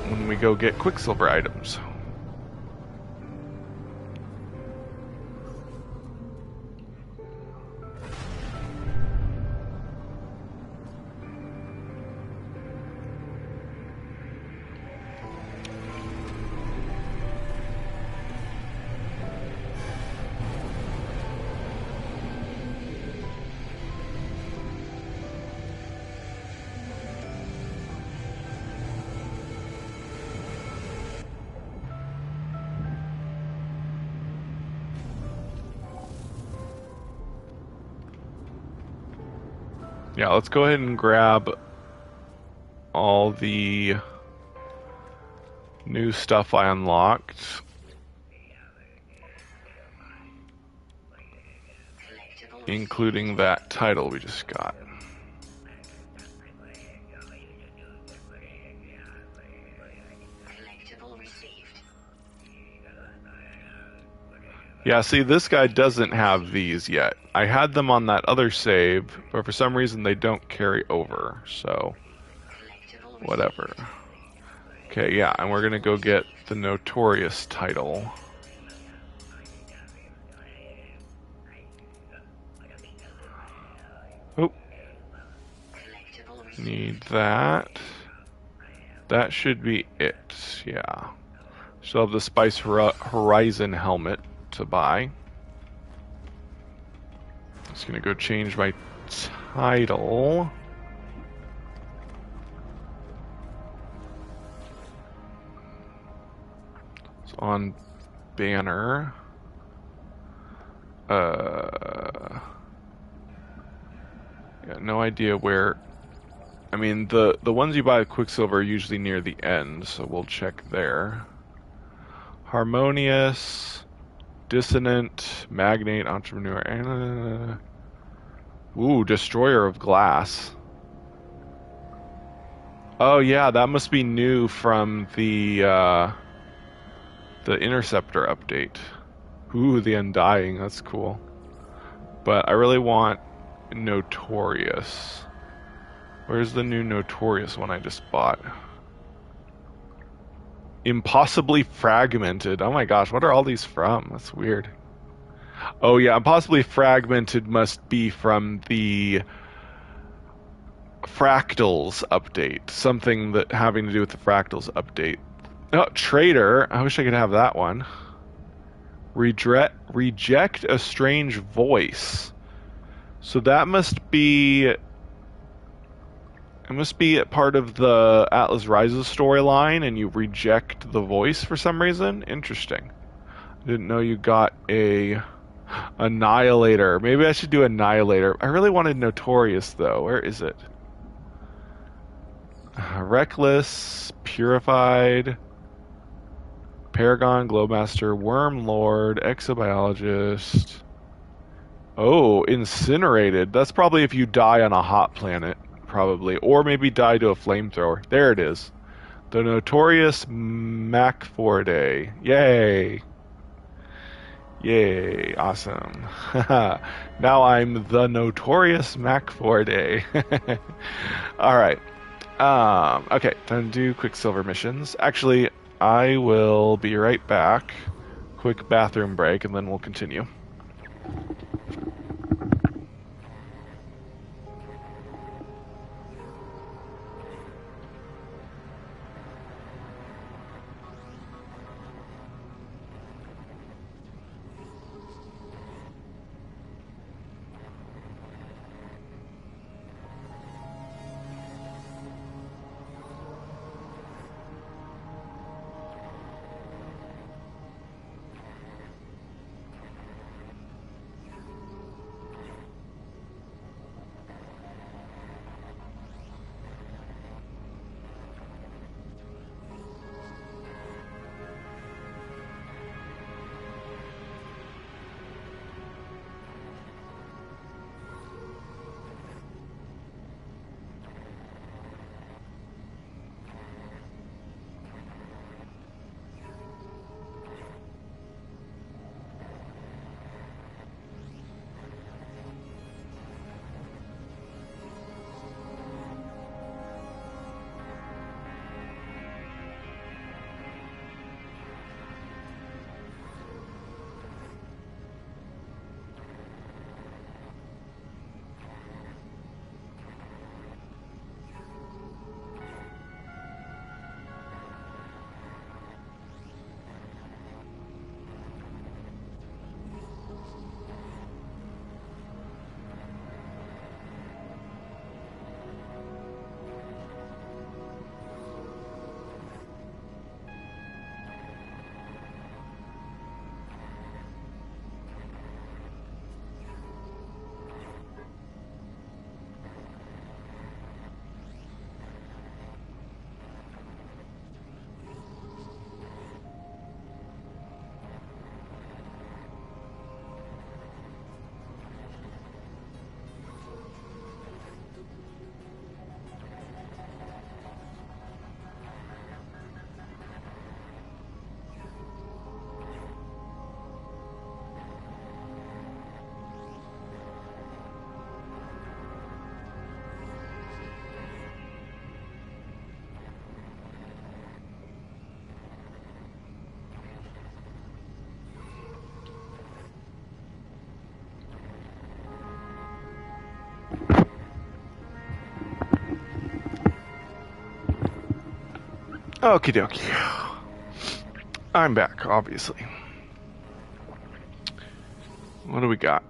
when we go get Quicksilver items. Yeah, let's go ahead and grab all the new stuff I unlocked, including that title we just got. Yeah, see, this guy doesn't have these yet. I had them on that other save, but for some reason they don't carry over, so whatever. Okay, yeah, and we're gonna go get the Notorious title. Oh. Need that. That should be it, yeah. Still have the Spice Horizon helmet to buy. Just gonna go change my title. It's on banner. Yeah, no idea where. I mean, the ones you buy with Quicksilver are usually near the end, so we'll check there. Harmonious, Dissonant, Magnate, Entrepreneur, ooh, Destroyer of Glass. Oh yeah, that must be new from the Interceptor update. Ooh, the Undying, that's cool. But I really want Notorious. Where's the new Notorious one I just bought? Impossibly Fragmented. Oh my gosh, what are all these from? That's weird. Oh yeah, Impossibly Fragmented must be from the Fractals update. Something that having to do with the Fractals update. Oh, Traitor. I wish I could have that one. Reject a Strange Voice. So that must be... It must be a part of the Atlas Rises storyline, and you reject the voice for some reason. Interesting. I didn't know you got a Annihilator. Maybe I should do Annihilator. I really wanted Notorious, though. Where is it? Reckless, Purified, Paragon, Glowmaster, Worm Lord, Exobiologist. Oh, Incinerated. That's probably if you die on a hot planet. Probably, or maybe die to a flamethrower. There it is. The Notorious Macforday. Yay. Yay, awesome. Now I'm the notorious Mac 4-Day. Alright. Okay, time to do Quicksilver missions. Actually, I will be right back. Quick bathroom break, and then we'll continue. Okie dokie. I'm back, obviously. What do we got?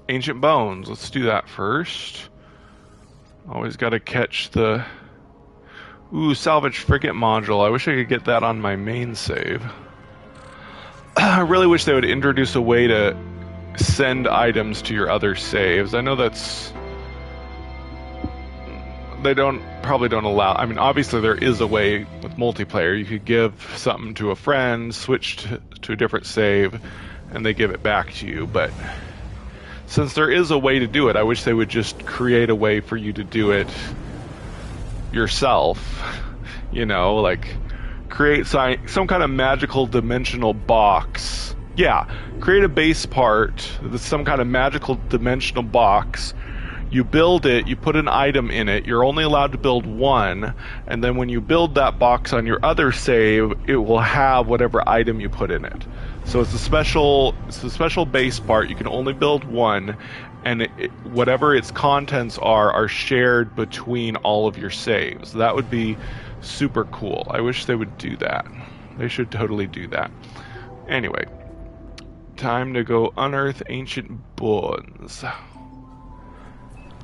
Ancient Bones. Let's do that first. Always got to catch the... Ooh, Salvage Frigate module. I wish I could get that on my main save. I really wish they would introduce a way to send items to your other saves. I know that's... They probably don't allow... I mean, obviously there is a way with multiplayer. You could give something to a friend, switch to a different save, and they give it back to you. But since there is a way to do it, I wish they would just create a way for you to do it yourself. You know, like create some kind of magical dimensional box. Yeah, create a base part, some kind of magical dimensional box. You build it, you put an item in it, you're only allowed to build one, and then when you build that box on your other save, it will have whatever item you put in it. So it's a special base part, you can only build one, and whatever its contents are shared between all of your saves. That would be super cool. I wish they would do that. They should totally do that. Anyway, time to go unearth ancient bones.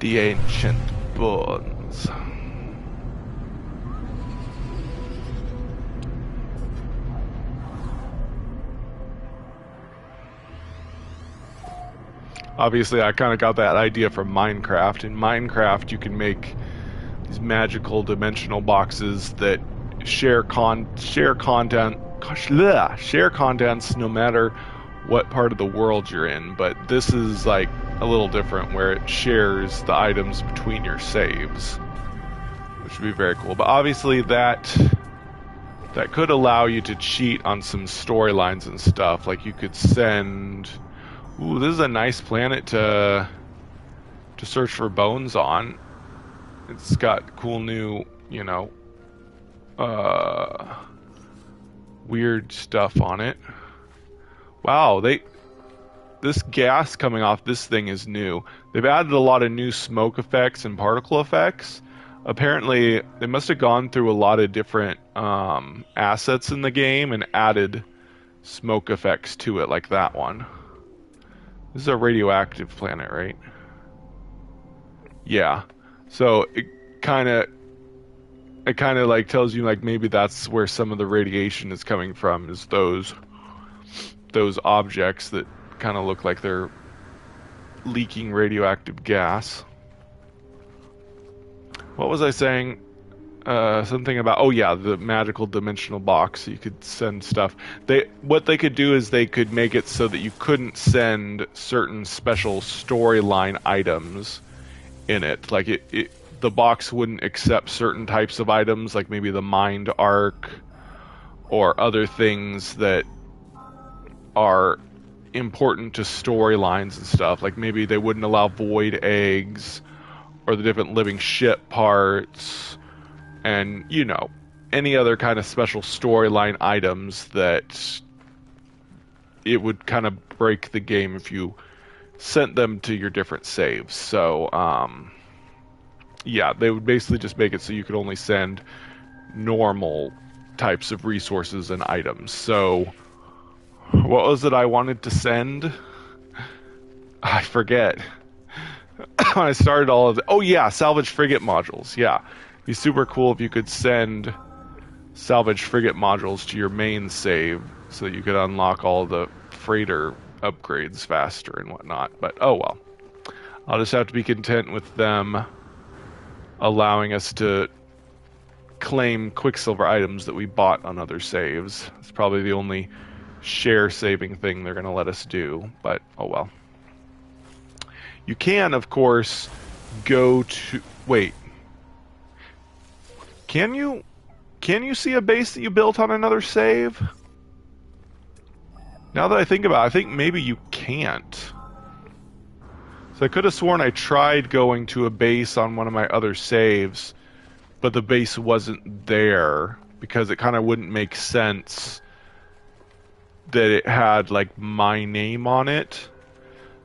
The ancient bones. Obviously, I kind of got that idea from Minecraft. In Minecraft, you can make these magical dimensional boxes that share contents no matter what part of the world you're in. But this is like a little different, where it shares the items between your saves, which would be very cool. But obviously that that could allow you to cheat on some storylines and stuff. Like you could send. Ooh, this is a nice planet to search for bones on. It's got cool new, uh, weird stuff on it. Wow, this gas coming off this thing is new. They've added a lot of new smoke effects and particle effects. Apparently, they must have gone through a lot of different assets in the game and added smoke effects to it, like that one. This is a radioactive planet, right? Yeah. So it kind of like tells you like maybe that's where some of the radiation is coming from, is those objects that kind of look like they're leaking radioactive gas. What was I saying? Something about, oh yeah, the magical dimensional box. You could send stuff. What they could do is they could make it so that you couldn't send certain special storyline items in it. Like the box wouldn't accept certain types of items, like maybe the mind arc or other things that are important to storylines and stuff. Like maybe they wouldn't allow void eggs or the different living ship parts and, any other kind of special storyline items that it would kind of break the game if you sent them to your different saves. So, yeah, they would basically just make it so you could only send normal types of resources and items. So, what was it I wanted to send? I forget. When I started all of it. Oh yeah, salvage frigate modules. Yeah. It'd be super cool if you could send salvage frigate modules to your main save so that you could unlock all the freighter upgrades faster and whatnot. But oh well. I'll just have to be content with them allowing us to claim Quicksilver items that we bought on other saves. It's probably the only share saving thing they're going to let us do, but oh well. You can, of course, go to... Wait. Can you see a base that you built on another save? Now that I think about it, I think maybe you can't. So I could have sworn I tried going to a base on one of my other saves, but the base wasn't there because it kind of wouldn't make sense that it had, like, my name on it.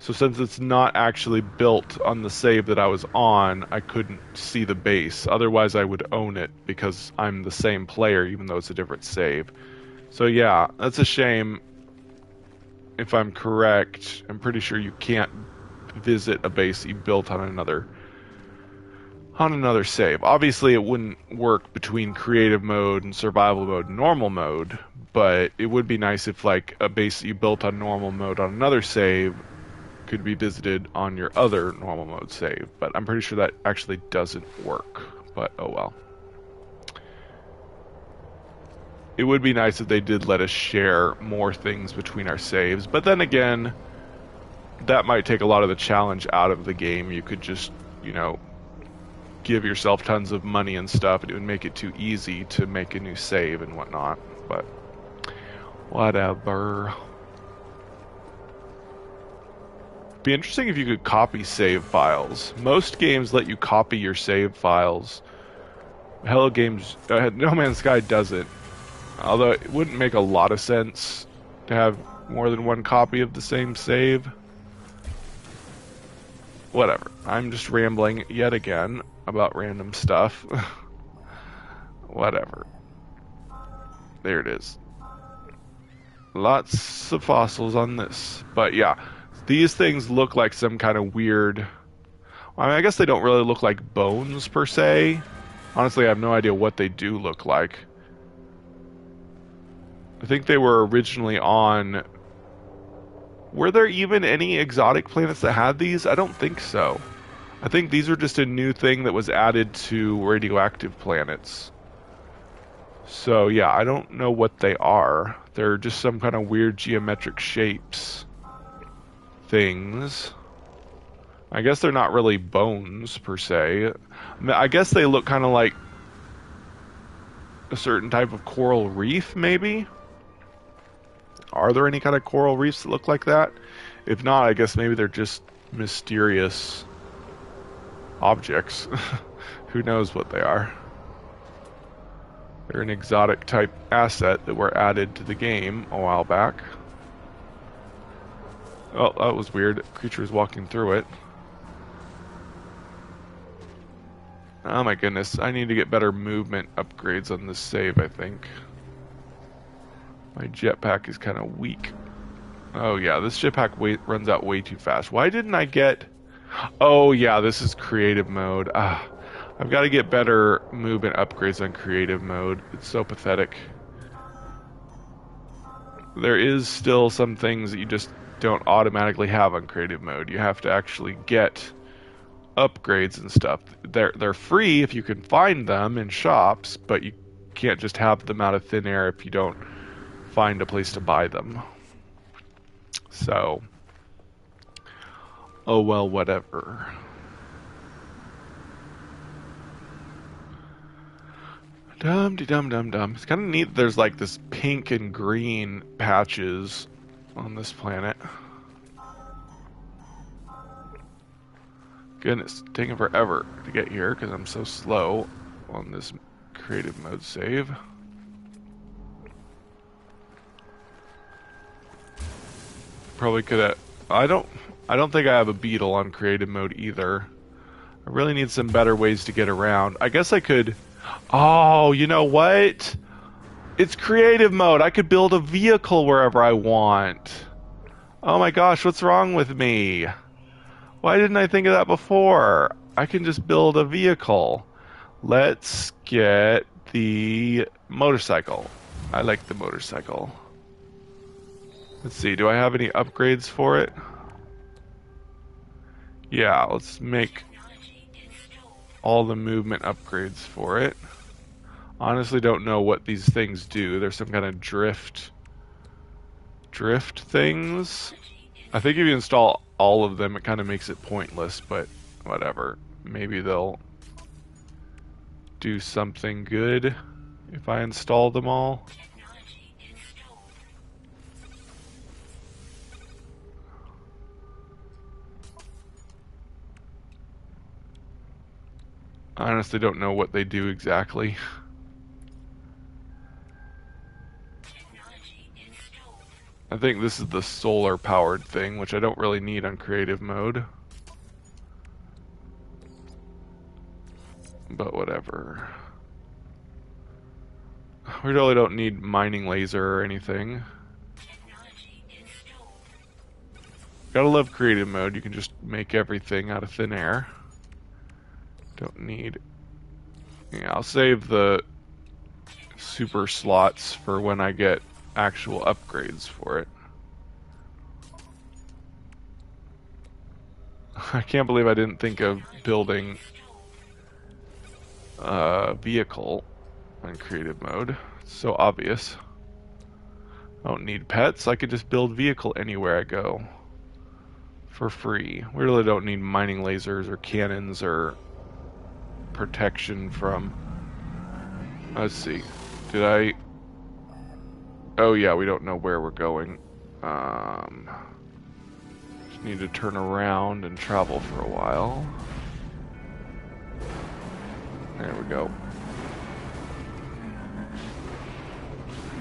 So since it's not actually built on the save that I was on, I couldn't see the base. Otherwise, I would own it because I'm the same player, even though it's a different save. So yeah, that's a shame. If I'm correct, I'm pretty sure you can't visit a base you built on another save. Obviously, it wouldn't work between creative mode and survival mode and normal mode, but it would be nice if, like, a base that you built on normal mode on another save could be visited on your other normal mode save, but I'm pretty sure that actually doesn't work, but oh well. It would be nice if they did let us share more things between our saves, but then again, that might take a lot of the challenge out of the game. You could just, give yourself tons of money and stuff, and it would make it too easy to make a new save and whatnot, but whatever. Be interesting if you could copy save files. Most games let you copy your save files. No Man's Sky doesn't. Although it wouldn't make a lot of sense to have more than one copy of the same save. Whatever. I'm just rambling yet again about random stuff. Whatever. There it is. Lots of fossils on this. But yeah. These things look like some kind of weird... I guess they don't really look like bones, per se. Honestly, I have no idea what they do look like. I think they were originally on... Were there even any exotic planets that had these? I don't think so. I think these are just a new thing that was added to radioactive planets. So, yeah, I don't know what they are. They're just some kind of weird geometric shapes. Things. I guess they're not really bones per se. I guess they look kind of like a certain type of coral reef, maybe? Are there any kind of coral reefs that look like that? If not, I guess maybe they're just mysterious objects. Who knows what they are? They're an exotic type asset that were added to the game a while back. Oh, that was weird. Creatures walking through it. Oh my goodness, I need to get better movement upgrades on this save, I think. My jetpack is kind of weak. Oh yeah, this jetpack runs out way too fast. Why didn't I get... Oh yeah, this is creative mode. I've got to get better movement upgrades on creative mode. It's so pathetic. There is still some things that you just don't automatically have on creative mode. You have to actually get upgrades and stuff. They're free if you can find them in shops, but you can't just have them out of thin air if you don't find a place to buy them. So, oh well, whatever. Dum-de-dum-dum-dum. It's kind of neat. There's like this pink and green patches on this planet. Goodness, it's taking forever to get here because I'm so slow on this creative mode save. Probably could have... I don't think I have a beetle on creative mode either. I really need some better ways to get around. I guess I could... Oh, you know what? It's creative mode. I could build a vehicle wherever I want. Oh my gosh, what's wrong with me? Why didn't I think of that before? I can just build a vehicle. Let's get the motorcycle. I like the motorcycle. Let's see, do I have any upgrades for it? Yeah, let's make all the movement upgrades for it. Honestly don't know what these things do. There's some kind of drift things. I think if you install all of them, it kind of makes it pointless, but whatever. Maybe they'll do something good if I install them all. I honestly don't know what they do exactly. I think this is the solar powered thing, which I don't really need on creative mode. But whatever. We really don't need mining laser or anything. Gotta love creative mode, you can just make everything out of thin air. Don't need... Yeah, I'll save the super slots for when I get actual upgrades for it. I can't believe I didn't think of building a vehicle in creative mode. It's so obvious. I don't need pets, I could just build vehicle anywhere I go. For free. We really don't need mining lasers or cannons or protection from... Let's see. Did I... Oh yeah, we don't know where we're going. Just need to turn around and travel for a while. There we go.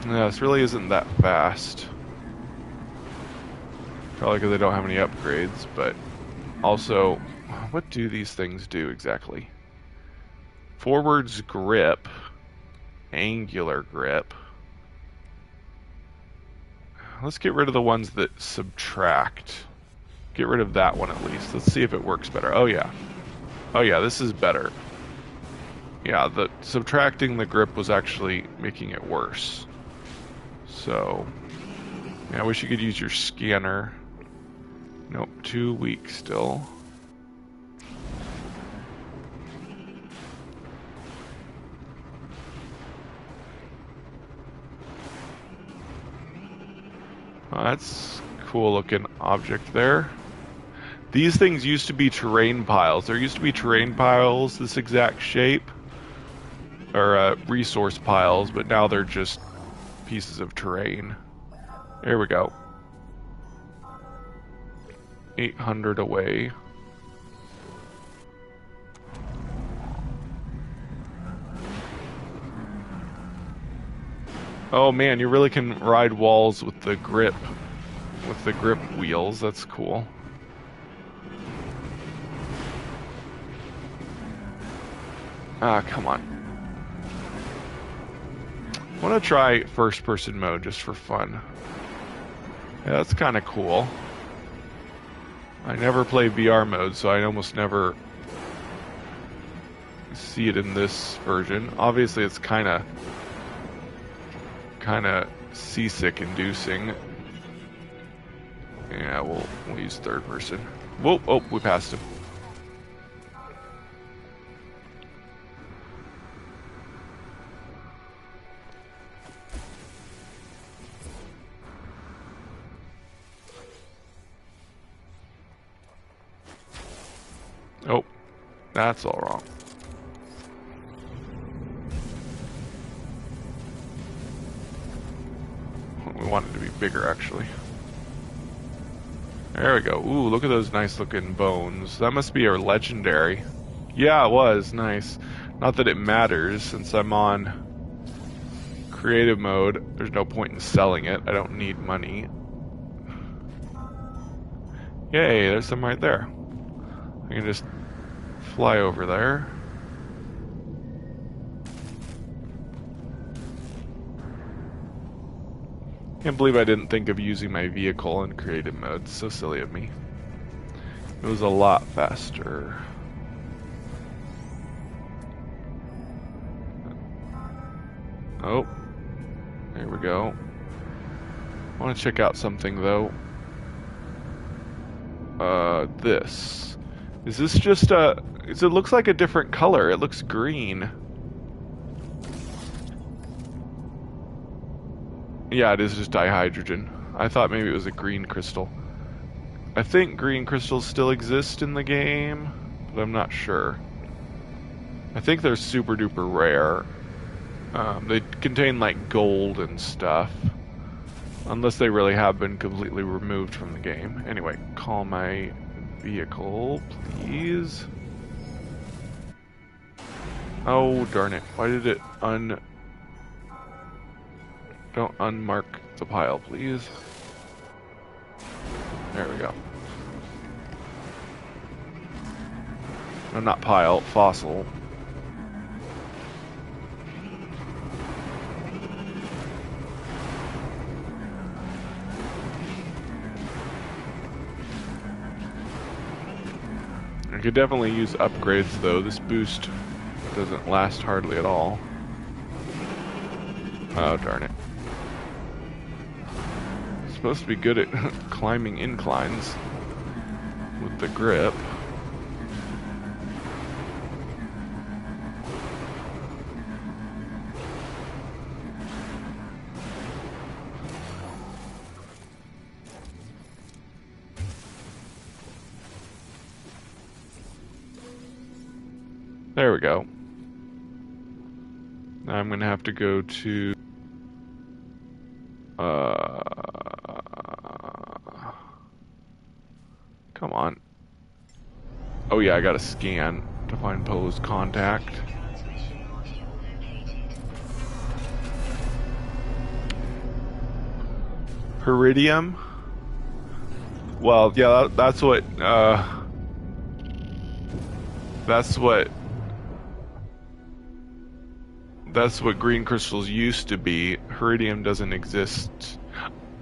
Yeah, this really isn't that fast. Probably because I don't have any upgrades, but also, what do these things do exactly? Forwards grip, angular grip. Let's get rid of the ones that subtract. Get rid of that one at least. Let's see if it works better. Oh yeah. Oh yeah, this is better. Yeah, the subtracting the grip was actually making it worse. So, yeah, I wish you could use your scanner. Nope, too weak still. Oh, that's a cool looking object there. These things used to be terrain piles. There used to be terrain piles this exact shape or resource piles, but now they're just pieces of terrain. There we go. 800 away. Oh man, you really can ride walls with the grip wheels. That's cool. Ah, come on. I want to try first-person mode just for fun. Yeah, that's kind of cool. I never play VR mode, so I almost never see it in this version. Obviously, it's kind of seasick inducing. Yeah, we'll use third person. Whoa, oh, we passed him. Oh, that's all wrong. We want it to be bigger, actually. There we go. Ooh, look at those nice looking bones. That must be a legendary. Yeah, it was. Nice. Not that it matters, since I'm on creative mode. There's no point in selling it. I don't need money. Yay, there's some right there. I can just fly over there. Can't believe I didn't think of using my vehicle in creative mode. It's so silly of me. It was a lot faster. Oh, there we go. I want to check out something though. This. Is this just a... It looks like a different color. It looks green. Yeah, it is just dihydrogen. I thought maybe it was a green crystal. I think green crystals still exist in the game, but I'm not sure. I think they're super duper rare. They contain like gold and stuff. Unless they really have been completely removed from the game. Anyway, call my vehicle, please. Oh, darn it. Why did it Don't unmark the pile, please. There we go. No, not pile, fossil. I could definitely use upgrades though. This boost doesn't last hardly at all. Oh, darn it. Supposed to be good at climbing inclines with the grip. There we go. Now I'm gonna have to go to come on. Oh yeah, I gotta scan to find Polo's contact. Iridium? Well, yeah, that's what green crystals used to be. Iridium doesn't exist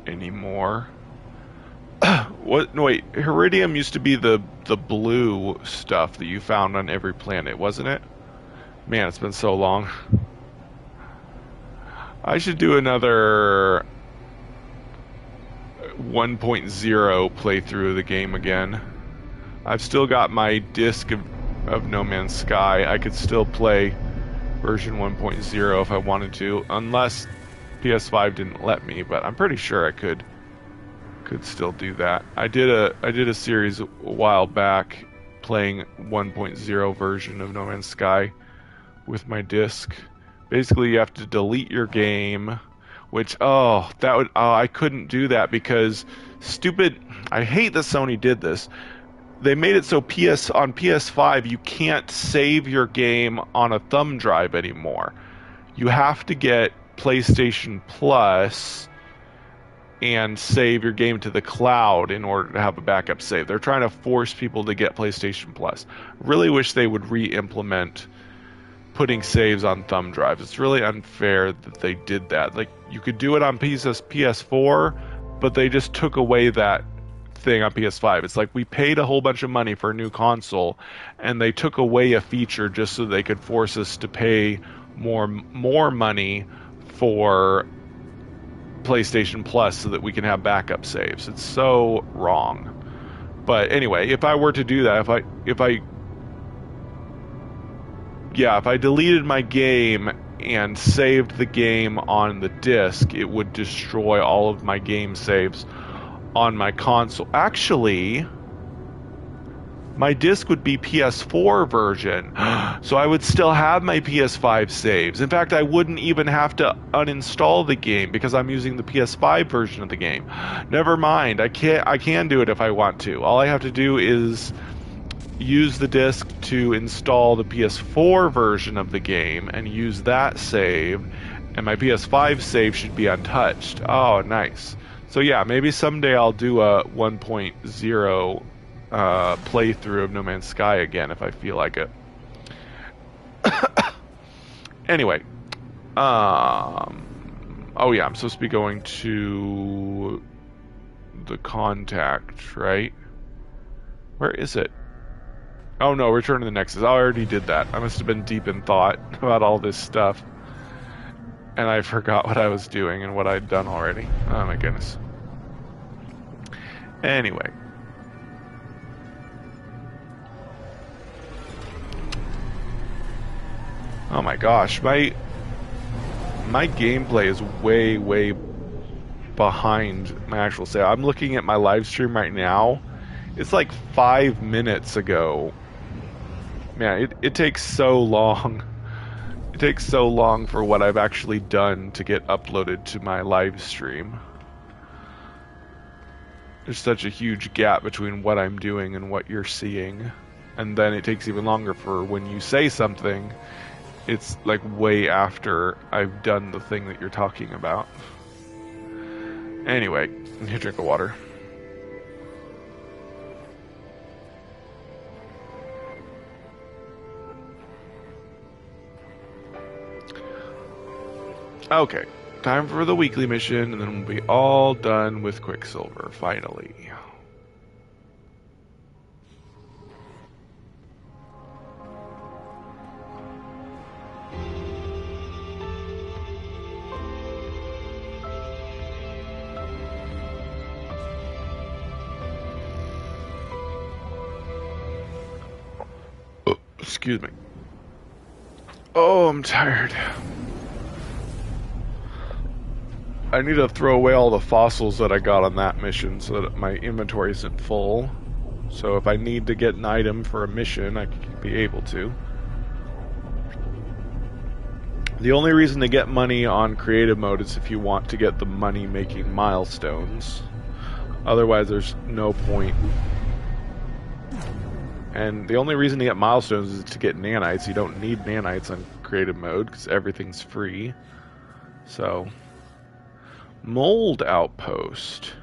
anymore. What? No, wait. Iridium used to be the blue stuff that you found on every planet, wasn't it? Man, it's been so long. I should do another 1.0 playthrough of the game again. I've still got my disc of No Man's Sky. I could still play version 1.0 if I wanted to, unless PS5 didn't let me, but I'm pretty sure I could still do that. I did a series a while back playing 1.0 version of No Man's Sky with my disc. Basically, you have to delete your game, which, oh, that would, oh, I couldn't do that because stupid, I hate that Sony did this. They made it so on PS5 you can't save your game on a thumb drive anymore. You have to get PlayStation Plus and save your game to the cloud in order to have a backup save. They're trying to force people to get PlayStation Plus. Really wish they would re-implement putting saves on thumb drives. It's really unfair that they did that. Like, you could do it on PS4, but they just took away that thing on PS5. It's like we paid a whole bunch of money for a new console, and they took away a feature just so they could force us to pay more money for PlayStation Plus so that we can have backup saves. It's so wrong. But anyway, if I were to do that, if I deleted my game and saved the game on the disc, it would destroy all of my game saves on my console. Actually, my disc would be PS4 version, so I would still have my PS5 saves. In fact, I wouldn't even have to uninstall the game because I'm using the PS5 version of the game. Never mind, I can do it if I want to. All I have to do is use the disc to install the PS4 version of the game and use that save, and my PS5 save should be untouched. Oh, nice. So yeah, maybe someday I'll do a 1.0 playthrough of No Man's Sky again if I feel like it. Anyway, oh yeah, I'm supposed to be going to the contact, right? Where is it? Oh no, Return to the Nexus. I already did that. I must have been deep in thought about all this stuff. And I forgot what I was doing and what I'd done already. Oh my goodness. Anyway. Oh my gosh, my gameplay is way behind my actual save. I'm looking at my live stream right now. It's like 5 minutes ago. Man, it takes so long. It takes so long for what I've actually done to get uploaded to my live stream. There's such a huge gap between what I'm doing and what you're seeing. And then it takes even longer for when you say something, it's like way after I've done the thing that you're talking about. Anyway, I need a drink of water. Okay, time for the weekly mission, and then we'll be all done with Quicksilver, finally. Oh, excuse me. Oh, I'm tired. I need to throw away all the fossils that I got on that mission so that my inventory isn't full. So if I need to get an item for a mission, I can be able to. The only reason to get money on creative mode is if you want to get the money-making milestones. Otherwise, there's no point. And the only reason to get milestones is to get nanites. You don't need nanites on creative mode because everything's free. So... Mold outpost.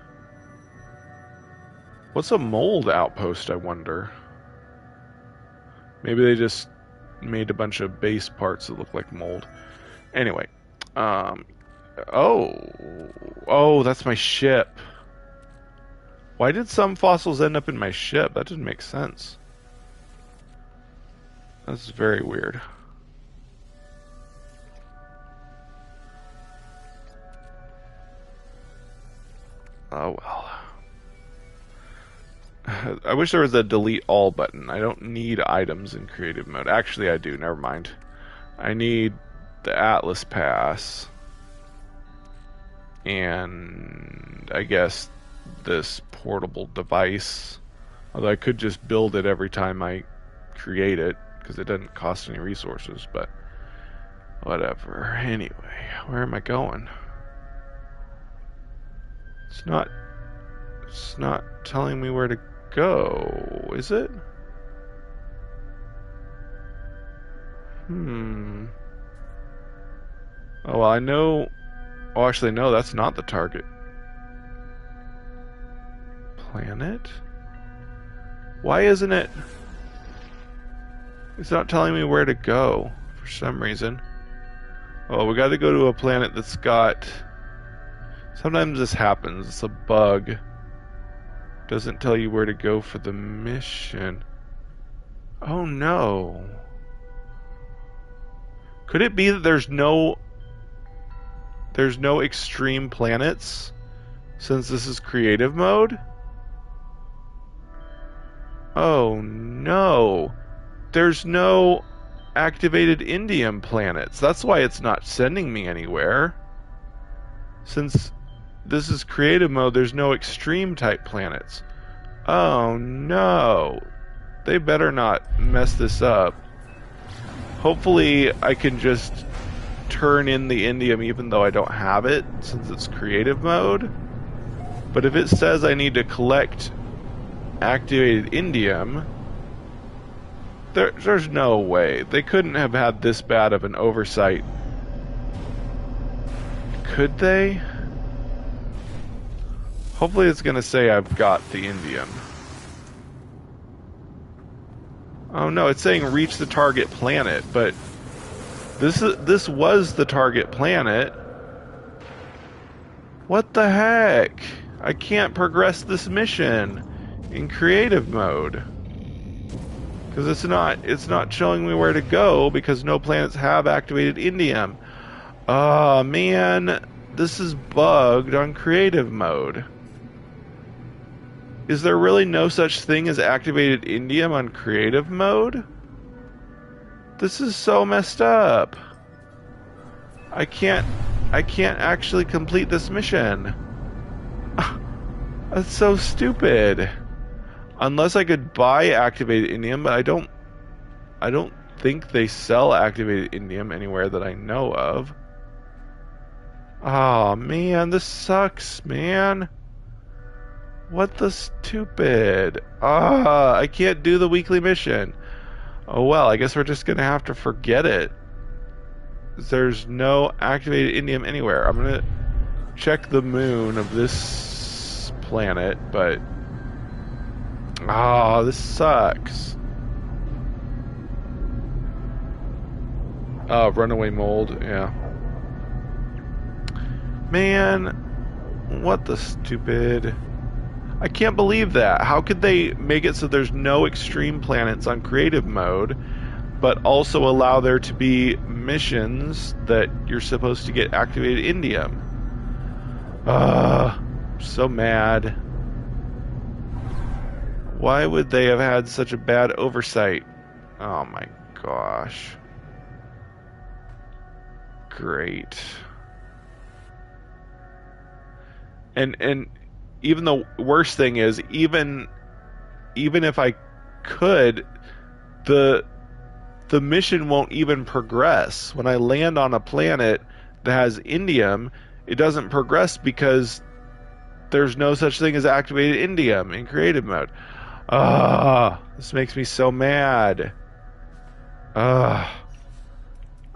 What's a mold outpost, I wonder? Maybe they just made a bunch of base parts that look like mold. Anyway. Oh, that's my ship. Why did some fossils end up in my ship? That didn't make sense. That's very weird. Oh well. I wish there was a delete all button. I don't need items in creative mode. Actually, I do. Never mind. I need the Atlas Pass. And I guess this portable device. Although I could just build it every time I create it, because it doesn't cost any resources, but... Whatever. Anyway, where am I going? It's not telling me where to go, is it? Hmm. Oh, well, I know. Oh, actually, no, that's not the target planet. Why isn't it? It's not telling me where to go for some reason. Oh, we got to go to a planet that's got. Sometimes this happens. It's a bug. Doesn't tell you where to go for the mission. Oh no. Could it be that there's no extreme planets since this is creative mode? Oh no. There's no activated indium planets. That's why it's not sending me anywhere. Since this is creative mode, there's no extreme type planets. Oh no. They better not mess this up. Hopefully I can just turn in the indium even though I don't have it, since it's creative mode. But if it says I need to collect activated indium, there's no way. They couldn't have had this bad of an oversight. Could they? Hopefully it's going to say I've got the indium. Oh no, it's saying reach the target planet, but this was the target planet. What the heck? I can't progress this mission in creative mode. Because it's not showing me where to go because no planets have activated indium. Oh man, this is bugged on creative mode. Is there really no such thing as activated indium on creative mode? This is so messed up. I can't actually complete this mission. That's so stupid. Unless I could buy activated indium, but I don't think they sell activated indium anywhere that I know of. Oh man, this sucks, man. What the stupid? I can't do the weekly mission. Oh well, I guess we're just gonna have to forget it. There's no activated indium anywhere. I'm gonna check the moon of this planet, but this sucks. Runaway mold, yeah. Man, what the stupid... I can't believe that. How could they make it so there's no extreme planets on creative mode, but also allow there to be missions that you're supposed to get activated indium? I'm so mad. Why would they have had such a bad oversight? Oh my gosh. Great. And even the worst thing is, even if I could, the mission won't even progress. When I land on a planet that has indium, it doesn't progress because there's no such thing as activated indium in creative mode. This makes me so mad. I'm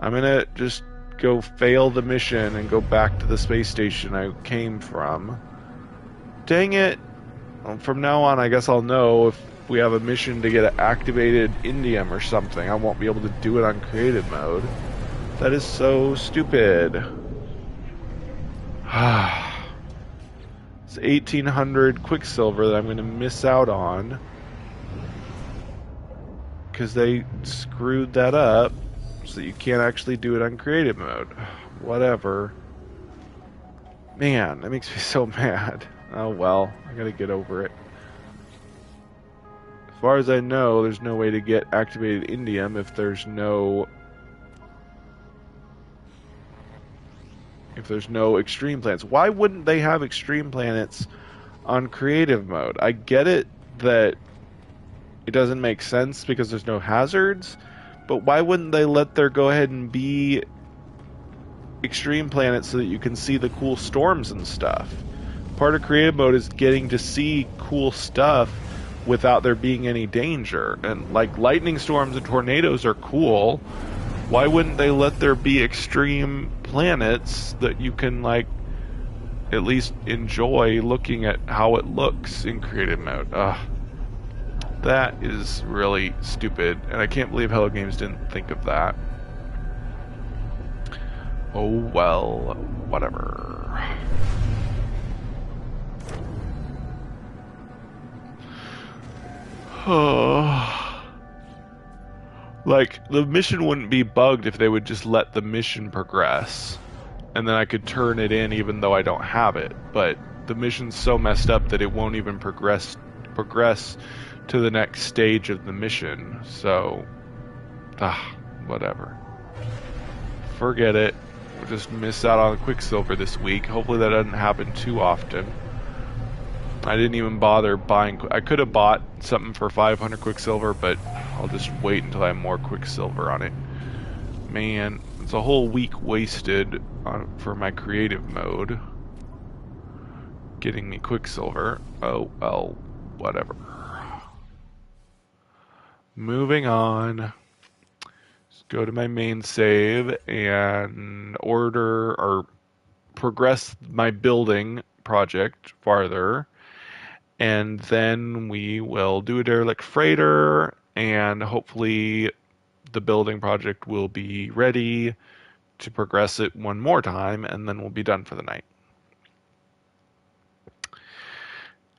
gonna just go fail the mission and go back to the space station I came from. Dang it. Well, from now on, I guess I'll know if we have a mission to get activated indium or something. I won't be able to do it on creative mode. That is so stupid. It's 1800 Quicksilver that I'm going to miss out on because they screwed that up so you can't actually do it on creative mode. Whatever. Man, that makes me so mad. Oh well, I gotta get over it. As far as I know, there's no way to get activated indium if there's no extreme planets. Why wouldn't they have extreme planets on creative mode? I get it that it doesn't make sense because there's no hazards, but why wouldn't they let there go ahead and be extreme planets so that you can see the cool storms and stuff. Part of creative mode is getting to see cool stuff without there being any danger. And like lightning storms and tornadoes are cool. Why wouldn't they let there be extreme planets that you can like at least enjoy looking at how it looks in creative mode? Ugh. That is really stupid, and I can't believe Hello Games didn't think of that. Oh well, whatever. Like, the mission wouldn't be bugged if they would just let the mission progress, and then I could turn it in even though I don't have it, but the mission's so messed up that it won't even progress to the next stage of the mission, so whatever. Forget it. We'll just miss out on Quicksilver this week. Hopefully that doesn't happen too often. I didn't even bother buying. I could have bought something for 500 Quicksilver, but I'll just wait until I have more Quicksilver on it. Man, it's a whole week wasted for my creative mode. Getting me Quicksilver. Oh, well, whatever. Moving on. Just go to my main save and order or progress my building project farther. And then we will do a derelict freighter, and hopefully the building project will be ready to progress it one more time, and then we'll be done for the night.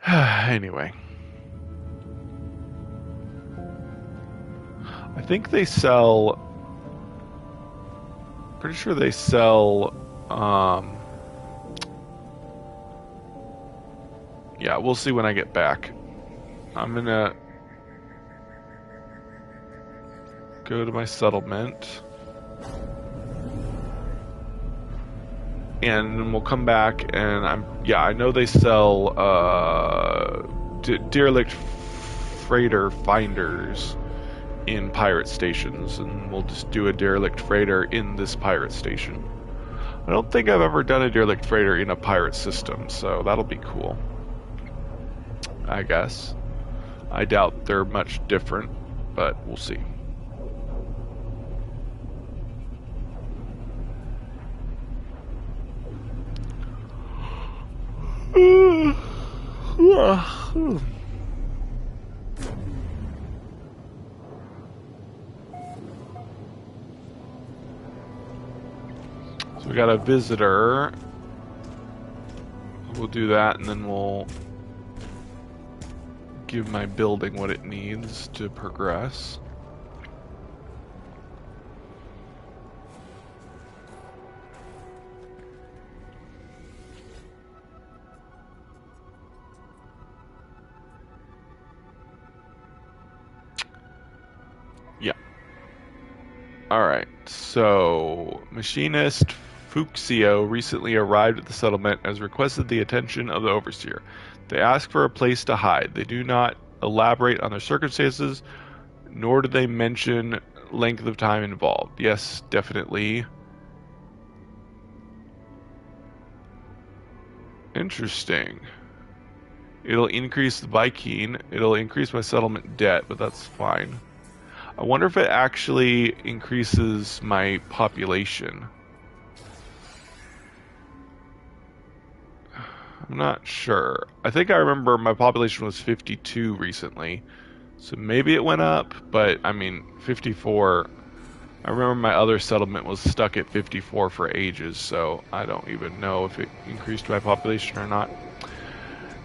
Anyway. I think they sell... Pretty sure they sell... yeah, we'll see when I get back. I'm gonna go to my settlement. And we'll come back and I know they sell derelict freighter finders in pirate stations, and we'll just do a derelict freighter in this pirate station. I don't think I've ever done a derelict freighter in a pirate system, so that'll be cool. I guess. I doubt they're much different, but we'll see. So we got a visitor. We'll do that, and then we'll give my building what it needs to progress. Yeah. Alright, so Machinist Fuxio recently arrived at the settlement and has requested the attention of the Overseer. They ask for a place to hide. They do not elaborate on their circumstances, nor do they mention length of time involved. Yes, definitely. Interesting. It'll increase the Viking. It'll increase my settlement debt, but that's fine. I wonder if it actually increases my population. I'm not sure. I think I remember my population was 52 recently, so maybe it went up, but I mean, 54. I remember my other settlement was stuck at 54 for ages, so I don't even know if it increased my population or not.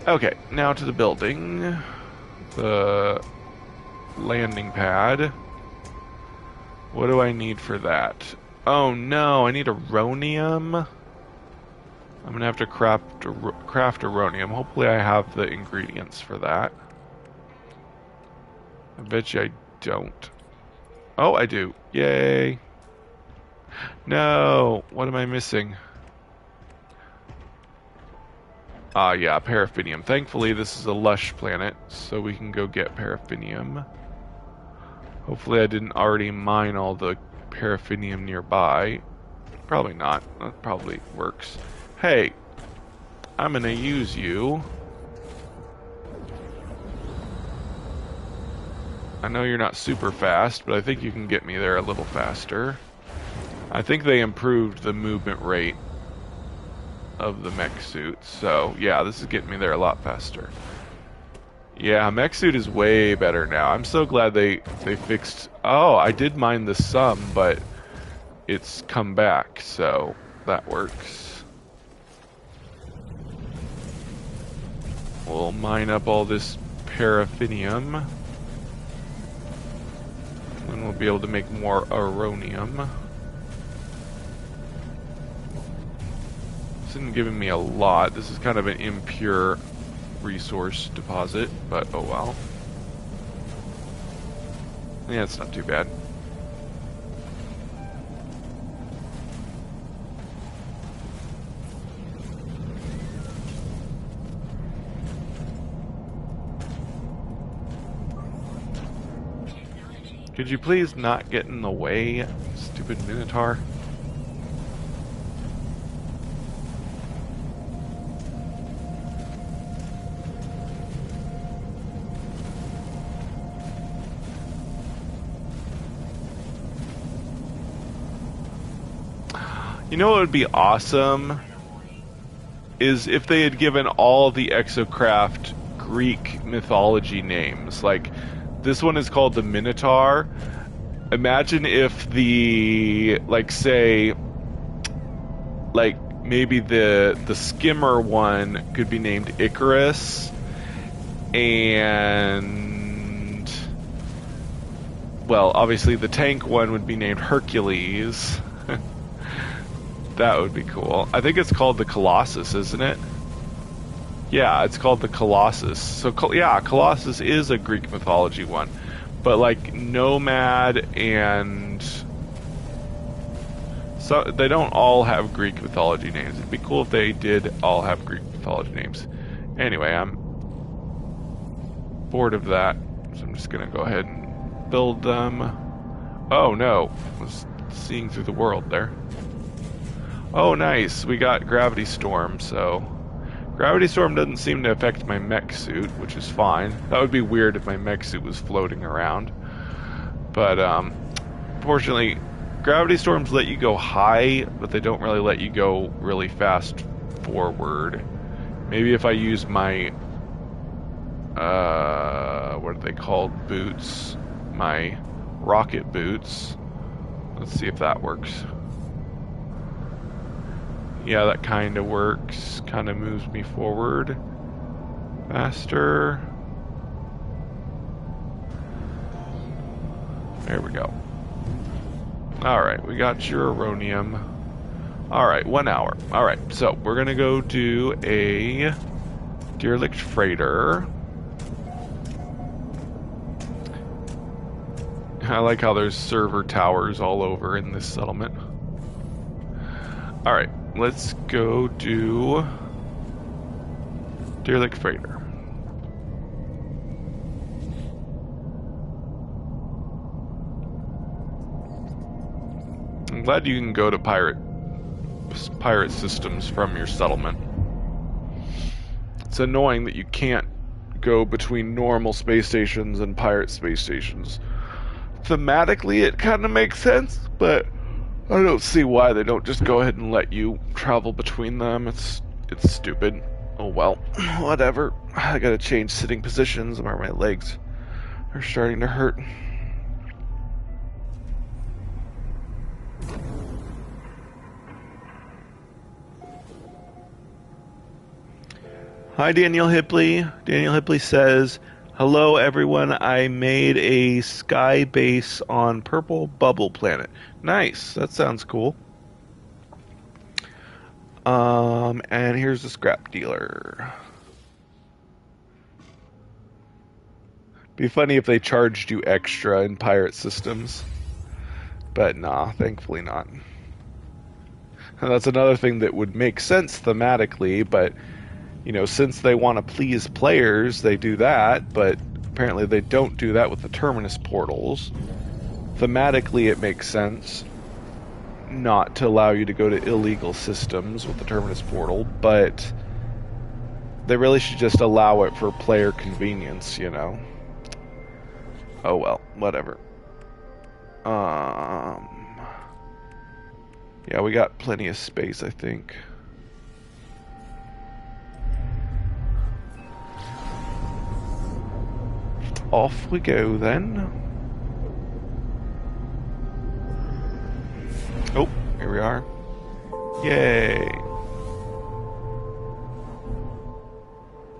Okay, now to the building. The landing pad. What do I need for that? Oh no, I need Aronium. I'm gonna have to craft Aronium. Hopefully I have the ingredients for that. I bet you I don't. Oh, I do. Yay. No, what am I missing? Yeah, paraffinium. Thankfully this is a lush planet, so we can go get paraffinium. Hopefully I didn't already mine all the paraffinium nearby. Probably not. That probably works. Hey, I'm gonna use you. I know you're not super fast, but I think you can get me there a little faster. I think they improved the movement rate of the mech suit, so yeah, this is getting me there a lot faster. Yeah, mech suit is way better now. I'm so glad they fixed... Oh, I did mine the sum, but it's come back, so that works. We'll mine up all this paraffinium. And we'll be able to make more aronium. This isn't giving me a lot. This is kind of an impure resource deposit, but oh well. Yeah, it's not too bad. Could you please not get in the way, stupid Minotaur? You know what would be awesome? Is if they had given all the Exocraft Greek mythology names. Like, this one is called the Minotaur. Imagine if the, like, say, like, maybe the skimmer one could be named Icarus, and, well, obviously the tank one would be named Hercules. That would be cool. I think it's called the Colossus, isn't it? Yeah, it's called the Colossus. So, yeah, Colossus is a Greek mythology one. But, like, Nomad and... So, they don't all have Greek mythology names. It'd be cool if they did all have Greek mythology names. Anyway, I'm bored of that. So I'm just going to go ahead and build them. Oh, no. I was seeing through the world there. Oh, nice. We got Gravity Storm, so... Gravity Storm doesn't seem to affect my mech suit, which is fine. That would be weird if my mech suit was floating around. But, fortunately, Gravity Storms let you go high, but they don't really let you go really fast forward. Maybe if I use my... what are they called? Boots. My rocket boots. Let's see if that works. Yeah, that kind of works. Kind of moves me forward faster. There we go. Alright, we got your aronium. Alright, 1 hour. Alright, so we're going to go do a derelict freighter. I like how there's server towers all over in this settlement. Alright. Let's go do derelict freighter. I'm glad you can go to pirate systems from your settlement. It's annoying that you can't go between normal space stations and pirate space stations. Thematically, it kind of makes sense, but I don't see why they don't just go ahead and let you travel between them. It's stupid. Oh well, whatever. I gotta change sitting positions where my legs are starting to hurt. Hi, Daniel Hipley. Daniel Hipley says, hello everyone, I made a sky base on Purple Bubble Planet. Nice, that sounds cool. And here's the scrap dealer. Be funny if they charged you extra in pirate systems. But nah, thankfully not. And that's another thing that would make sense thematically, but, you know, since they want to please players, they do that, but apparently they don't do that with the Terminus portals. Thematically, it makes sense. not to allow you to go to illegal systems with the Terminus portal, but they really should just allow it for player convenience, you know? Oh well, whatever. Yeah, we got plenty of space, I think. Off we go then. Oh, here we are. Yay.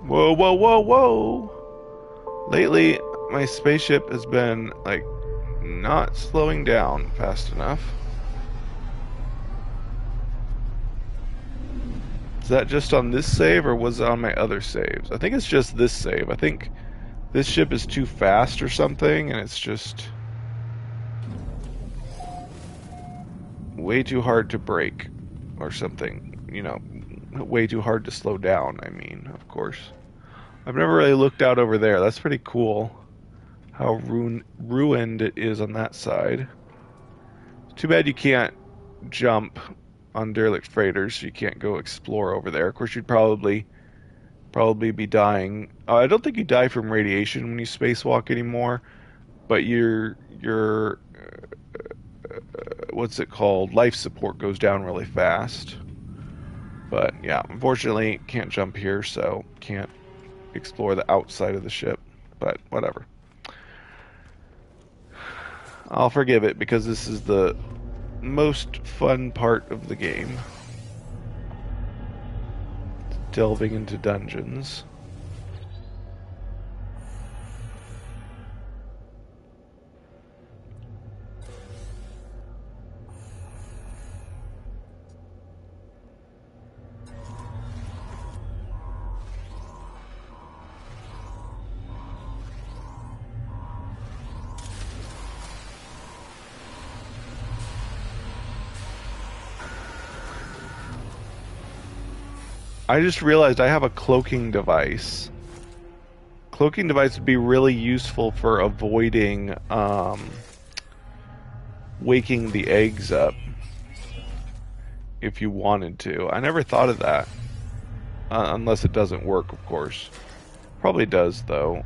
Whoa, whoa, whoa, whoa. Lately, my spaceship has been, like, not slowing down fast enough. Is that just on this save, or was it on my other saves? I think it's just this save. I think this ship is too fast or something, and it's just way too hard to brake or something. You know, way too hard to slow down, I mean, of course. I've never really looked out over there. That's pretty cool how ruined it is on that side. Too bad you can't jump on derelict freighters, so you can't go explore over there. Of course, you'd probably be dying. I don't think you die from radiation when you spacewalk anymore, but your what's it called? Life support goes down really fast. But yeah, unfortunately, can't jump here, so can't explore the outside of the ship. But whatever. I'll forgive it because this is the most fun part of the game. Delving into dungeons. I just realized I have a cloaking device. Cloaking device would be really useful for avoiding waking the eggs up if you wanted to. I never thought of that. Unless it doesn't work, of course. Probably does, though.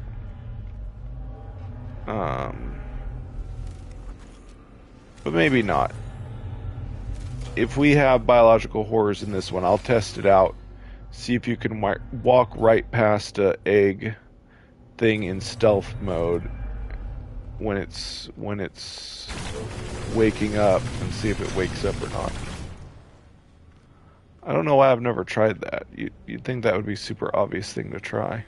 But maybe not. If we have biological horrors in this one, I'll test it out. See if you can walk right past a egg thing in stealth mode when it's waking up, and see if it wakes up or not. I don't know why I've never tried that. You'd think that would be a super obvious thing to try.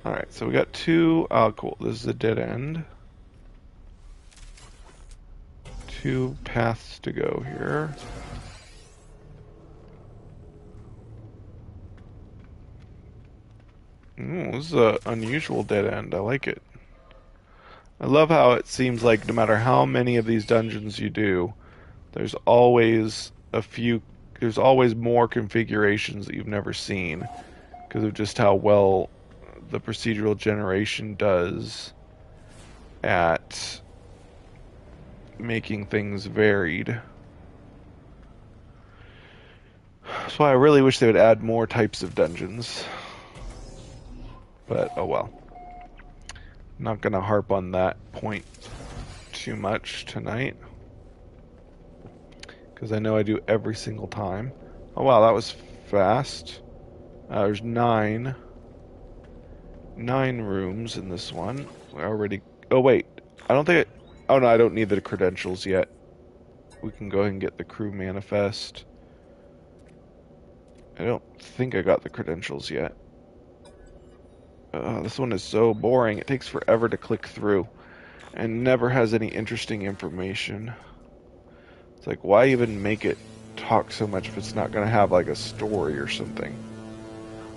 Alright, so we got two. Oh, cool. This is a dead end. Two paths to go here. Ooh, this is an unusual dead end. I like it. I love how it seems like no matter how many of these dungeons you do, there's always more configurations that you've never seen because of just how well the procedural generation does at making things varied. That's why I really wish they would add more types of dungeons. But, oh well. Not gonna harp on that point too much tonight, because I know I do every single time. Oh wow, that was fast. There's nine rooms in this one. We already... Oh wait, I don't think oh no, I don't need the credentials yet. We can go ahead and get the crew manifest. I don't think I got the credentials yet. This one is so boring. It takes forever to click through and never has any interesting information. It's like, why even make it talk so much if it's not going to have like a story or something?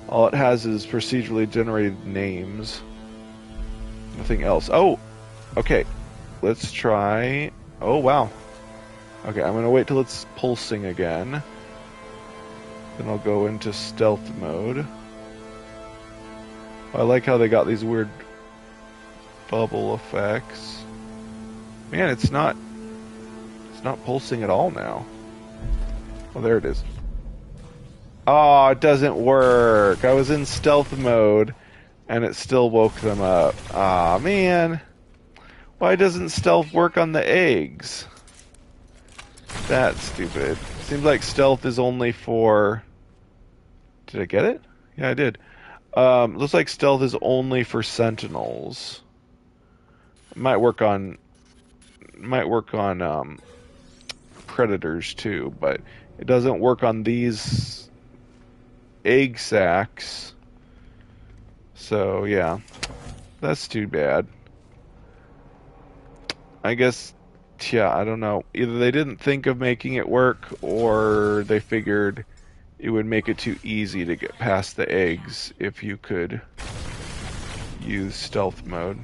All it has is procedurally generated names. Nothing else. Oh, okay. Let's try... Oh, wow. Okay, I'm going to wait till it's pulsing again. Then I'll go into stealth mode. I like how they got these weird bubble effects. Man, it's not pulsing at all now. Oh, there it is. Oh, it doesn't work. I was in stealth mode and it still woke them up. Ah, man. Why doesn't stealth work on the eggs? That's stupid. Seems like stealth is only for... Did I get it? Yeah, I did. Looks like stealth is only for sentinels. Might work on predators too, but it doesn't work on these egg sacs. So yeah, that's too bad. I guess, yeah, I don't know. Either they didn't think of making it work, or they figured it would make it too easy to get past the eggs if you could use stealth mode.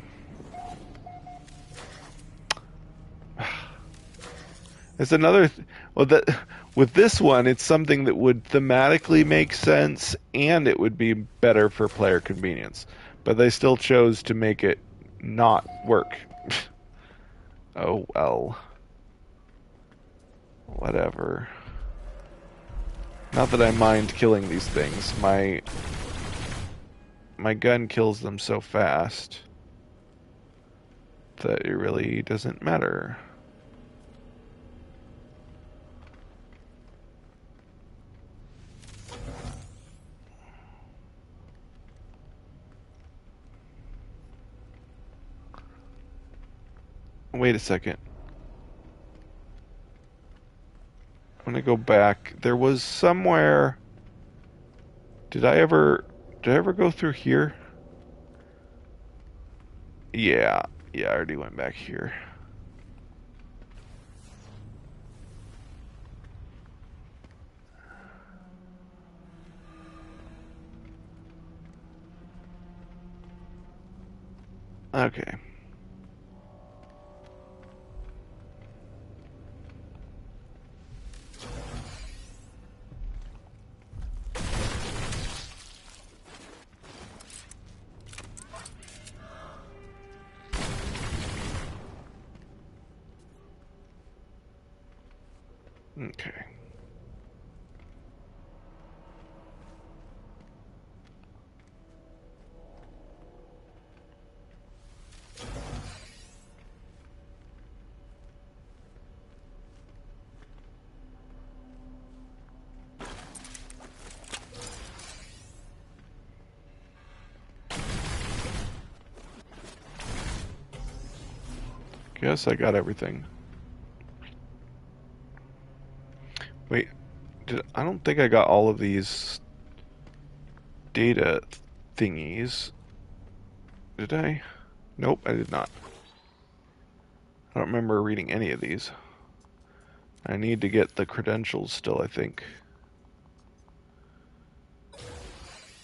It's another well that with this one it's something that would thematically make sense and it would be better for player convenience. But they still chose to make it not work. Oh well. Whatever. Not that I mind killing these things. My gun kills them so fast that it really doesn't matter. Wait a second. I'm gonna go back. There was somewhere. Did I ever go through here? Yeah. Yeah, I already went back here. Okay. Okay. Guess I got everything. Wait, I don't think I got all of these data thingies. Did I? Nope, I did not. I don't remember reading any of these. I need to get the credentials still, I think.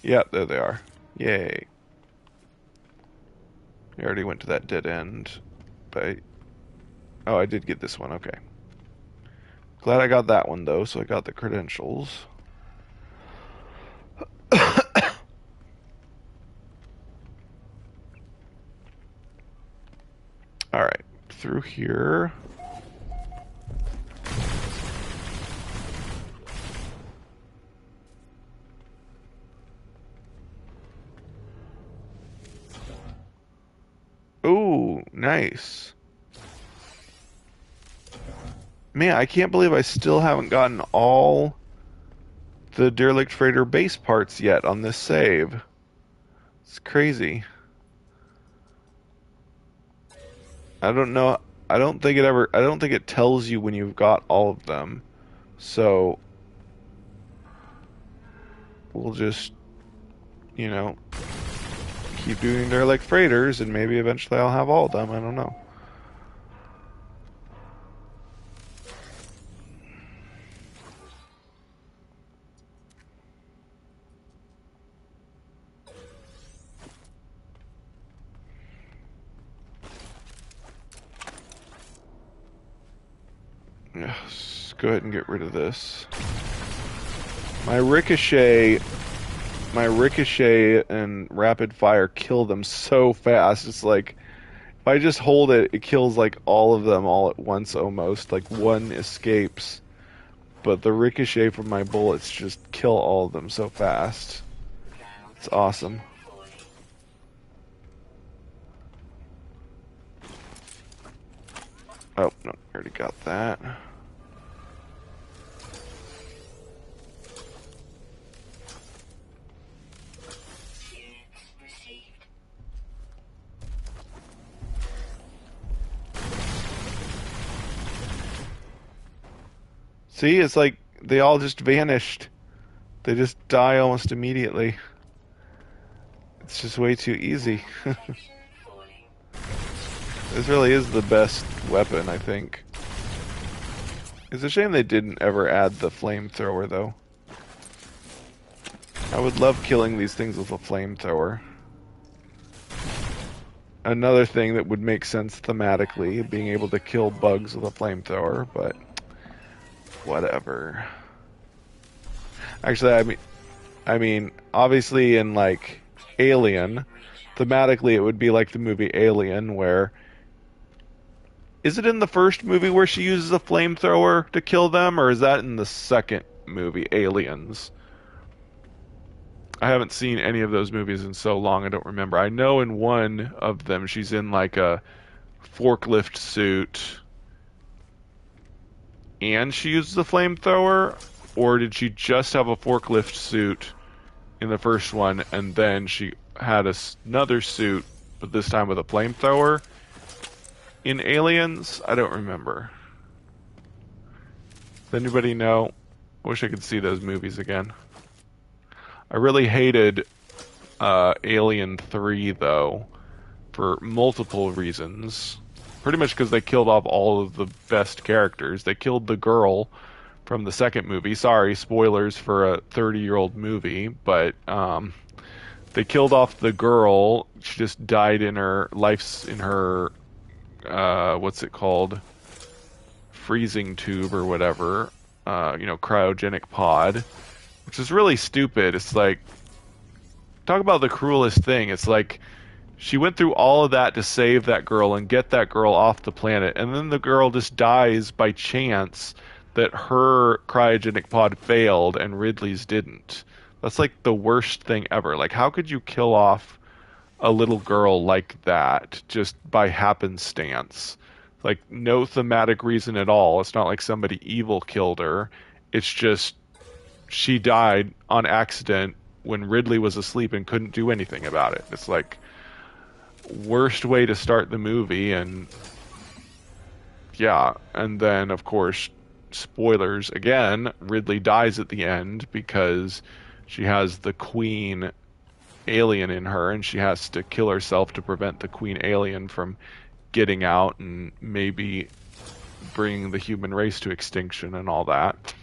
Yeah, there they are. Yay. I already went to that dead end. But oh, I did get this one, okay. Glad I got that one though, so I got the credentials. Alright, through here. Ooh, nice. Man, I can't believe I still haven't gotten all the Derelict Freighter base parts yet on this save. It's crazy. I don't know. I don't think it tells you when you've got all of them. So we'll just, you know, keep doing Derelict Freighters and maybe eventually I'll have all of them. I don't know. Yes, go ahead and get rid of this. My ricochet my ricochet and rapid fire kill them so fast. It's like if I just hold it, it kills like all of them all at once almost. Like one escapes, but the ricochet from my bullets just kill all of them so fast. Ground It's station awesome. falling. Oh, no, I already got that. Units received. See, it's like they all just vanished. They just die almost immediately. It's just way too easy. Protection falling. This really is the best weapon, I think. It's a shame they didn't ever add the flamethrower, though. I would love killing these things with a flamethrower. Another thing that would make sense thematically, being able to kill bugs with a flamethrower, but whatever. Actually, I mean, obviously in like Alien, thematically it would be like the movie Alien, where is it in the first movie where she uses a flamethrower to kill them, or is that in the second movie, Aliens? I haven't seen any of those movies in so long, I don't remember. I know in one of them she's in like a forklift suit and she uses a flamethrower, or did she just have a forklift suit in the first one and then she had another suit, but this time with a flamethrower in Aliens? I don't remember. Does anybody know? I wish I could see those movies again. I really hated Alien 3 though, for multiple reasons. Pretty much because they killed off all of the best characters. They killed the girl from the second movie. Sorry, spoilers for a 30-year-old movie, but they killed off the girl. She just died in her life's in her what's it called? Freezing tube or whatever. Cryogenic pod, which is really stupid. It's like talk about the cruelest thing. It's like she went through all of that to save that girl and get that girl off the planet, and then the girl just dies by chance that her cryogenic pod failed and Ridley's didn't. That's like the worst thing ever. Like, how could you kill off a little girl like that just by happenstance? Like, no thematic reason at all. It's not like somebody evil killed her. It's just she died on accident when Ridley was asleep and couldn't do anything about it. It's like, worst way to start the movie, and yeah, and then of course, spoilers again, Ridley dies at the end because she has the queen alien in her and she has to kill herself to prevent the queen alien from getting out and maybe bringing the human race to extinction and all that.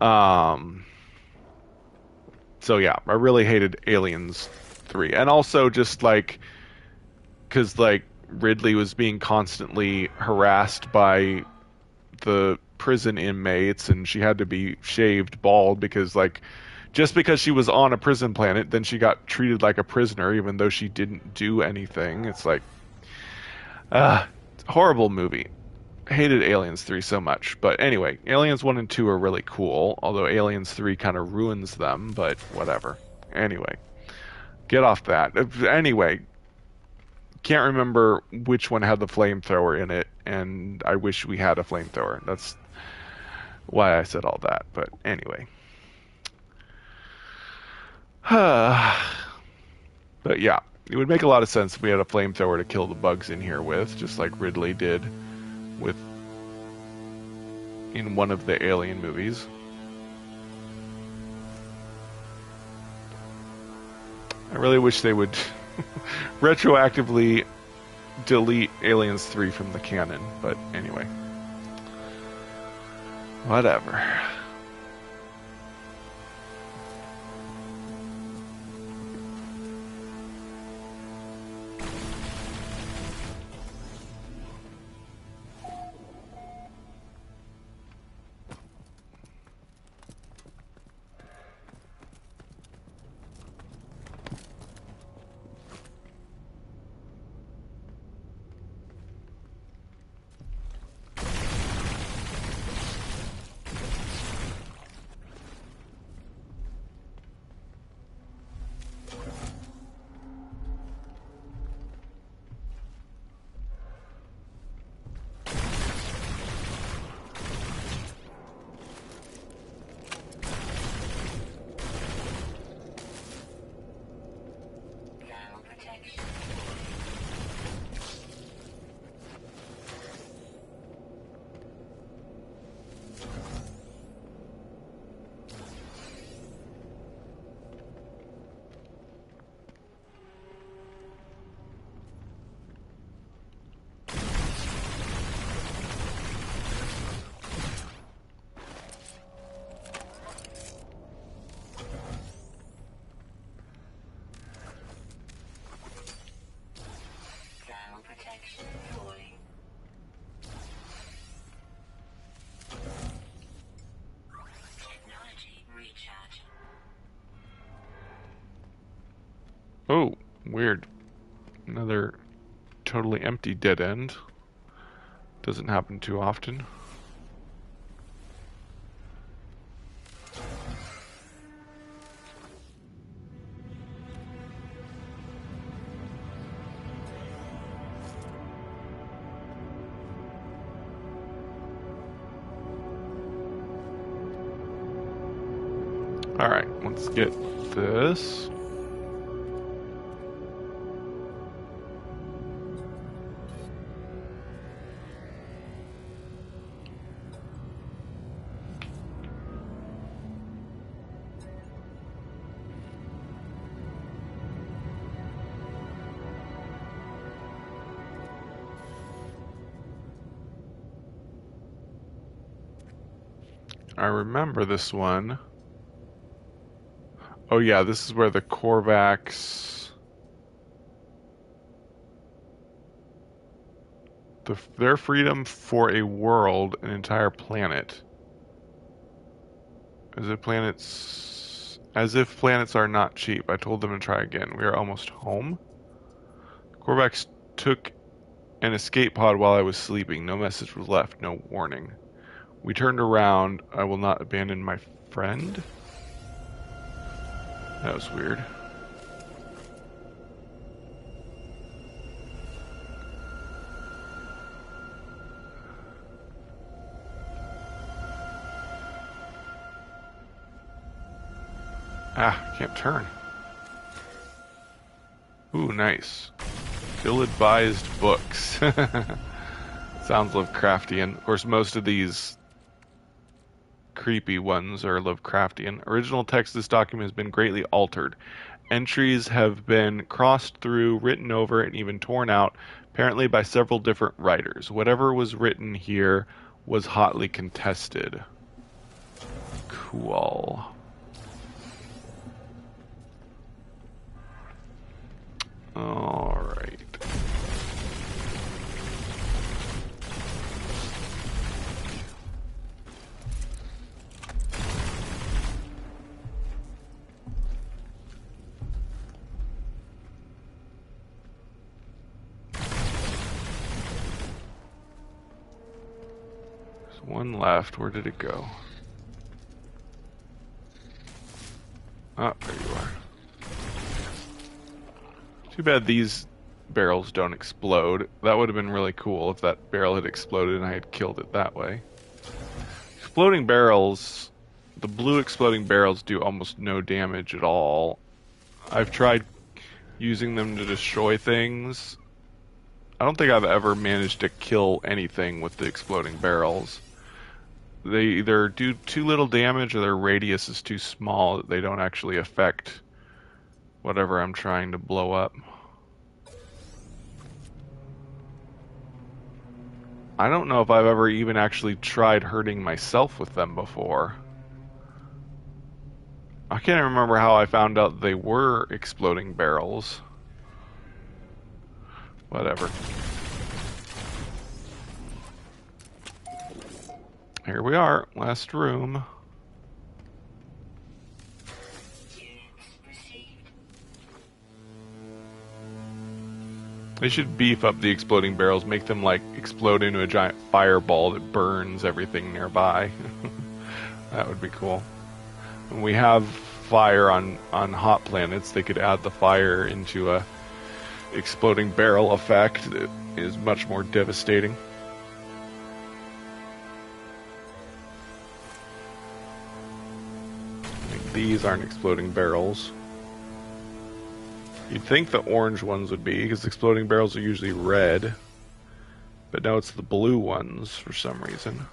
Um so yeah, I really hated Aliens 3. And also just like because like Ridley was being constantly harassed by the prison inmates, and she had to be shaved bald because like just because she was on a prison planet, then she got treated like a prisoner even though she didn't do anything. It's like, horrible movie. Hated Aliens 3 so much. But anyway, Aliens 1 and 2 are really cool, although Aliens 3 kind of ruins them, but whatever. Anyway, get off that. Anyway, can't remember which one had the flamethrower in it, and I wish we had a flamethrower. That's why I said all that. But anyway. But yeah, it would make a lot of sense if we had a flamethrower to kill the bugs in here with, just like Ridley did with in one of the Alien movies. I really wish they would retroactively delete Aliens 3 from the canon, but anyway. Whatever. protection falling. Technology recharge. Oh, weird. Another totally empty dead end. Doesn't happen too often. Alright, let's get this. I remember this one. Oh yeah, this is where the Korvax... their freedom for a world, an entire planet. As if planets are not cheap. I told them to try again. We are almost home. Korvax took an escape pod while I was sleeping. No message was left, no warning. We turned around. I will not abandon my friend. That was weird. Ah, can't turn. Ooh, nice. Ill-advised books. Sounds Lovecraftian. Of course, most of these creepy ones are Lovecraftian. Original text of this document has been greatly altered. Entries have been crossed through, written over, and even torn out, apparently by several different writers. Whatever was written here was hotly contested. Cool. All right. There's one left. Where did it go? Oh, there you are. Too bad these barrels don't explode. That would have been really cool if that barrel had exploded and I had killed it that way. Exploding barrels, the blue exploding barrels do almost no damage at all. I've tried using them to destroy things. I don't think I've ever managed to kill anything with the exploding barrels. They either do too little damage or their radius is too small that they don't actually affect whatever I'm trying to blow up. I don't know if I've ever even actually tried hurting myself with them before. I can't remember how I found out they were exploding barrels. Whatever. Here we are, last room. They should beef up the exploding barrels, make them like explode into a giant fireball that burns everything nearby. That would be cool. When we have fire on hot planets, they could add the fire into a exploding barrel effect that is much more devastating. Like these aren't exploding barrels. You'd think the orange ones would be, because exploding barrels are usually red. But no, it's the blue ones for some reason.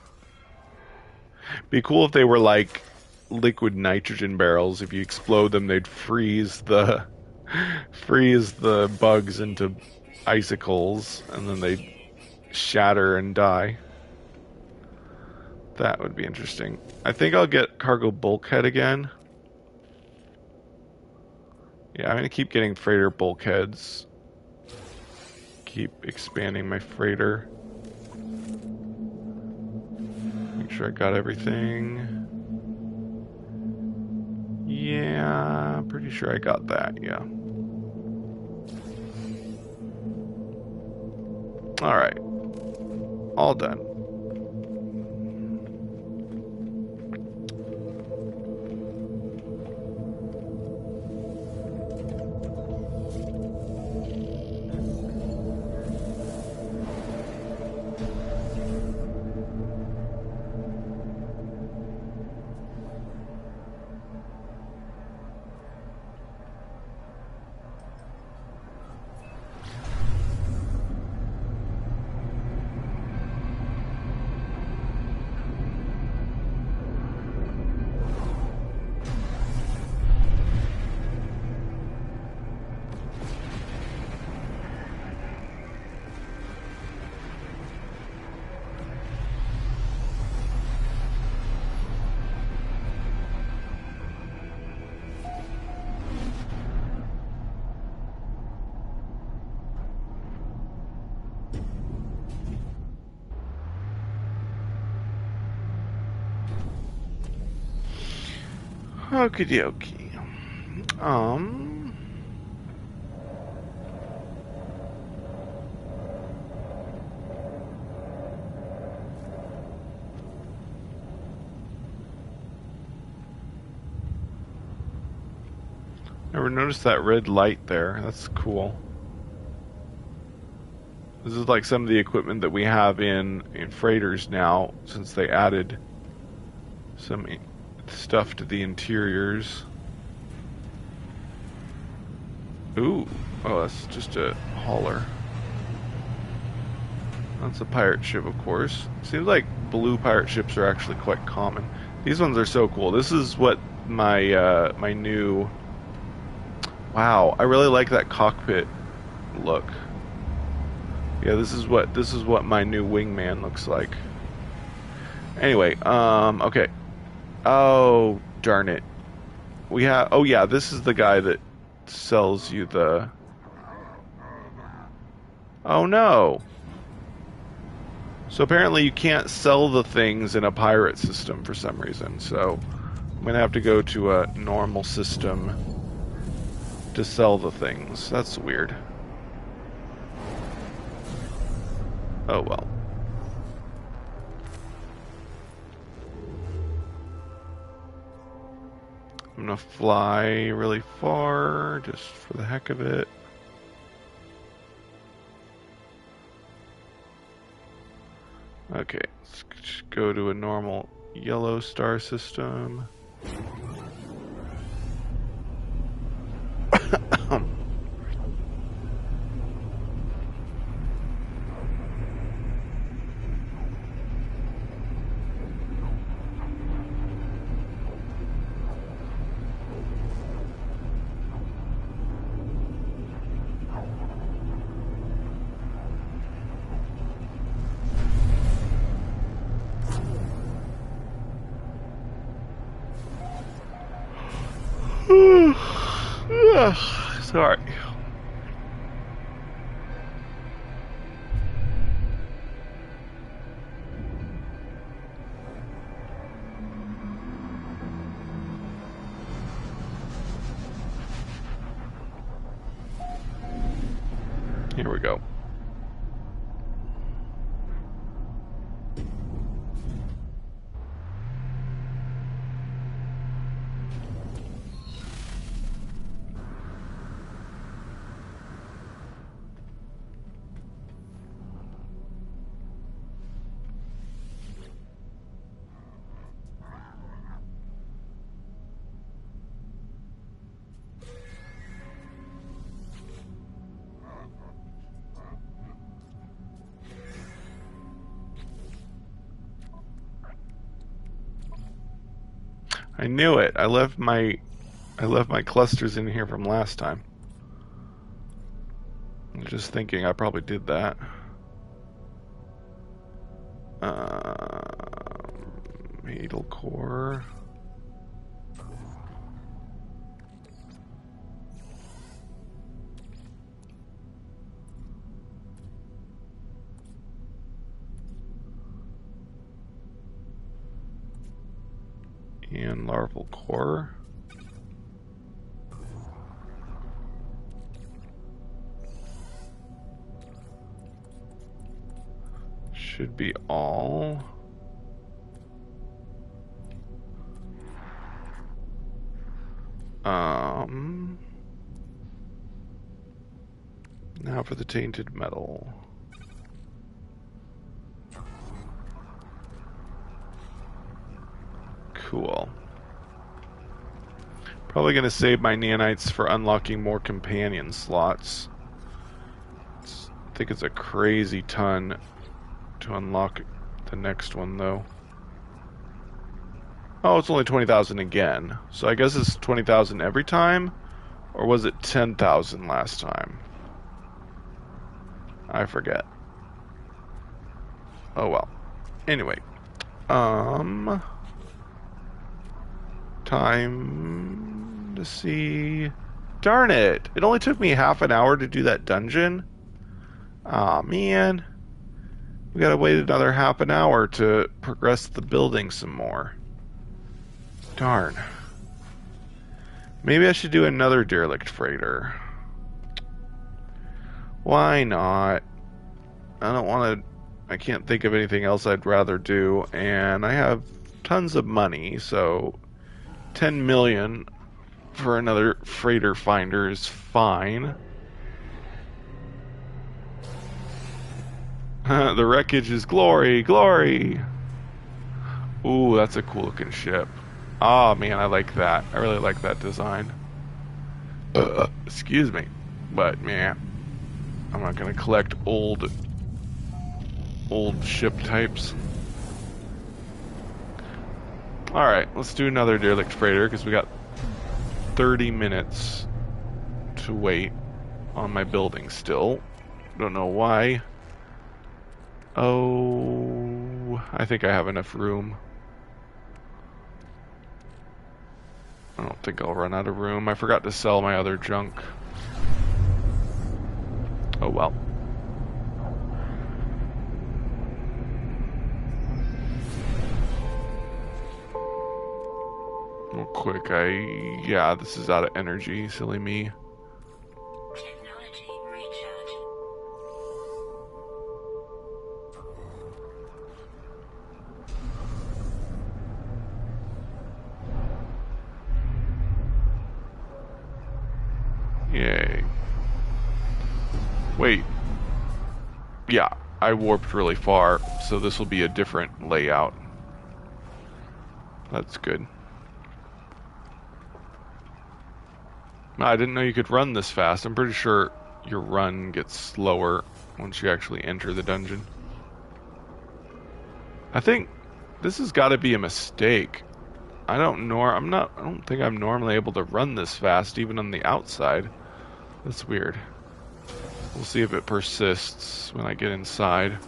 Be cool if they were like liquid nitrogen barrels. If you explode them, they'd freeze the bugs into icicles, and then they'd shatter and die. That would be interesting. I think I'll get cargo bulkhead again. Yeah, I'm gonna keep getting freighter bulkheads. keep expanding my freighter. Make sure I got everything. Yeah, pretty sure I got that, yeah. Alright. All done. Okie dokie. Never noticed that red light there. That's cool. This is like some of the equipment that we have in freighters now, since they added some stuff to the interiors. Ooh, oh, that's just a hauler. That's a pirate ship, of course. Seems like blue pirate ships are actually quite common. These ones are so cool. This is what my my new. Wow, I really like that cockpit look. Yeah, this is what my new wingman looks like. Anyway, okay. Oh, darn it. We have. Oh yeah, this is the guy that sells you the. Oh no. So apparently you can't sell the things in a pirate system for some reason. So I'm gonna have to go to a normal system to sell the things. That's weird. Oh well. I'm gonna fly really far just for the heck of it. Okay, let's just go to a normal yellow star system. Sorry. Here we go. I knew it. I left my clusters in here from last time. I'm just thinking I probably did that. Hadal core. and larval core. Should be all. Now for the tainted metal. Cool. Probably going to save my nanites for unlocking more companion slots. I think it's a crazy ton to unlock the next one, though. Oh, it's only 20,000 again. So I guess it's 20,000 every time? Or was it 10,000 last time? I forget. Oh well. Anyway. Time to see... Darn it! It only took me half an hour to do that dungeon. Aw, man. We gotta wait another half an hour to progress the building some more. Darn. Maybe I should do another derelict freighter. Why not? I don't want to... I can't think of anything else I'd rather do, and I have tons of money, so 10 million for another freighter finder is fine. The wreckage is glory, glory! Ooh, that's a cool looking ship. Ah, man, I like that. I really like that design. Excuse me. But, man, I'm not gonna collect old ship types. Alright, let's do another derelict freighter, because we got 30 minutes to wait on my building still. Don't know why. Oh, I think I have enough room. I don't think I'll run out of room. I forgot to sell my other junk. Oh well. Real quick, yeah, this is out of energy, silly me. Technology recharge. Yay. Wait. Yeah, I warped really far, so this will be a different layout. That's good. I didn't know you could run this fast. I'm pretty sure your run gets slower once you actually enter the dungeon. I think this has got to be a mistake. I don't think I'm normally able to run this fast even on the outside. That's weird. We'll see if it persists when I get inside.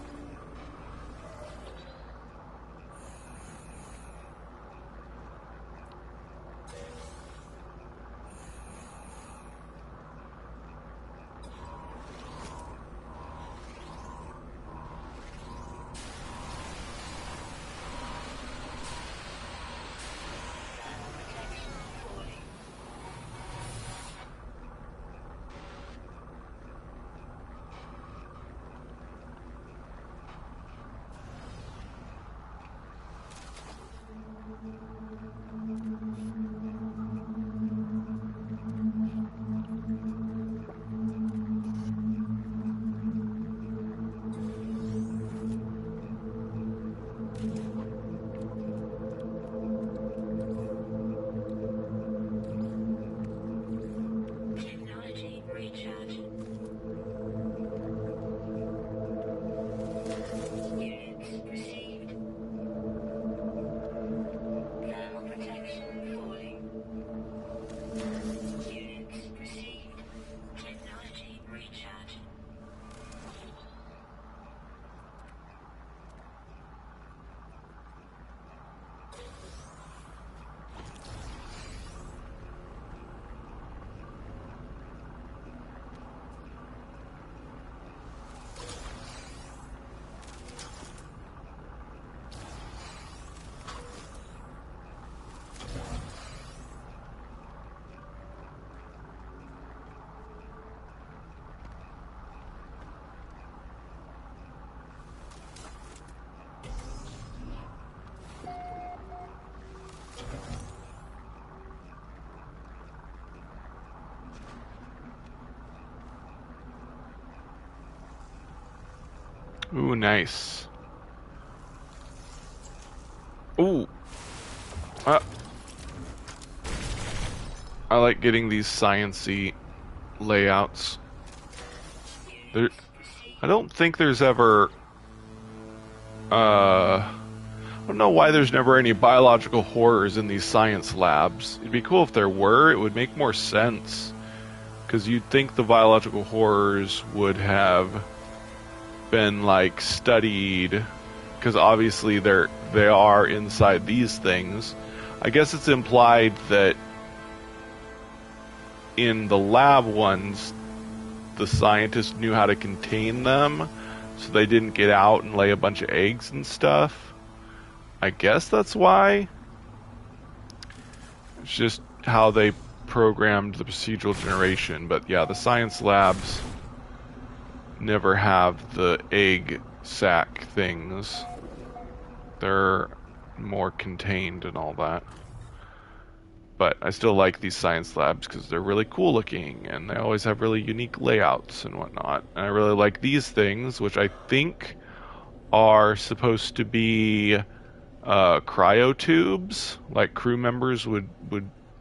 Ooh, nice. Ooh. Uh, I like getting these science-y layouts. There, I don't think there's ever, I don't know why there's never any biological horrors in these science labs. It'd be cool if there were, it would make more sense. Because you'd think the biological horrors would have been, like, studied, because obviously they are inside these things. I guess it's implied that in the lab ones, the scientists knew how to contain them, so they didn't get out and lay a bunch of eggs and stuff. I guess that's why. It's just how they programmed the procedural generation. But yeah, the science labs never have the egg sac things. They're more contained and all that. But I still like these science labs because they're really cool looking and they always have really unique layouts and whatnot. And I really like these things, which I think are supposed to be cryotubes, like crew members would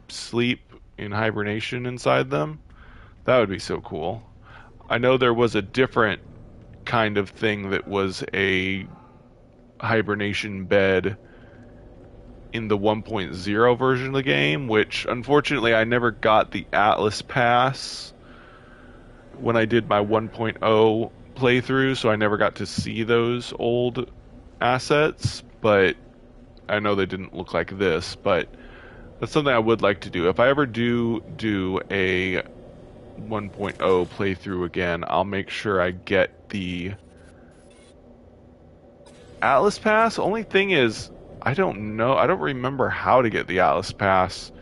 sleep in hibernation inside them. That would be so cool. I know there was a different kind of thing that was a hibernation bed in the 1.0 version of the game, which unfortunately I never got the Atlas Pass when I did my 1.0 playthrough, so I never got to see those old assets, but I know they didn't look like this, but that's something I would like to do. If I ever do a 1.0 playthrough again, I'll make sure I get the Atlas Pass. Only thing is, I don't know. I don't remember how to get the Atlas Pass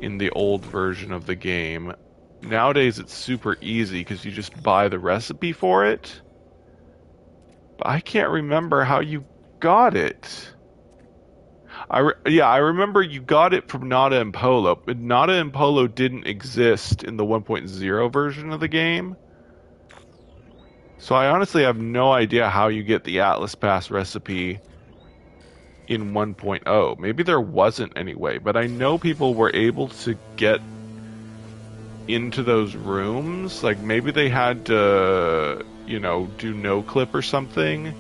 in the old version of the game. Nowadays, it's super easy because you just buy the recipe for it. But I can't remember how you got it. I remember you got it from Nada and Polo, but Nada and Polo didn't exist in the 1.0 version of the game. So I honestly have no idea how you get the Atlas Pass recipe in 1.0. Maybe there wasn't anyway, but I know people were able to get into those rooms. Like maybe they had to, do no clip or something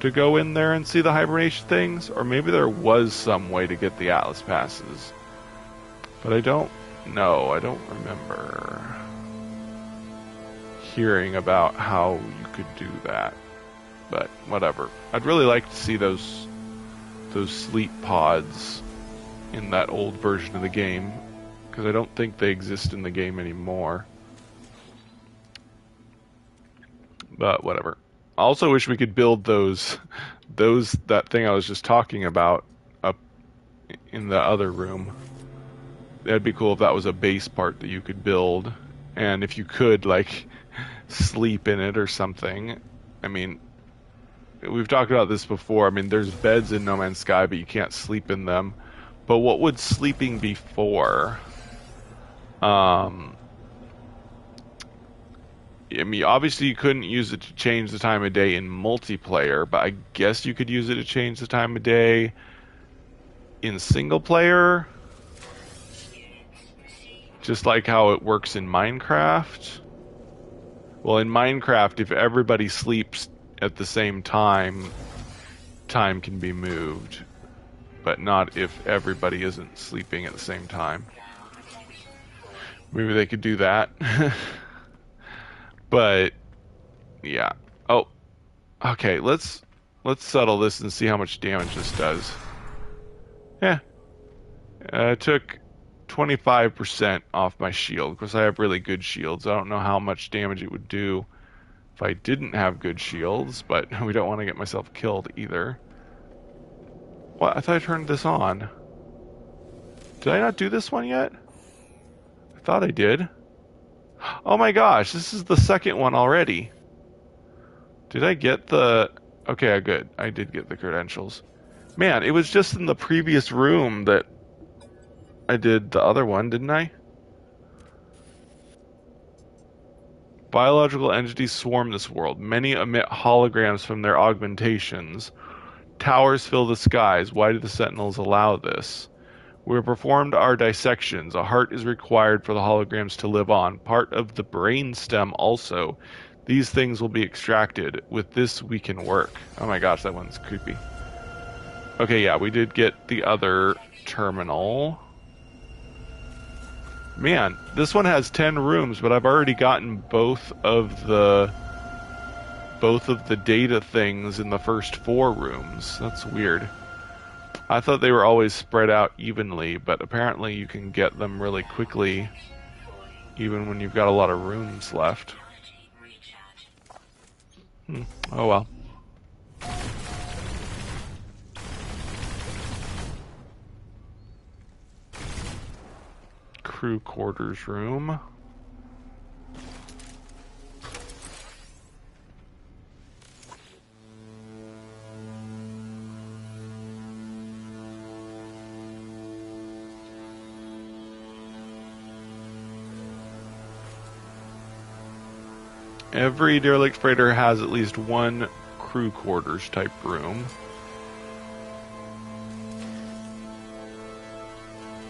to go in there and see the hibernation things, or maybe there was some way to get the Atlas passes. But I don't know. I don't remember hearing about how you could do that. But whatever. I'd really like to see those sleep pods in that old version of the game, because I don't think they exist in the game anymore. But whatever. I also wish we could build that thing I was just talking about up in the other room. That'd be cool if that was a base part that you could build, and if you could like sleep in it or something. I mean, we've talked about this before. I mean, there's beds in No Man's Sky, but you can't sleep in them. But what would sleeping be for? I mean, obviously you couldn't use it to change the time of day in multiplayer, but I guess you could use it to change the time of day in single player. Just like how it works in Minecraft. Well, in Minecraft, if everybody sleeps at the same time, time can be moved. But not if everybody isn't sleeping at the same time. Maybe they could do that. But yeah. Oh, okay. Let's settle this and see how much damage this does. Yeah. It took 25% off my shield. Of course, I have really good shields. I don't know how much damage it would do if I didn't have good shields, but we don't want to get myself killed either. What? I thought I turned this on. Did I not do this one yet? I thought I did. Oh my gosh, this is the second one already. Did I get the... Okay, good. I did get the credentials. Man, it was just in the previous room that I did the other one, didn't I? Biological entities swarm this world. Many emit holograms from their augmentations. Towers fill the skies. Why do the Sentinels allow this? We have performed our dissections. A heart is required for the holograms to live on. Part of the brain stem also. These things will be extracted. With this, we can work. Oh my gosh, that one's creepy. Okay, yeah, we did get the other terminal. Man, this one has 10 rooms, but I've already gotten both of the data things in the first 4 rooms. That's weird. I thought they were always spread out evenly, but apparently you can get them really quickly even when you've got a lot of rooms left. Oh well. Crew quarters room. Every derelict freighter has at least one crew quarters type room.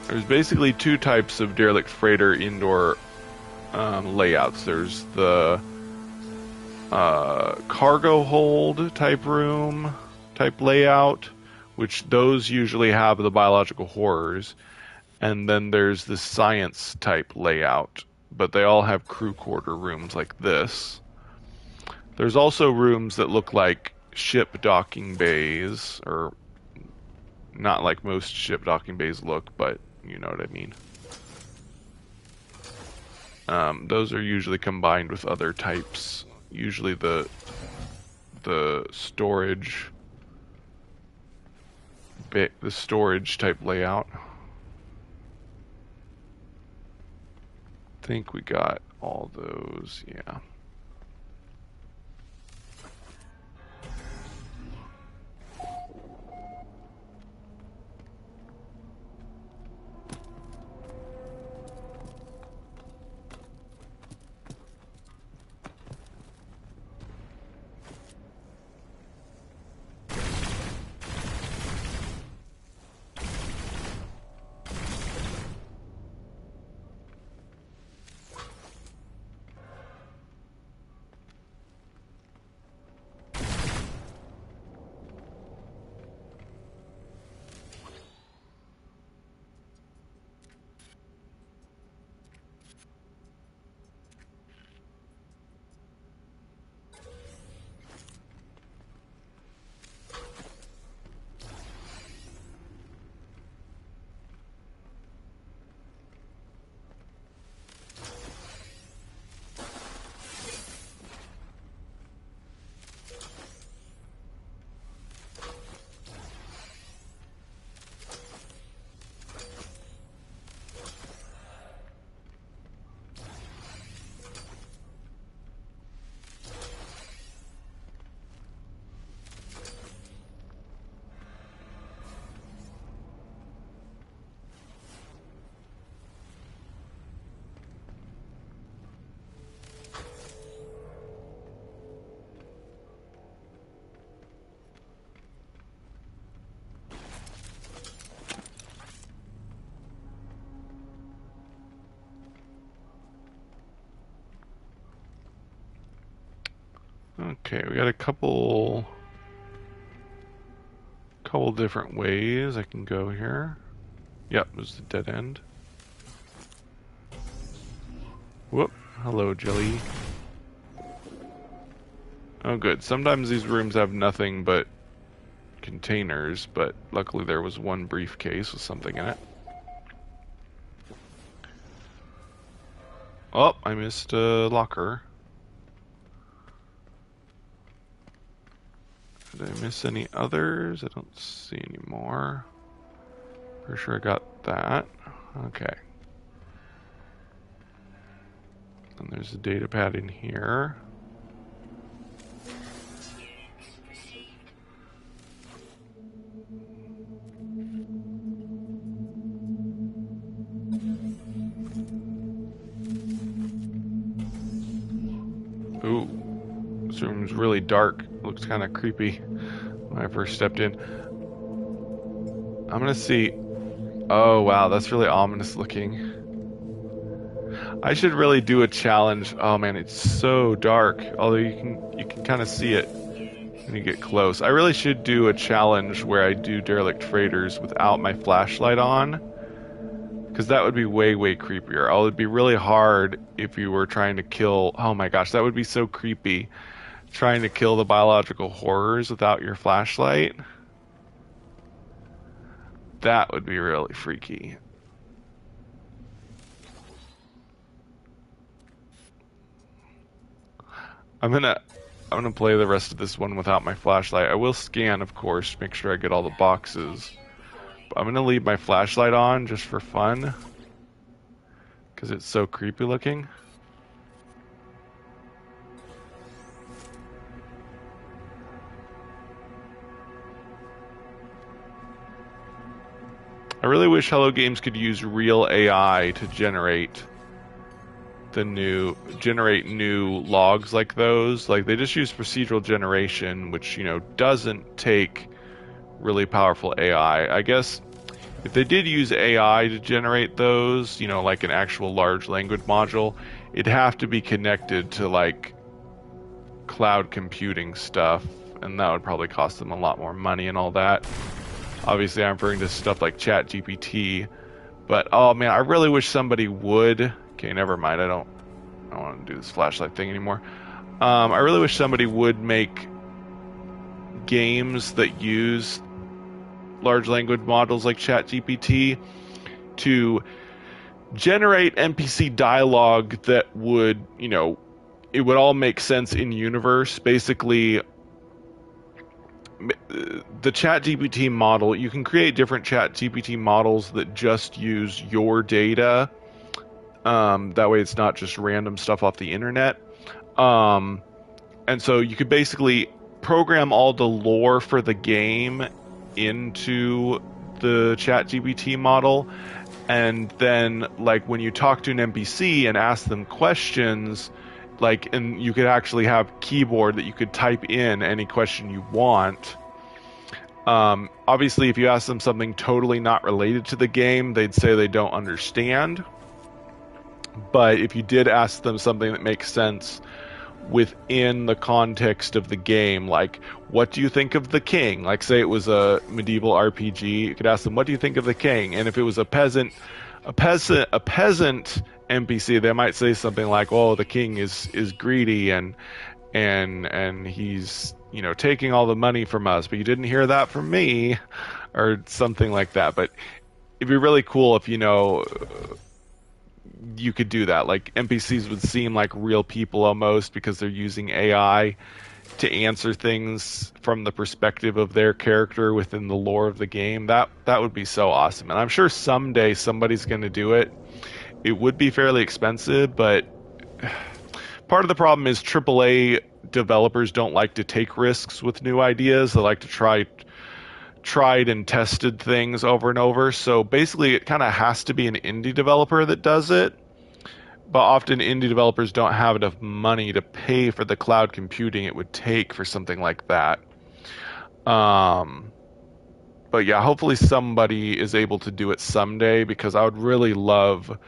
There's basically 2 types of derelict freighter indoor layouts. There's the cargo hold type room type layout, which those usually have the biological horrors. And then there's the science type layout, but they all have crew quarter rooms like this. There's also rooms that look like ship docking bays, or not like most ship docking bays look, but you know what I mean. Those are usually combined with other types. Usually the storage type layout. I think we got all those, yeah. Okay, we got a couple different ways I can go here. Yep, there's the dead end. Whoop, hello Jelly. Oh good, sometimes these rooms have nothing but containers, but luckily there was one briefcase with something in it. Oh, I missed a locker. Did I miss any others? I don't see any more. For sure I got that. Okay. And there's a data pad in here. game's really dark. It looks kind of creepy when I first stepped in. I'm gonna see. Oh wow, that's really ominous looking. I should really do a challenge. Oh man, it's so dark. Although you can kind of see it when you get close. I really should do a challenge where I do derelict freighters without my flashlight on, because that would be way creepier. Oh, it'd be really hard if you were trying to kill. Oh my gosh, that would be so creepy. Trying to kill the biological horrors without your flashlight. That would be really freaky. I'm gonna play the rest of this one without my flashlight. I will scan, of course, make sure I get all the boxes. But I'm gonna leave my flashlight on just for fun, because it's so creepy looking. I really wish Hello Games could use real AI to generate new logs like those. Like, they just use procedural generation, which, you know, doesn't take really powerful AI. I guess if they did use AI to generate those, you know, like an actual large language module, it'd have to be connected to like cloud computing stuff, and that would probably cost them a lot more money and all that. Obviously, I'm referring to stuff like ChatGPT, but oh man, I really wish somebody would. Okay, never mind. I don't want to do this flashlight thing anymore. I really wish somebody would make games that use large language models like ChatGPT to generate NPC dialogue that would, you know, it would all make sense in universe. Basically, the ChatGPT model, you can create different ChatGPT models that just use your data. That way it's not just random stuff off the internet. And so you could basically program all the lore for the game into the ChatGPT model, and then like when you talk to an NPC and ask them questions, like, and you could actually have keyboard that you could type in any question you want. Obviously, if you ask them something totally not related to the game, they'd say they don't understand. But if you did ask them something that makes sense within the context of the game, like, what do you think of the king? Like, say it was a medieval RPG, you could ask them, what do you think of the king? And if it was a peasant NPC, they might say something like, "Oh, the king is greedy and he's, you know, taking all the money from us, but you didn't hear that from me," or something like that. But it'd be really cool if, you know, you could do that. Like, NPCs would seem like real people almost, because they're using AI to answer things from the perspective of their character within the lore of the game. That would be so awesome. And I'm sure someday somebody's going to do it. It would be fairly expensive, but part of the problem is AAA developers don't like to take risks with new ideas. They like to try tried and tested things over and over. So basically it kind of has to be an indie developer that does it. But often indie developers don't have enough money to pay for the cloud computing it would take for something like that. But yeah, hopefully somebody is able to do it someday, because I would really love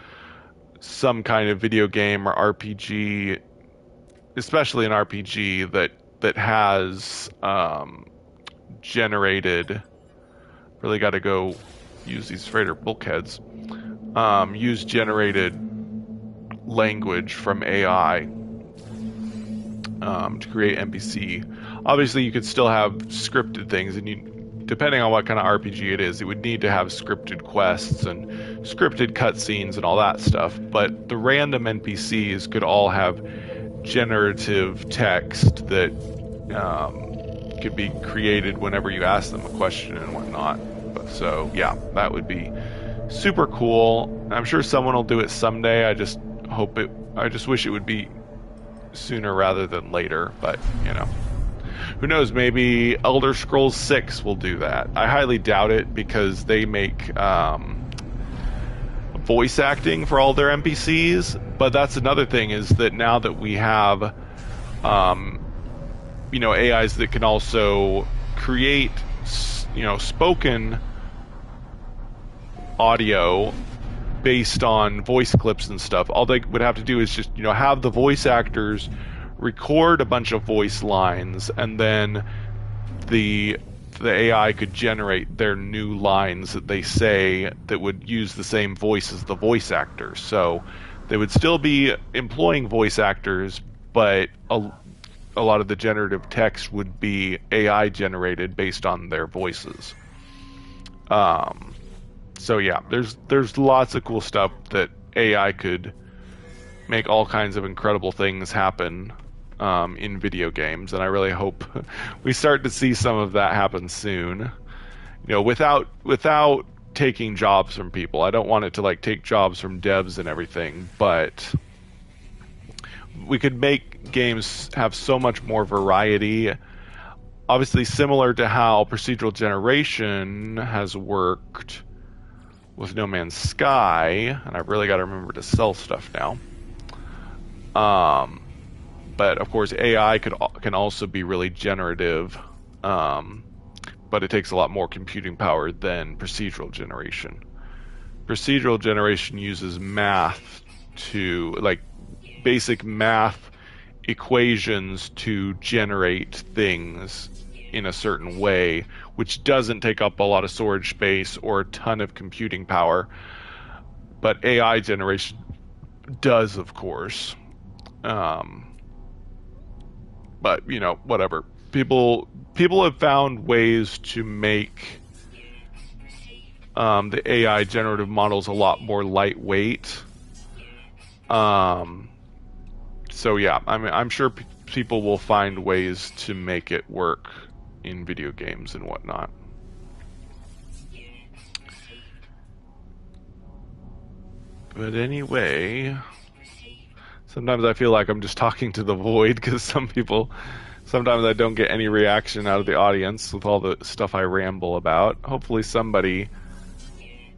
some kind of video game or RPG, especially an RPG that has generated. Really got to go use these freighter bulkheads. Use generated language from AI to create NPC. Obviously, you could still have scripted things, and you, depending on what kind of RPG it is, it would need to have scripted quests and scripted cutscenes and all that stuff. But the random NPCs could all have generative text that could be created whenever you ask them a question and whatnot. So yeah, that would be super cool. I'm sure someone will do it someday. I just wish it would be sooner rather than later, but you know, who knows, maybe Elder Scrolls 6 will do that. I highly doubt it, because they make voice acting for all their NPCs. But that's another thing, is that now that we have AIs that can also create, spoken audio based on voice clips and stuff. All they would have to do is just, have the voice actors record a bunch of voice lines, and then the AI could generate their new lines that they say that would use the same voice as the voice actors. So they would still be employing voice actors, but a lot of the generative text would be AI generated based on their voices. Um, so yeah, there's lots of cool stuff that AI could make all kinds of incredible things happen in video games, and I really hope we start to see some of that happen soon. Without taking jobs from people. I don't want it to like take jobs from devs and everything, but we could make games have so much more variety. Obviously, similar to how procedural generation has worked with No Man's Sky, and I've really got to remember to sell stuff now. But of course, AI can also be really generative, but it takes a lot more computing power than procedural generation. Procedural generation uses math to, like, basic math equations to generate things in a certain way, which doesn't take up a lot of storage space or a ton of computing power. But AI generation does, of course. But whatever. People have found ways to make the AI generative models a lot more lightweight. So yeah, I'm sure people will find ways to make it work in video games and whatnot. But anyway, sometimes I feel like I'm just talking to the void because sometimes I don't get any reaction out of the audience with all the stuff I ramble about. Hopefully somebody,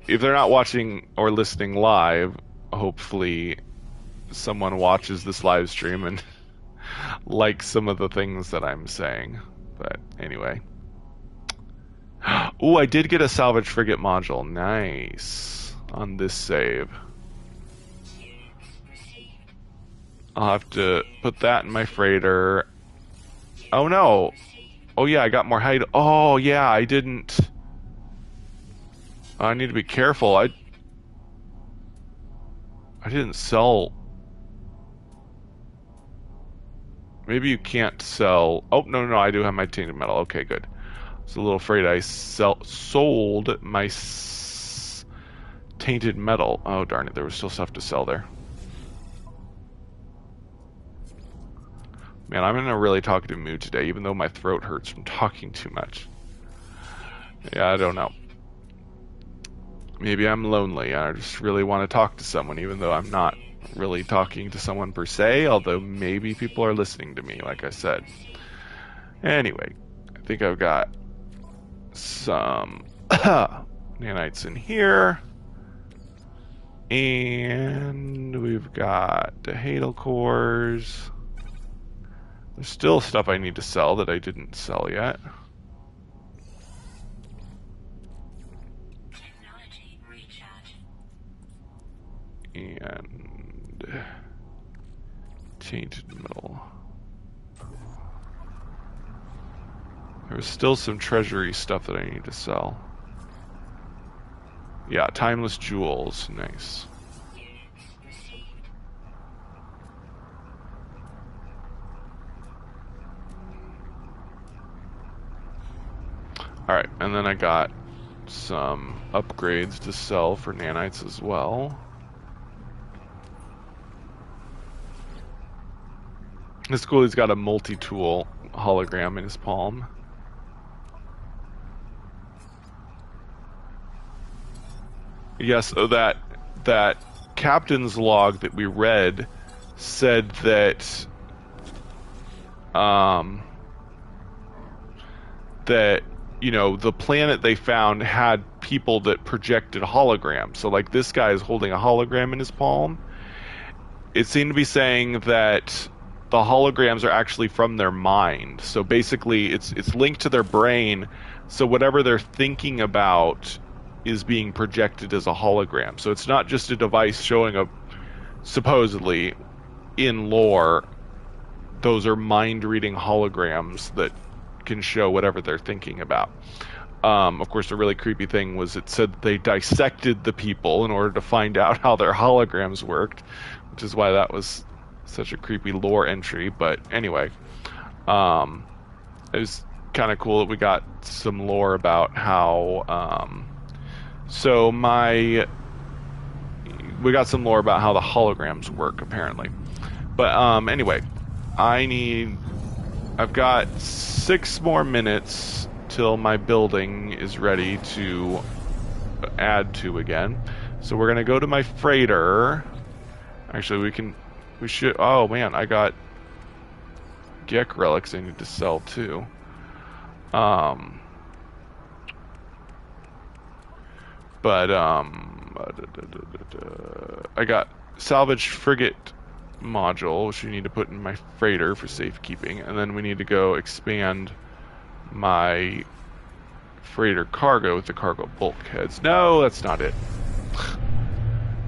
if they're not watching or listening live, hopefully someone watches this live stream and likes some of the things that I'm saying. But anyway. Oh, I did get a salvage frigate module. Nice. On this save. I'll have to put that in my freighter. Oh no. Oh yeah, I got more height. Oh yeah, I didn't. I need to be careful. I didn't sell. Maybe you can't sell. Oh no, I do have my tainted metal. Okay, good. I was a little afraid I sold my tainted metal. Oh darn it, there was still stuff to sell there. Man, I'm in a really talkative mood today, even though my throat hurts from talking too much. Yeah, I don't know. Maybe I'm lonely. I just really want to talk to someone, even though I'm not really talking to someone per se, although maybe people are listening to me, like I said. Anyway, I think I've got some nanites in here. And we've got the Hadal cores. There's still stuff I need to sell that I didn't sell yet. Technology recharge. And tainted metal. There's still some treasury stuff that I need to sell. Yeah, timeless jewels. Nice. Alright, and then I got some upgrades to sell for nanites as well. This cool, he's got a multi-tool hologram in his palm. Yes, so that captain's log that we read said that that the planet they found had people that projected holograms. So like this guy is holding a hologram in his palm. It seemed to be saying that the holograms are actually from their mind. So basically, it's linked to their brain. So whatever they're thinking about is being projected as a hologram. So it's not just a device showing a, supposedly, in lore, those are mind-reading holograms that can show whatever they're thinking about. Of course, the really creepy thing was it said they dissected the people in order to find out how their holograms worked, which is why that was such a creepy lore entry. But anyway, it was kind of cool that we got some lore about how. We got some lore about how the holograms work, apparently. But anyway, I've got 6 more minutes till my building is ready to add to again. So we're gonna go to my freighter. Actually, we should, oh man, I got Gek relics I need to sell too. I got salvage frigate module, which we need to put in my freighter for safekeeping, and then we need to go expand my freighter cargo with the cargo bulkheads. No, that's not it.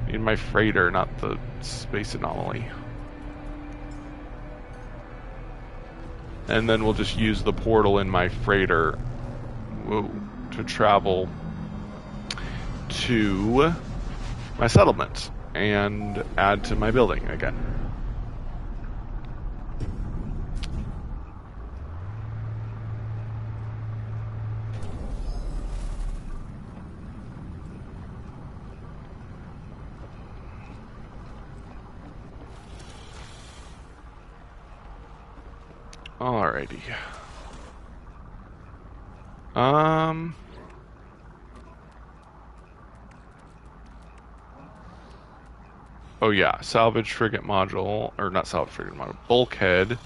Need my freighter, not the space anomaly. And then we'll just use the portal in my freighter to travel to my settlement and add to my building again. Alrighty. Oh yeah, salvage frigate module, or not salvage frigate module, bulkhead,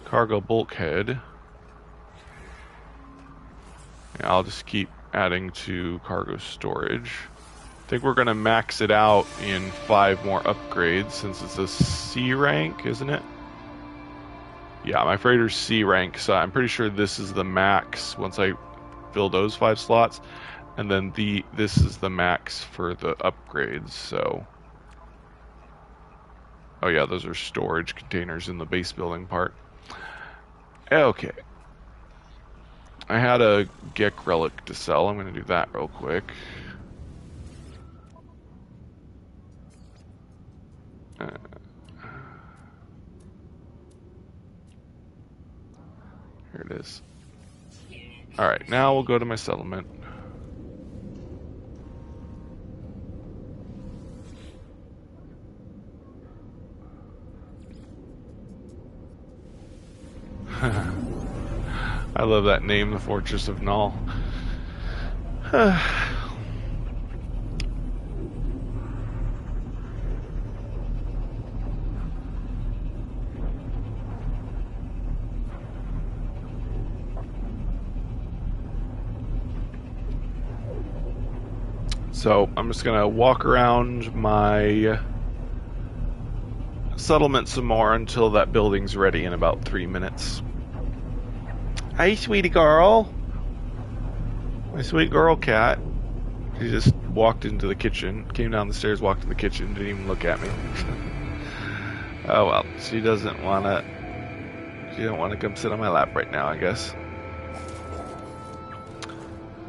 cargo bulkhead. Yeah, I'll just keep adding to cargo storage. I think we're gonna max it out in 5 more upgrades since it's a C rank, isn't it? Yeah, my freighter's C rank, so I'm pretty sure this is the max once I fill those 5 slots, and then this is the max for the upgrades. So, oh yeah, those are storage containers in the base building part. Okay, I had a Gek relic to sell. I'm gonna do that real quick. Here it is. Alright, now we'll go to my settlement. I love that name, the Fortress of Null. So I'm just gonna walk around my settlement some more until that building's ready in about 3 minutes. Hey, sweetie girl. My sweet girl cat. She just walked into the kitchen, came down the stairs, walked in the kitchen, didn't even look at me. Oh well, she doesn't wanna come sit on my lap right now, I guess.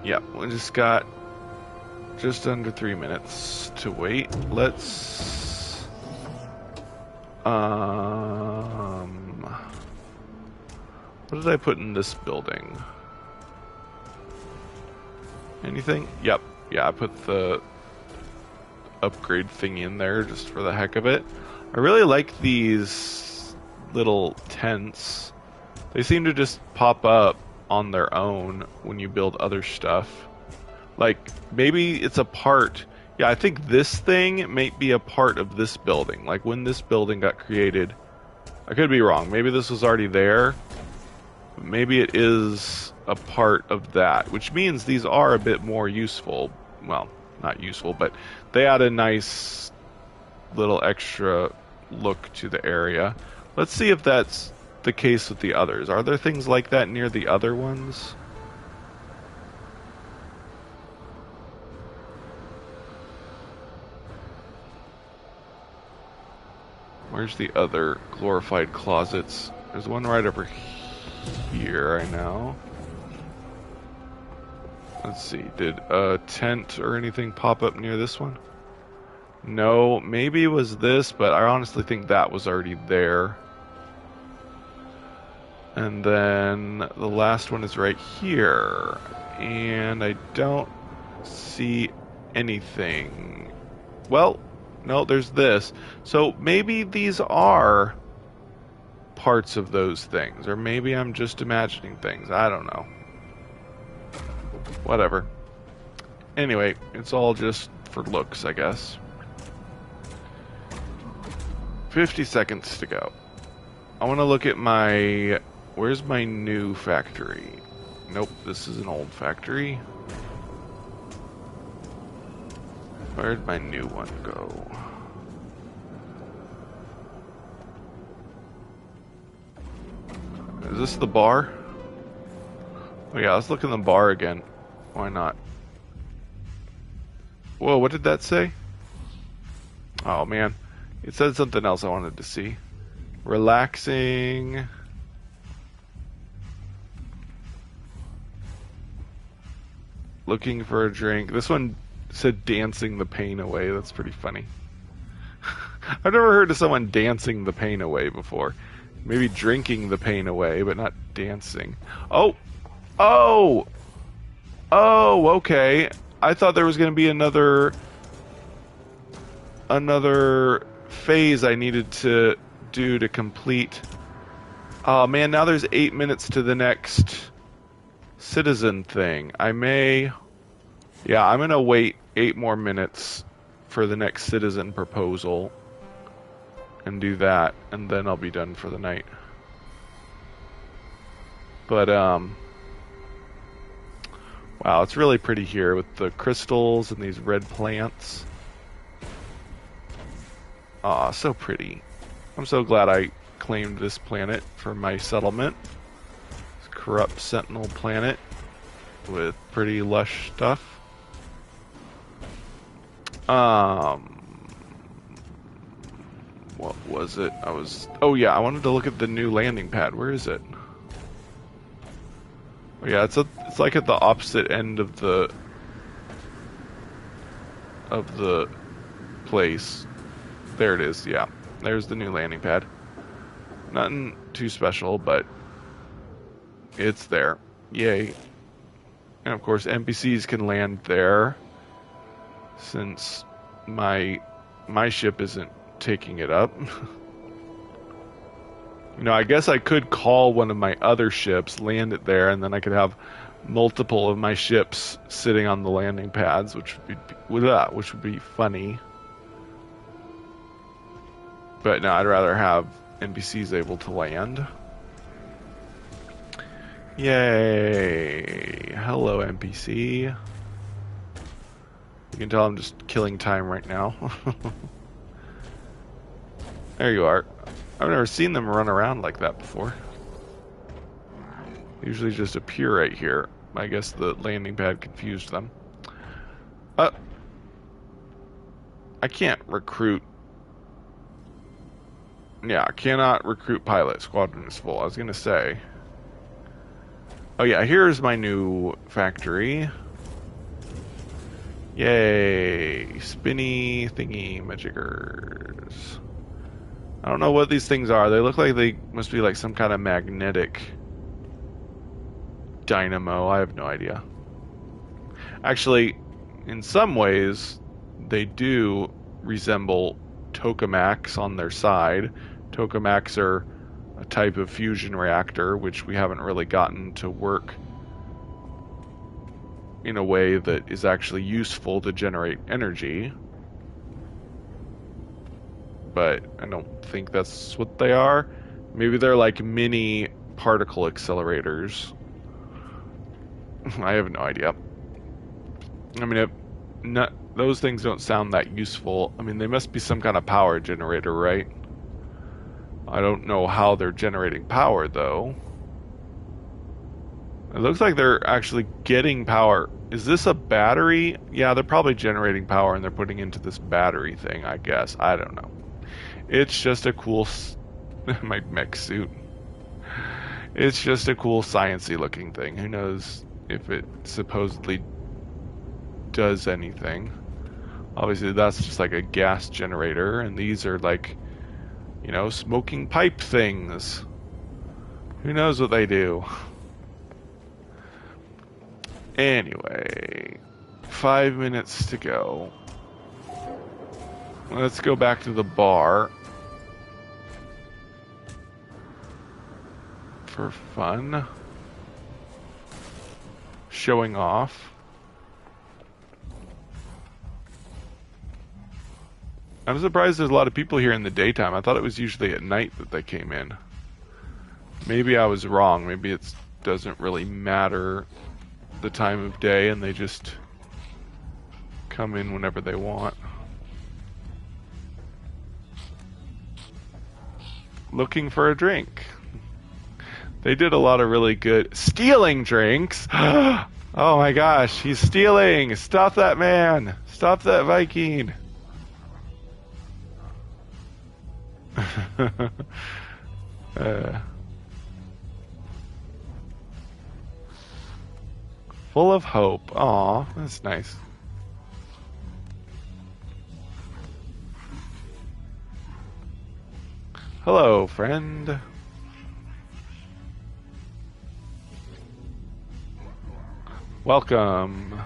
Yep, we just got just under 3 minutes to wait. Let's what did I put in this building? Anything? Yep. Yeah, I put the upgrade thing in there just for the heck of it. I really like these little tents. They seem to just pop up on their own when you build other stuff. Like, maybe it's a part. Yeah, I think this thing may be a part of this building. Like, when this building got created, I could be wrong. Maybe this was already there. Maybe it is a part of that, which means these are a bit more useful. Well, not useful, but they add a nice little extra look to the area. Let's see if that's the case with the others. Are there things like that near the other ones? Where's the other glorified closets? There's one right over here, I know. Let's see, did a tent or anything pop up near this one? No, maybe it was this, but I honestly think that was already there. And then the last one is right here. And I don't see anything. Well, no, there's this. So maybe these are parts of those things. Or maybe I'm just imagining things. I don't know. Whatever. Anyway, it's all just for looks, I guess. 50 seconds to go. I want to look at my... Where's my new factory? Nope, this is an old factory. Where'd my new one go? Is this the bar? Oh yeah, let's look in the bar again. Why not? Whoa, what did that say? Oh man, it said something else I wanted to see. Relaxing. Looking for a drink. This one said dancing the pain away. That's pretty funny. I've never heard of someone dancing the pain away before. Maybe drinking the pain away, but not dancing. Oh! Oh! Oh, okay. I thought there was going to be another phase I needed to do to complete. Oh man, now there's 8 minutes to the next citizen thing. Yeah, I'm gonna wait 8 more minutes for the next citizen proposal and do that, and then I'll be done for the night. But wow, it's really pretty here with the crystals and these red plants. Aw, so pretty. I'm so glad I claimed this planet for my settlement. Corrupt Sentinel planet with pretty lush stuff. What was it? Oh yeah, I wanted to look at the new landing pad. Where is it? Oh yeah, it's like at the opposite end of the place. There it is. Yeah, there's the new landing pad. Nothing too special, but it's there. Yay. And of course NPCs can land there since my ship isn't taking it up. You know, I guess I could call one of my other ships, land it there, and then I could have multiple of my ships sitting on the landing pads, which would be funny. But no, I'd rather have NPCs able to land. Yay! Hello, NPC. You can tell I'm just killing time right now. There you are. I've never seen them run around like that before. They usually just appear right here. I guess the landing pad confused them. I can't recruit. Yeah, I cannot recruit pilot. Squadron is full. I was gonna say. Oh yeah, here's my new factory. Yay! Spinny thingy majiggers. I don't know what these things are. They look like they must be like some kind of magnetic dynamo. I have no idea. Actually, in some ways, they do resemble tokamaks on their side. Tokamaks are a type of fusion reactor, which we haven't really gotten to work in a way that is actually useful to generate energy. But I don't think that's what they are. Maybe they're like mini particle accelerators. I have no idea. I mean, those things don't sound that useful. I mean, they must be some kind of power generator, right? I don't know how they're generating power, though. It looks like they're actually getting power. Is this a battery? Yeah, they're probably generating power and they're putting into this battery thing, I guess. I don't know. It's just a cool... my mech suit. It's just a cool sciencey looking thing. Who knows if it supposedly does anything. Obviously, that's just like a gas generator, and these are like, you know, smoking pipe things. Who knows what they do? Anyway, 5 minutes to go. Let's go back to the bar for fun. Showing off. I'm surprised there's a lot of people here in the daytime. I thought it was usually at night that they came in. Maybe I was wrong. Maybe it doesn't really matter the time of day and they just come in whenever they want. Looking for a drink. They did a lot of really good stealing drinks. Oh my gosh, he's stealing. Stop that man. Stop that Viking. Full of hope. Aw, that's nice. Hello, friend. Welcome.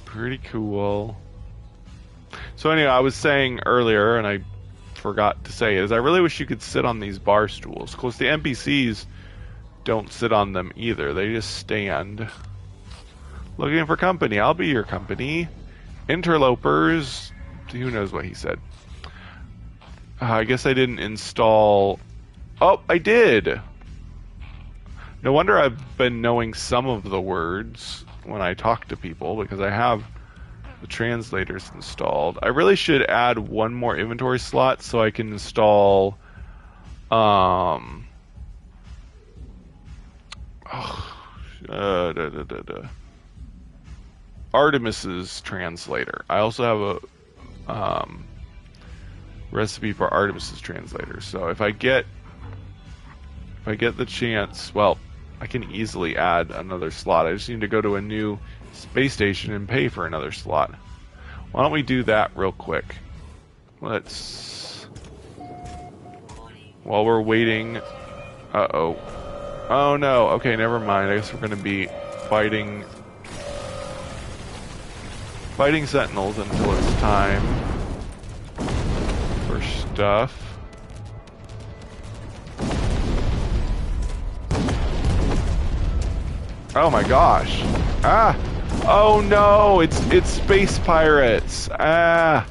Pretty cool. So anyway, I was saying earlier, and I forgot to say, is I really wish you could sit on these bar stools. Of course, the NPCs don't sit on them either. They just stand. Looking for company. I'll be your company. Interlopers. Who knows what he said. I guess I didn't install... Oh, I did! No wonder I've been knowing some of the words when I talk to people, because I have the translators installed. I really should add one more inventory slot so I can install Artemis's translator. I also have a recipe for Artemis's translator. So if I get the chance, well, I can easily add another slot. I just need to go to a new space station and pay for another slot. Why don't we do that real quick? Let's... While we're waiting... Uh-oh. Oh no, okay, never mind. I guess we're gonna be fighting sentinels until it's time for stuff. Oh my gosh. Ah! Oh no! It's space pirates! Ah!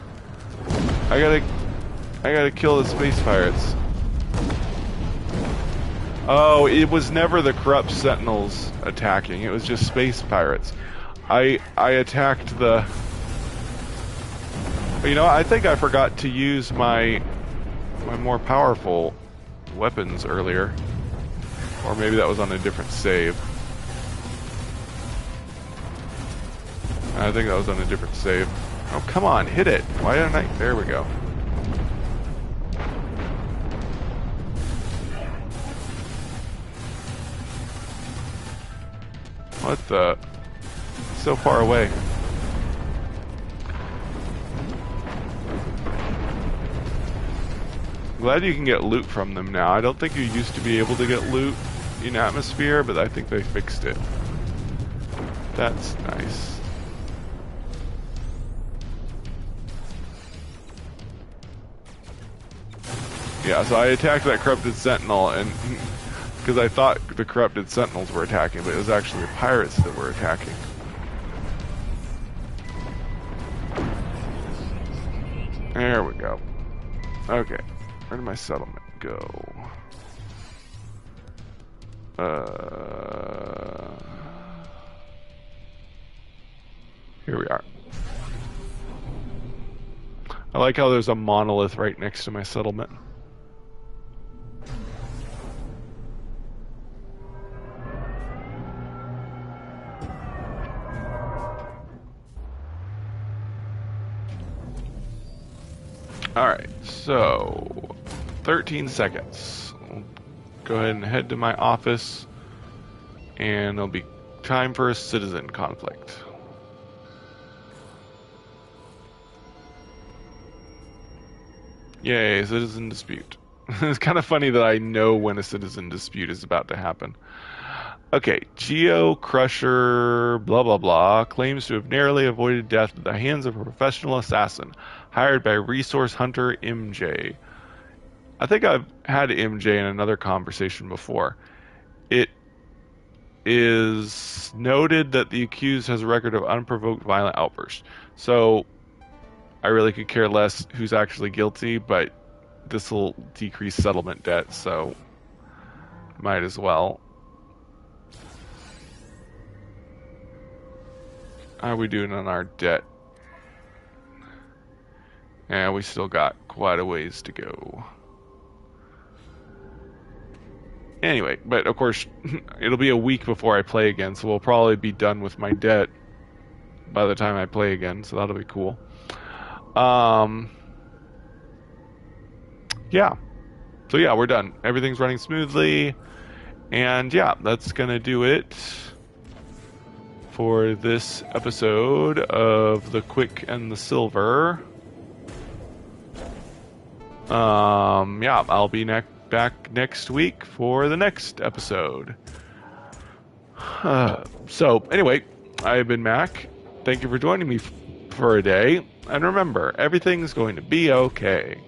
I gotta kill the space pirates. Oh, it was never the corrupt sentinels attacking, it was just space pirates. I attacked the... You know, I think I forgot to use my more powerful weapons earlier. Or maybe that was on a different save. I think that was on a different save. Oh, come on, hit it. Why didn't I? There we go. What the? So far away. Glad you can get loot from them now. I don't think you used to be able to get loot in Atmosphere, but I think they fixed it. That's nice. Yeah, so I attacked that corrupted sentinel, and because I thought the corrupted sentinels were attacking, but it was actually the pirates that were attacking. There we go. Okay, where did my settlement go? Here we are. like how there's a monolith right next to my settlement. Alright, so 13 seconds. I'll go ahead and head to my office, and it'll be time for a citizen conflict. Yay, citizen dispute. It's kind of funny that I know when a citizen dispute is about to happen. Okay, Geo Crusher, blah blah blah, claims to have narrowly avoided death at the hands of a professional assassin hired by resource hunter MJ. I think I've had MJ in another conversation before. It is noted that the accused has a record of unprovoked violent outbursts. So I really could care less who's actually guilty, but this will decrease settlement debt, so might as well. How are we doing on our debt? Yeah, we still got quite a ways to go. Anyway, but of course, it'll be a week before I play again, so we'll probably be done with my debt by the time I play again, so that'll be cool. Yeah. So yeah, we're done. Everything's running smoothly. And yeah, that's gonna do it for this episode of The Quick and the Silver. Yeah, I'll be back next week for the next episode. So anyway, I've been Mac. Thank you for joining me for a day. And remember, everything's going to be okay.